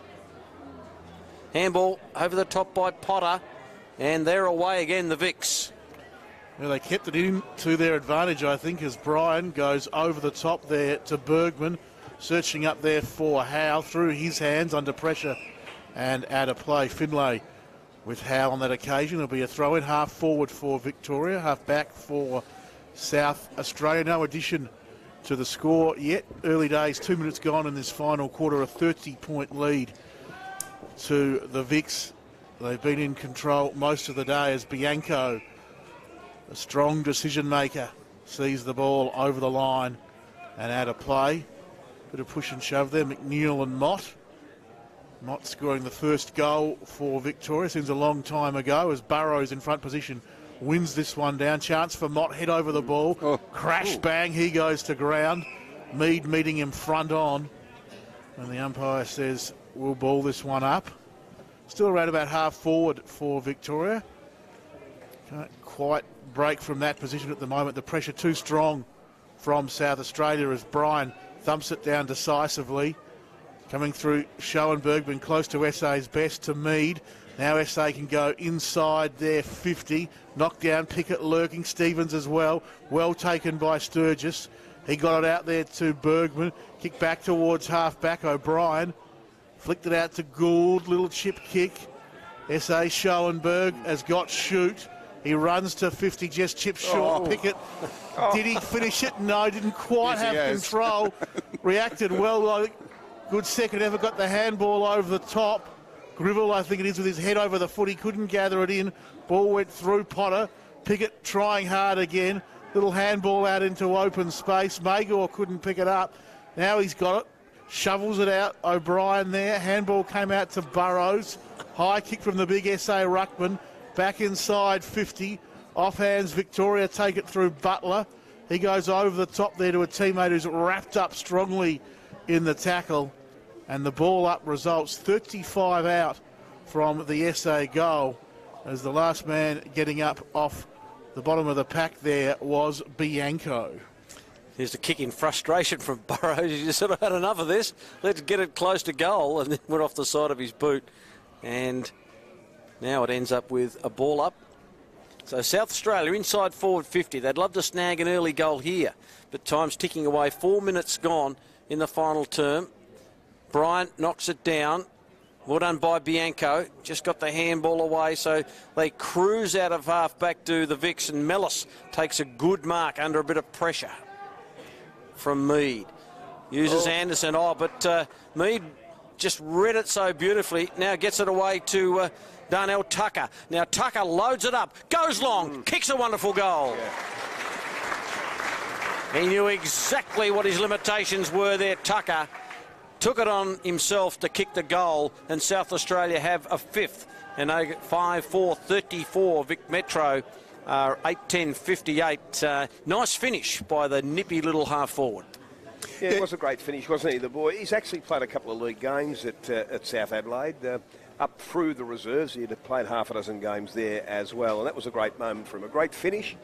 Handball over the top by Potter. And they're away again, the Vics. Well, they kept it in to their advantage, I think, as Brian goes over the top there to Bergman. Searching up there for Howe through his hands under pressure and out of play. Finlay with Howe on that occasion. It'll be a throw-in, half forward for Victoria, half back for South Australia. No addition to the score yet. Early days, 2 minutes gone in this final quarter, a 30-point lead to the Vics. They've been in control most of the day as Bianco, a strong decision maker, sees the ball over the line and out of play. Bit of push and shove there, McNeil and Mott. Mott scoring the first goal for Victoria. Seems a long time ago as Burrows in front position wins this one down. Chance for Mott, head over the ball. Crash, bang, he goes to ground. Mead meeting him front on. And the umpire says, we'll ball this one up. Still around about half forward for Victoria. Can't quite break from that position at the moment. The pressure too strong from South Australia as Bryan thumps it down decisively. Coming through Schoenberg, been close to SA's best to Mead. Now SA can go inside their 50. Knocked down, Pickett lurking, Stevens as well. Well taken by Sturgis. He got it out there to Bergman. Kick back towards half-back O'Brien. Flicked it out to Gould. Little chip kick. SA Schoenberg has got shoot. He runs to 50, just chips short. Pickett. Did he finish it? No, didn't quite have control. Reacted well. Good second effort. Got the handball over the top. Gribble, I think it is, with his head over the foot. He couldn't gather it in. Ball went through Potter. Pickett trying hard again. Little handball out into open space. Magor couldn't pick it up. Now he's got it. Shovels it out. O'Brien there. Handball came out to Burrows. High kick from the big SA ruckman. Back inside 50. Off hands Victoria. Take it through Butler. He goes over the top there to a teammate who's wrapped up strongly in the tackle. And the ball up results 35 out from the SA goal as the last man getting up off the bottom of the pack there was Bianco. Here's a kick in frustration from Burrows. He just sort of had enough of this. Let's get it close to goal, and then went off the side of his boot. And now it ends up with a ball up. So South Australia inside forward 50. They'd love to snag an early goal here, but time's ticking away. 4 minutes gone in the final term. Bryant knocks it down. Well done by Bianco. Just got the handball away, so they cruise out of half back to the Vicks, and Mellis takes a good mark under a bit of pressure from Mead. Uses Anderson. But Mead just read it so beautifully. Now gets it away to Darnell Tucker. Now Tucker loads it up, goes long, kicks a wonderful goal. He knew exactly what his limitations were there, Tucker. Took it on himself to kick the goal, and South Australia have a fifth. And 5-4-34, Vic Metro are 8-10-58. Nice finish by the nippy little half forward. Yeah, it was a great finish, wasn't he, the boy? He's actually played a couple of league games at South Adelaide. Up through the reserves, he had played half a dozen games there as well, and that was a great moment for him. A great finish.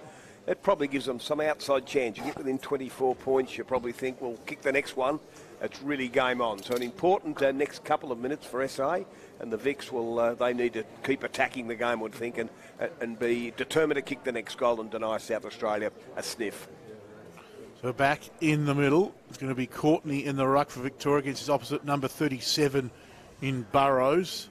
It probably gives them some outside chance. You get within 24 points, you probably think, well, kick the next one. It's really game on. So an important next couple of minutes for SA, and the Vicks will, they need to keep attacking the game, I would think, and be determined to kick the next goal and deny South Australia a sniff. So back in the middle, it's going to be Courtney in the ruck for Victoria against his opposite number 37 in Burrows.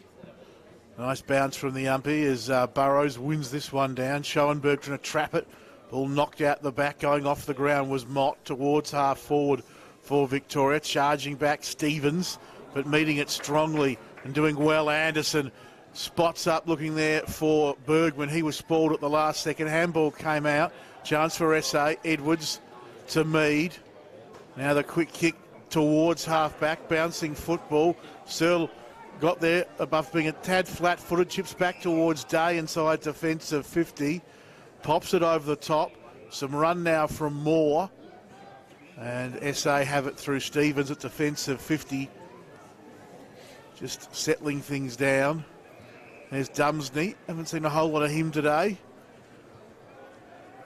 Nice bounce from the umpy as Burrows wins this one down. Schoenberg trying to trap it. Ball knocked out the back, going off the ground was Mott towards half forward for Victoria. Charging back Stevens, but meeting it strongly and doing well. Anderson spots up, looking there for Bergman. He was spoiled at the last second. Handball came out. Chance for SA. Edwards to Mead. Now the quick kick towards half-back. Bouncing football. Searle got there above being a tad flat-footed. Chips back towards Day inside defensive 50. Pops it over the top. Some run now from Moore. And SA have it through Stevens at defensive 50. Just settling things down. There's Dumsney. Haven't seen a whole lot of him today.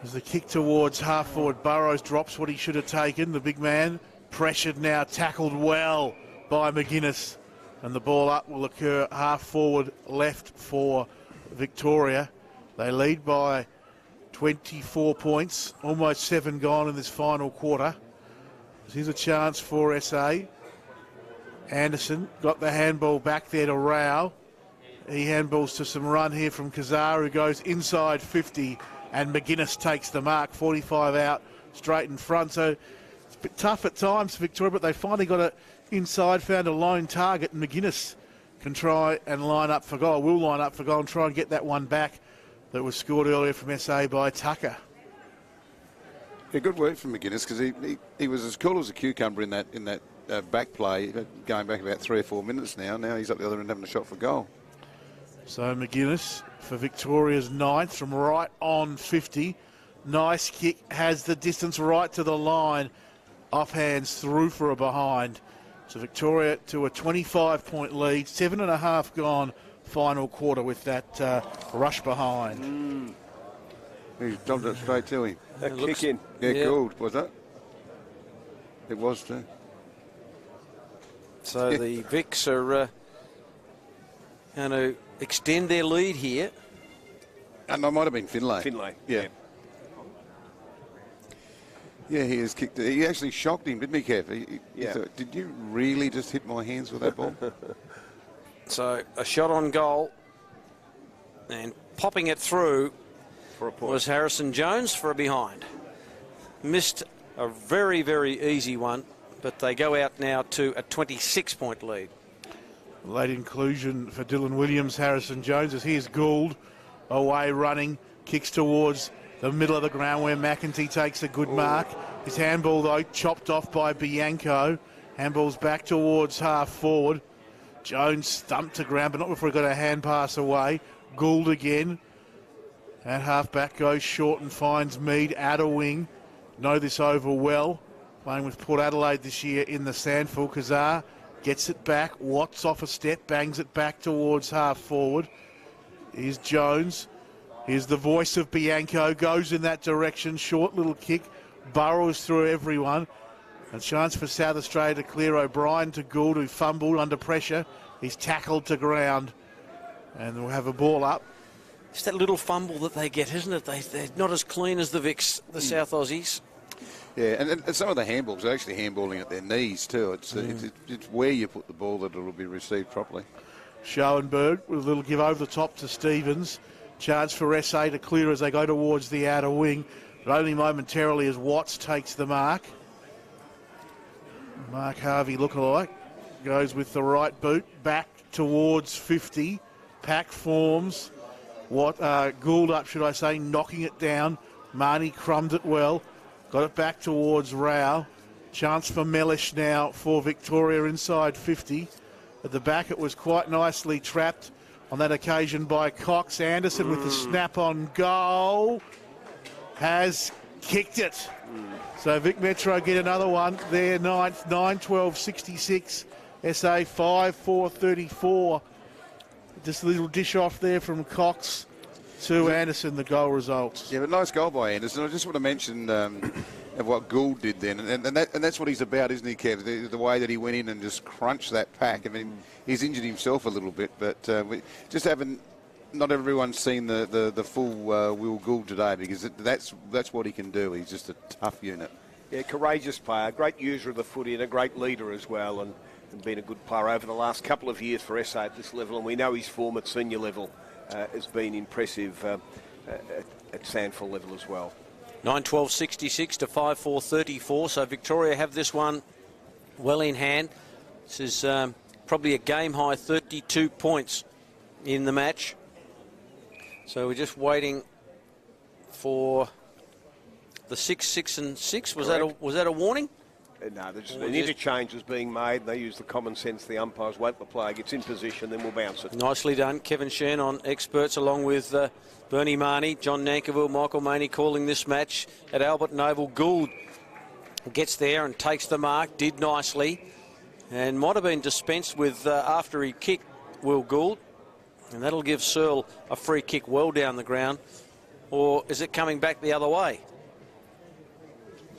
As the kick towards half forward, Burrows drops what he should have taken. The big man pressured now, tackled well by McGuinness. And the ball up will occur half forward left for Victoria. They lead by 24 points, almost 7 gone in this final quarter. Here's a chance for SA. Anderson got the handball back there to Rao. He handballs to some run here from Kazar, who goes inside 50, and McGuinness takes the mark. 45 out, straight in front. So it's a bit tough at times for Victoria, but they finally got it inside, found a lone target, and McGuinness can try and line up for goal. Will line up for goal and try and get that one back that was scored earlier from SA by Tucker. Yeah, good work from McGuinness, because he was as cool as a cucumber in that back play, going back about 3 or 4 minutes now. Now he's up the other end having a shot for goal. So McGuinness for Victoria's 9th from right on 50. Nice kick, has the distance right to the line. Offhands through for a behind. So Victoria to a 25-point lead. 7.5 gone final quarter with that rush behind. He dumped it straight to him. That kick in. Yeah, Gould, was that? It was too. So the Vics are going to extend their lead here. And that might have been Finlay. Finlay, yeah. Yeah, he has kicked it. He actually shocked him, didn't he, Kev? He thought, did you really just hit my hands with that ball? So a shot on goal and popping it through For a point. was Harrison Jones for a behind. Missed a very, very easy one, but they go out now to a 26-point lead. Late inclusion for Dylan Williams, Harrison Jones, as here's Gould away running, kicks towards the middle of the ground where McEntee takes a good mark. His handball, though, chopped off by Bianco. Handball's back towards half forward. Jones stumped to ground, but not before he got a hand pass away. Gould again. At half back goes short and finds Mead out of wing. Know this over well. Playing with Port Adelaide this year in the Sandful. Kazar gets it back. Watts off a step, bangs it back towards half forward. Here's Jones. Here's the voice of Bianco. Goes in that direction. Short little kick. Burrows through everyone. A chance for South Australia to clear. O'Brien to Gould, who fumbled under pressure. He's tackled to ground. And we'll have a ball up. It's that little fumble that they get, isn't it? They're not as clean as the Vics, the South Aussies. Yeah, and some of the handballs are actually handballing at their knees too. It's where you put the ball that it'll be received properly. Schoenberg with a little give over the top to Stevens. Chance for SA to clear as they go towards the outer wing, but only momentarily as Watts takes the mark. Mark Harvey lookalike goes with the right boot back towards 50. Pack forms. Gould up, should I say, knocking it down. Marnie crumbed it well. Got it back towards Rao. Chance for Mellish now for Victoria inside 50. At the back it was quite nicely trapped on that occasion by Cox. Anderson with the snap on goal. Has kicked it. So Vic Metro get another one. Their 9th, 9-12-66. SA 5-4-34. Just a little dish off there from Cox to Anderson, the goal results. Yeah, but nice goal by Anderson. I just want to mention of what Gould did then, and that's what he's about, isn't he, Kev? The way that he went in and just crunched that pack. I mean, he's injured himself a little bit, but just not everyone's seen the full Will Gould today, because that's what he can do. He's just a tough unit. Yeah, courageous player, great user of the footy and a great leader as well, and been a good player over the last couple of years for SA at this level, and we know his form at senior level has been impressive at Sandful level as well. 9-12-66 to 5-4-34, so Victoria have this one well in hand. This is probably a game-high 32 points in the match. So we're just waiting for the 6 and 6. Was that a warning? No, an interchange was being made. They use the common sense. The umpires wait the player gets in position, then we'll bounce it. Nicely done. Kevin Shen on experts, along with Bernie Marnie, John Nankiville, Michael Maney calling this match at Albert Noble. Gould gets there and takes the mark, did nicely, and might have been dispensed with after he kicked Will Gould. And that'll give Searle a free kick well down the ground. Or is it coming back the other way?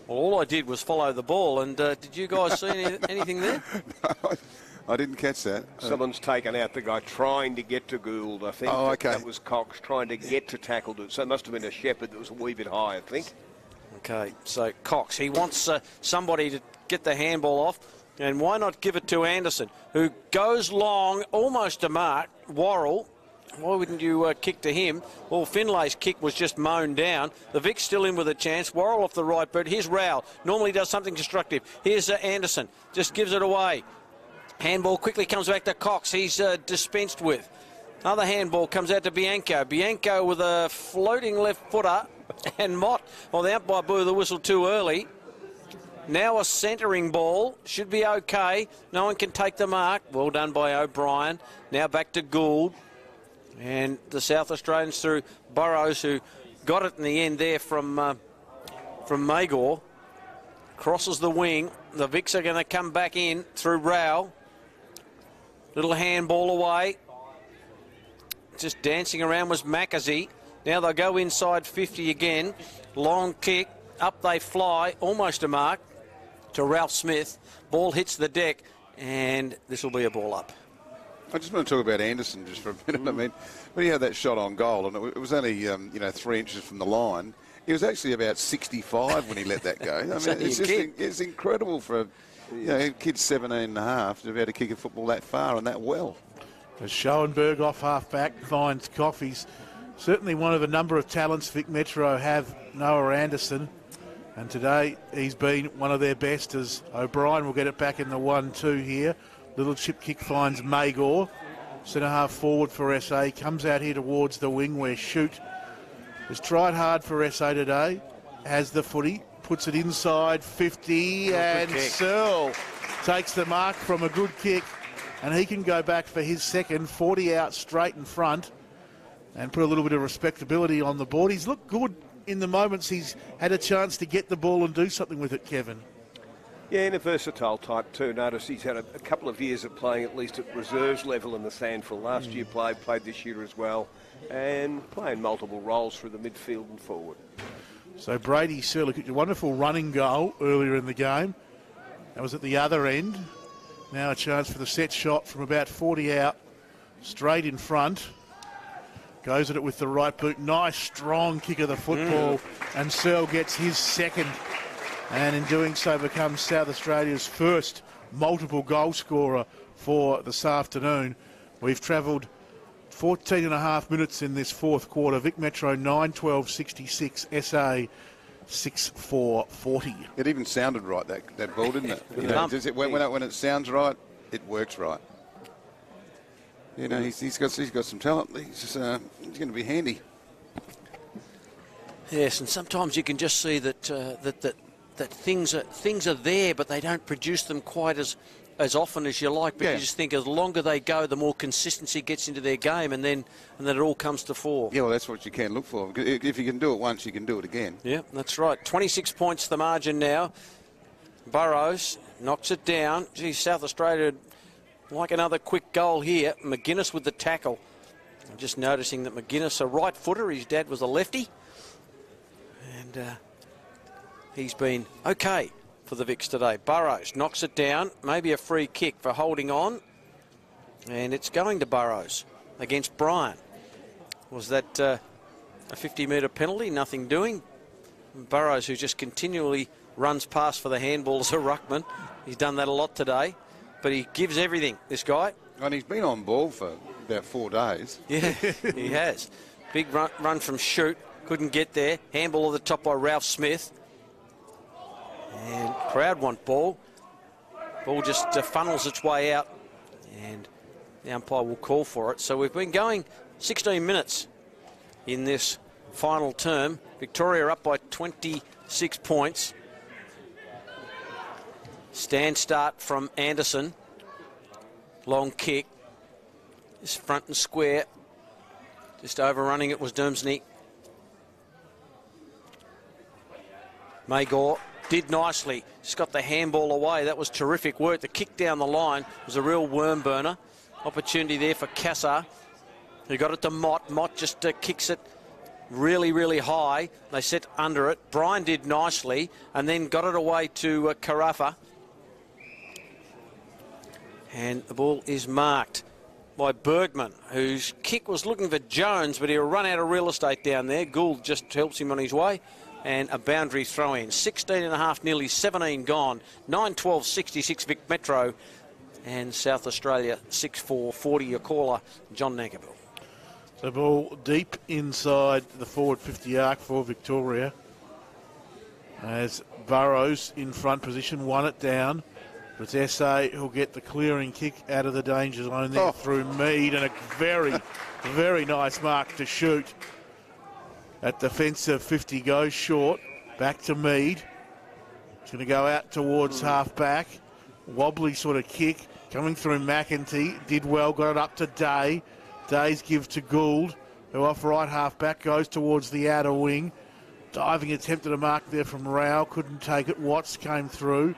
Well, all I did was follow the ball, and did you guys see anything there? No, I didn't catch that. Someone's taken out the guy trying to get to Gould, I think. Oh, okay. That was Cox trying to get to tackle. So it must have been a Shepherd that was a wee bit high, I think. Okay, so Cox, he wants somebody to get the handball off, and why not give it to Anderson, who goes long, almost to mark. Worrell, why wouldn't you kick to him? Well, Finlay's kick was just mown down. The Vic's still in with a chance. Worrell off the right boot. Here's Rowell. Normally does something constructive. Here's Anderson. Just gives it away. Handball quickly comes back to Cox. He's dispensed with. Another handball comes out to Bianco. Bianco with a floating left footer, and Mott, well, the umpire blew the whistle too early. Now a centering ball. Should be okay. No one can take the mark. Well done by O'Brien. Now back to Gould. And the South Australians through Burrows, who got it in the end there from Magor. Crosses the wing. The Vics are going to come back in through Rao. Little handball away. Just dancing around was Mackenzie. Now they'll go inside 50 again. Long kick. Up they fly. Almost a mark to Ralph Smith. Ball hits the deck, and this will be a ball up. I just want to talk about Anderson just for a minute. I mean, when he had that shot on goal, and it was only 3 inches from the line, he was actually about 65 when he let that go. I mean, it's incredible for a kid 17 and a half to be able to kick a football that far and that well. As Schoenberg off half-back finds Coffees. Certainly one of a number of talents Vic Metro have, Noah Anderson. And today he's been one of their best, as O'Brien will get it back in the 1-2 here. Little chip kick finds Magor. Centre half forward for SA. Comes out here towards the wing where Shoot has tried hard for SA today. Has the footy. Puts it inside 50. And Searle takes the mark from a good kick. And he can go back for his second. 40 out straight in front. And put a little bit of respectability on the board. He's looked good in the moments he's had a chance to get the ball and do something with it, Kevin. Yeah, and a versatile type too. Notice he's had a couple of years of playing at least at reserves level in the SANFL. Last year played this year as well, and playing multiple roles through the midfield and forward. So Brady Searle kicked a wonderful running goal earlier in the game. That was at the other end. Now a chance for the set shot from about 40 out, straight in front. Goes at it with the right boot. Nice, strong kick of the football. And Searle gets his second. And in doing so becomes South Australia's first multiple goal scorer for this afternoon. We've travelled 14 and a half minutes in this fourth quarter. Vic Metro 9-12-66. SA 6-4-40. It even sounded right, that ball, didn't it? When it sounds right, it works right. He's got some talent. He's going to be handy. Yes, and sometimes you can just see that things are there, but they don't produce them quite as often as you like. But you just think as longer they go, the more consistency gets into their game, and then it all comes to fore. Yeah, well, that's what you can look for. If you can do it once, you can do it again. Yeah, that's right. 26 points the margin now. Burrows knocks it down. Gee, South Australia like another quick goal here. McGuinness with the tackle. I'm just noticing that McGuinness, a right footer, his dad was a lefty. And he's been okay for the Vics today. Burrows knocks it down. Maybe a free kick for holding on. And it's going to Burrows against Bryan. Was that a 50-metre penalty? Nothing doing. Burrows, who just continually runs past for the handball as a ruckman. He's done that a lot today. But he gives everything, this guy. And he's been on ball for about 4 days. Yeah, he has. Big run from Shoot. Couldn't get there. Handball at the top by Ralph Smith. And crowd want ball. Ball just funnels its way out. And the umpire will call for it. So we've been going 16 minutes in this final term. Victoria up by 26 points. Stand start from Anderson. Long kick. Just front and square. Just overrunning it was Doomsney. Magor did nicely. Just got the handball away. That was terrific work. The kick down the line was a real worm burner. Opportunity there for Cassar, who got it to Mott. Mott just kicks it really, really high. They set under it. Bryan did nicely and then got it away to Carafa. And the ball is marked by Bergman, whose kick was looking for Jones, but he'll run out of real estate down there. Gould just helps him on his way. And a boundary throw in. 16 and a half, nearly 17 gone. 9-12-66 Vic Metro. And South Australia 6-4-40. Your caller, John Nankerville. The ball deep inside the forward 50 arc for Victoria. As Burrows in front position, won it down. But it's SA who'll get the clearing kick out of the danger zone there through Mead, and a very, very nice mark to shoot. At defensive 50 goes short. Back to Mead. He's going to go out towards half-back. Wobbly sort of kick. Coming through McEntee. Did well, got it up to Day. Day's give to Gould, who off right half-back goes towards the outer wing. Diving attempt at a mark there from Rao. Couldn't take it. Watts came through.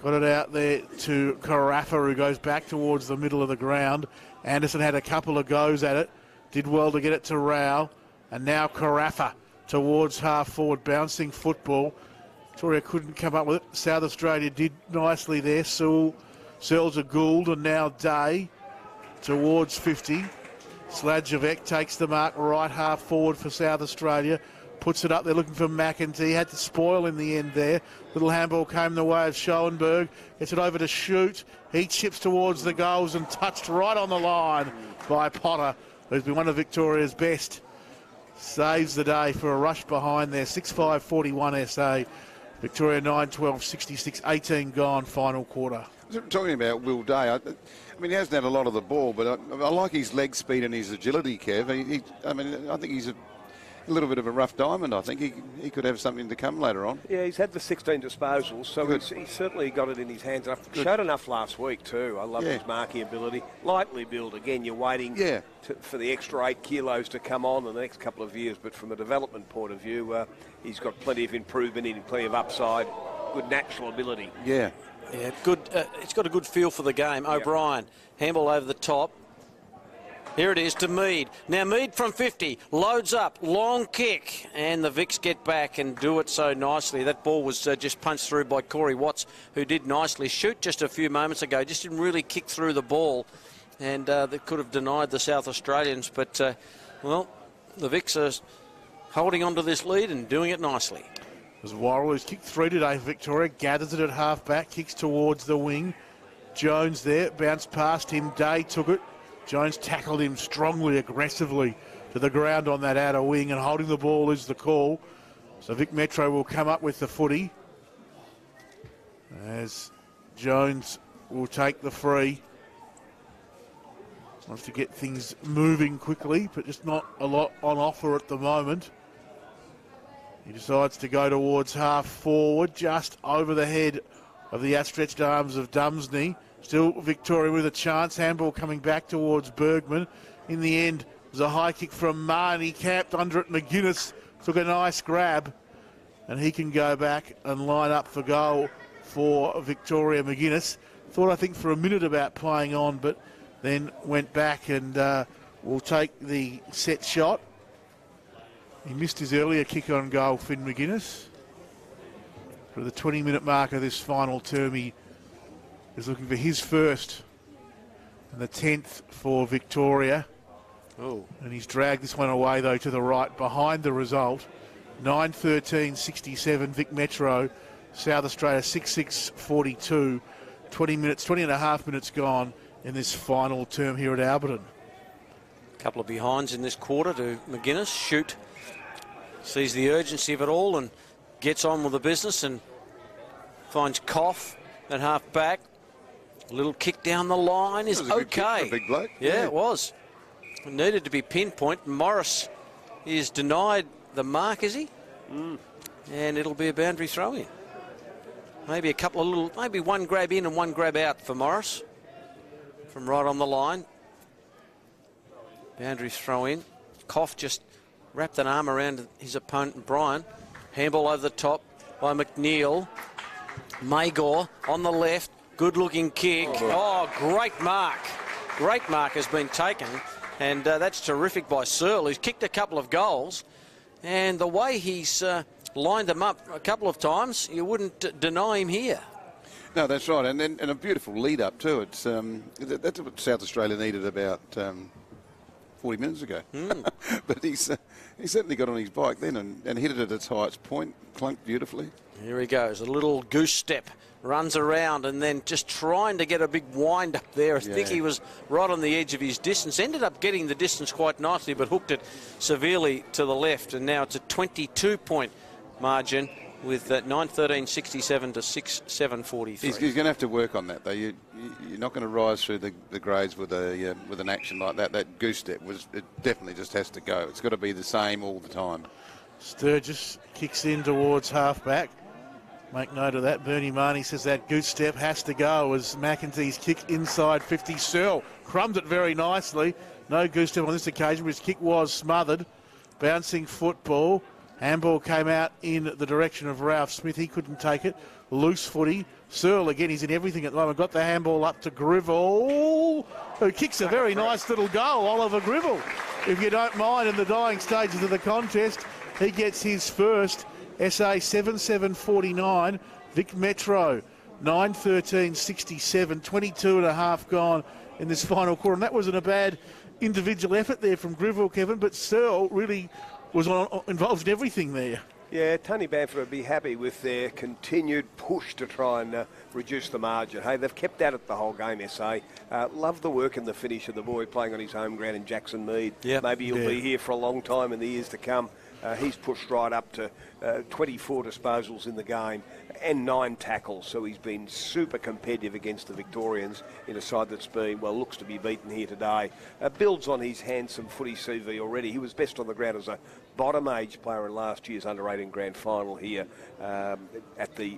Got it out there to Carafa, who goes back towards the middle of the ground. Anderson had a couple of goes at it. Did well to get it to Rao. And now Carafa towards half-forward, bouncing football. Victoria couldn't come up with it. South Australia did nicely there. Sewell sells a Gould, and now Day towards 50. Sladjevec takes the mark right half-forward for South Australia. Puts it up there looking for McEntee. Had to spoil in the end there. Little handball came the way of Schoenberg. Gets it over to Shoot. He chips towards the goals and touched right on the line by Potter, who's been one of Victoria's best. Saves the day for a rush behind there. 6-5-41 SA. Victoria 9-12, 66, 18 gone, final quarter. Talking about Will Day, I mean, he hasn't had a lot of the ball, but I like his leg speed and his agility, Kev. I think he's a little bit of a rough diamond. I think he could have something to come later on. Yeah, he's had the 16 disposals, so he's certainly got it in his hands. Showed enough last week too. I love his marking ability. Lightly built. Again, you're waiting for the extra 8 kilos to come on in the next couple of years, but from a development point of view, he's got plenty of improvement in, plenty of upside, good natural ability. Yeah, good. It's got a good feel for the game. O'Brien, handball over the top. Here it is to Mead. Now Mead from 50, loads up, long kick, and the Vics get back and do it so nicely. That ball was just punched through by Corey Watts, who did nicely shoot just a few moments ago, just didn't really kick through the ball, and that could have denied the South Australians, but, well, the Vics are holding on to this lead and doing it nicely. As Worrell, who's kicked 3 today for Victoria, gathers it at half-back, kicks towards the wing. Jones there, bounced past him, Day took it. Jones tackled him strongly, aggressively to the ground on that outer wing, and holding the ball is the call. So Vic Metro will come up with the footy as Jones will take the free. Wants to get things moving quickly, but just not a lot on offer at the moment. He decides to go towards half forward, just over the head of the outstretched arms of Dumsney. Still Victoria with a chance. Handball coming back towards Bergman. In the end, it was a high kick from Marn. He camped under it. McGuinness took a nice grab, and he can go back and line up for goal for Victoria. McGuinness thought, I think, for a minute about playing on, but then went back and will take the set shot. He missed his earlier kick on goal, Finn McGuinness. For the 20-minute mark of this final term, he is looking for his first and the 10th for Victoria. Oh. And he's dragged this one away, though, to the right behind the result. 9-13-67, Vic Metro, South Australia 6-6-42. 20 and a half minutes gone in this final term here at Alberton. A couple of behinds in this quarter to McGuinness. Shoot. Sees the urgency of it all and gets on with the business and finds Koff at half back. A little kick down the line is okay. Big bloke. Yeah, it was. It needed to be pinpoint. Morris is denied the mark, is he? And it'll be a boundary throw in. Maybe a couple of little, maybe one grab in and one grab out for Morris from right on the line. Boundary throw in. Koff just wrapped an arm around his opponent, Brian. Handball over the top by McNeil. Magor on the left. Good-looking kick. Oh, great mark. Great mark has been taken. And that's terrific by Searle, who's kicked a couple of goals. And the way he's lined them up a couple of times, you wouldn't deny him here. No, that's right. And a beautiful lead-up, too. It's that's what South Australia needed about 40 minutes ago. But he certainly got on his bike then and hit it at its highest point, clunked beautifully. Here he goes, a little goose step, runs around and then just trying to get a big wind up there. I think he was right on the edge of his distance. Ended up getting the distance quite nicely, but hooked it severely to the left. And now it's a 22-point margin with 9:13.67 to 6:7.43. He's going to have to work on that, though. You're not going to rise through the grades with an action like that. That goose step it definitely just has to go. It's got to be the same all the time. Sturgis kicks in towards half-back. Make note of that. Bernie Marnie says that goose step has to go as McEntee's kick inside 50. Searle crumbed it very nicely. No goose step on this occasion, but his kick was smothered. Bouncing football. Handball came out in the direction of Ralph Smith. He couldn't take it. Loose footy. Searle, again, he's in everything at the moment. Got the handball up to Grivell, who kicks a very nice little goal. Oliver Grivell, if you don't mind, in the dying stages of the contest. He gets his first. SA 7.7.49. Vic Metro 9.13.67. 22 and a half gone in this final quarter. And that wasn't a bad individual effort there from Grivell, Kevin, but Searle really was involved in everything there. Yeah, Tony Bamford would be happy with their continued push to try and reduce the margin. Hey, they've kept at it the whole game, SA. Love the work and the finish of the boy playing on his home ground in Jackson Mead. Yep. Maybe he'll be here for a long time in the years to come. He's pushed right up to 24 disposals in the game and 9 tackles, so he's been super competitive against the Victorians in a side that's been, well, looks to be beaten here today. Builds on his handsome footy CV already. He was best on the ground as a bottom-age player in last year's under-18 grand final here at the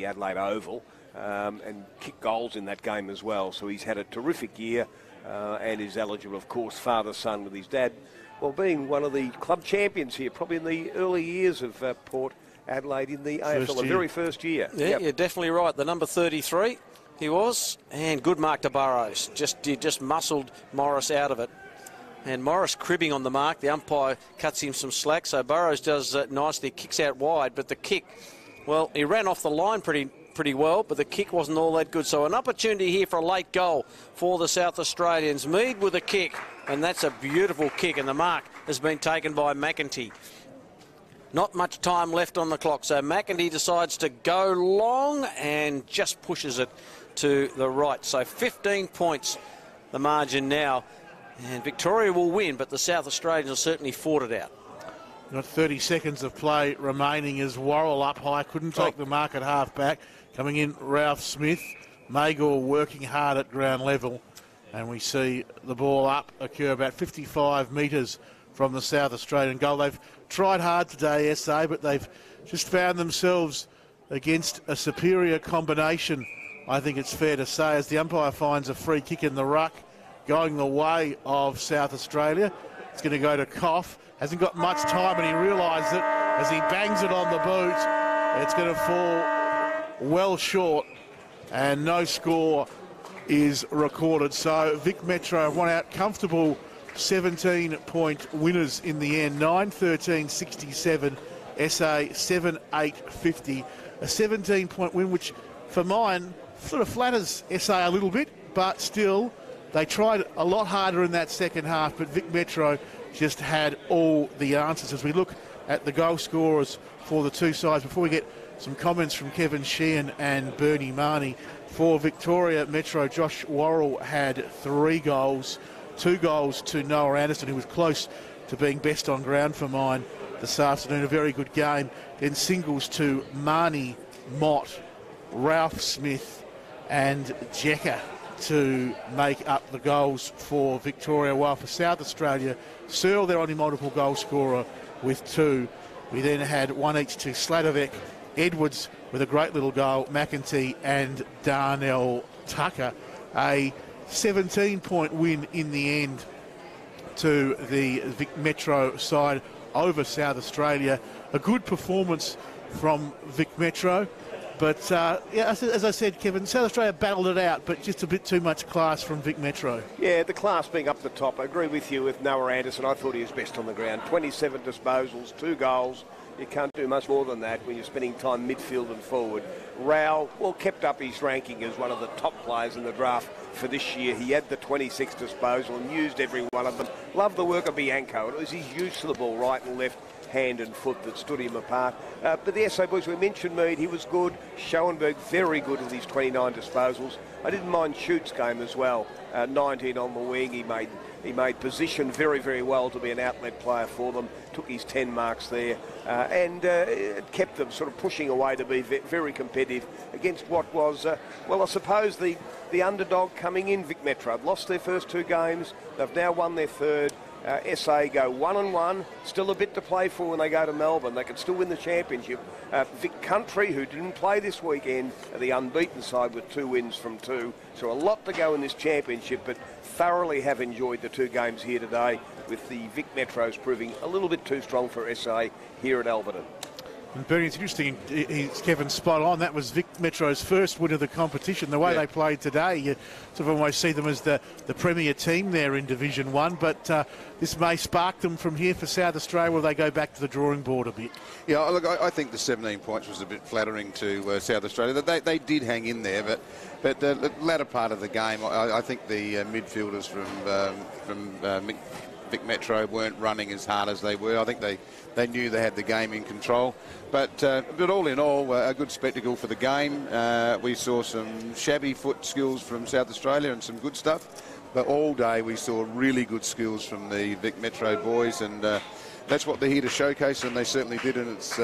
Adelaide Oval, and kicked goals in that game as well. So he's had a terrific year and is eligible, of course, father-son with his dad. Well, being one of the club champions here, probably in the early years of Port Adelaide in the AFL, the very first year. Yeah, yep. You're definitely right. The number 33, he was. And good mark to Burrows. Just muscled Morris out of it. And Morris cribbing on the mark. The umpire cuts him some slack. So Burrows does nicely, kicks out wide. But the kick, well, he ran off the line pretty well, but the kick wasn't all that good. So an opportunity here for a late goal for the South Australians. Mead with a kick, and that's a beautiful kick, and the mark has been taken by McEntee. Not much time left on the clock, so McEntee decides to go long and just pushes it to the right. So 15 points the margin now, and Victoria will win, but the South Australians will certainly fought it out. Got 30 seconds of play remaining as Worrell up high, couldn't take the mark at half-back. Coming in, Ralph Smith. Magor working hard at ground level. And we see the ball up occur about 55 metres from the South Australian goal. They've tried hard today, SA, but they've just found themselves against a superior combination, I think it's fair to say, as the umpire finds a free kick in the ruck going the way of South Australia. It's going to go to Koff. Hasn't got much time, and he realised it as he bangs it on the boot. It's going to fall well short, and no score is recorded. So Vic Metro won out comfortable 17-point winners in the end. 9-13-67, SA 7-8-50. A 17-point win, which for mine sort of flatters SA a little bit, but still they tried a lot harder in that second half, but Vic Metro just had all the answers. As we look at the goal scorers for the two sides, before we get some comments from Kevin Sheehan and Bernie Marnie. For Victoria Metro, Josh Worrell had 3 goals, 2 goals to Noah Anderson, who was close to being best on ground for mine this afternoon. A very good game. Then singles to Marnie, Mott, Ralph Smith and Jecker to make up the goals for Victoria. While for South Australia, Searle, their only multiple goal scorer, with 2. We then had 1 each to Sladovec, Edwards with a great little goal, McEntee and Darnell Tucker. A 17-point win in the end to the Vic Metro side over South Australia. A good performance from Vic Metro. But, yeah, as I said, Kevin, South Australia battled it out, but just a bit too much class from Vic Metro. Yeah, the class being up the top. I agree with you with Noah Anderson. I thought he was best on the ground. 27 disposals, 2 goals. You can't do much more than that when you're spending time midfield and forward. Rao, well, kept up his ranking as one of the top players in the draft for this year. He had the 26 disposal and used every one of them. Loved the work of Bianco. It was his use of the ball, right and left, hand and foot, that stood him apart. But the SA boys, we mentioned Mead, he was good. Schoenberg, very good with his 29 disposals. I didn't mind Schutt's game as well. 19 on the wing. He made He made position very, very well to be an outlet player for them, took his 10 marks there, and it kept them sort of pushing away to be very competitive against what was, well, I suppose the underdog coming in. Vic Metro have lost their first 2 games. They've now won their third. SA go 1-1, still a bit to play for when they go to Melbourne. They can still win the championship. Vic Country, who didn't play this weekend, are the unbeaten side with 2 wins from 2. So a lot to go in this championship, but thoroughly have enjoyed the 2 games here today, with the Vic Metros proving a little bit too strong for SA here at Alberton. And Bernie, it's interesting, Kevin, spot on. That was Vic Metro's first win of the competition. The way they played today, you sort of almost see them as the premier team there in Division 1, but this may spark them from here for South Australia, where they go back to the drawing board a bit. Yeah, look, I think the 17 points was a bit flattering to South Australia. They did hang in there, but the latter part of the game, I think the midfielders from Vic Metro weren't running as hard as they were. I think they knew they had the game in control. But all in all, a good spectacle for the game. We saw some shabby foot skills from South Australia and some good stuff. But all day we saw really good skills from the Vic Metro boys, and that's what they're here to showcase, and they certainly did, and it's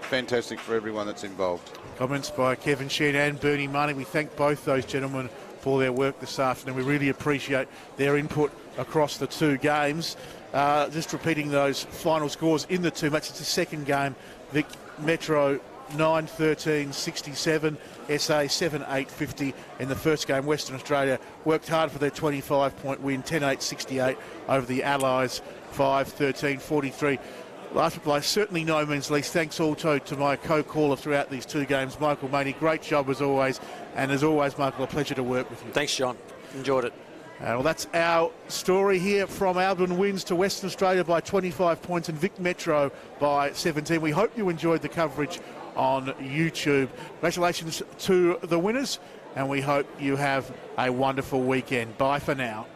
fantastic for everyone that's involved. Comments by Kevin Sheehan and Bernie Marnie. We thank both those gentlemen for their work this afternoon. We really appreciate their input across the 2 games. Just repeating those final scores in the 2 matches. It's the second game. Vic Metro 9-13-67, SA 7-8-50 in the first game. Western Australia worked hard for their 25-point win, 10-8-68 over the Allies, 5-13-43. Last but by certainly no means least, thanks also to my co-caller throughout these 2 games, Michael Maney. Great job as always, and as always, Michael, a pleasure to work with you. Thanks, John. Enjoyed it. Well, that's our story here from Albion wins to Western Australia by 25 points and Vic Metro by 17. We hope you enjoyed the coverage on YouTube. Congratulations to the winners, and we hope you have a wonderful weekend. Bye for now.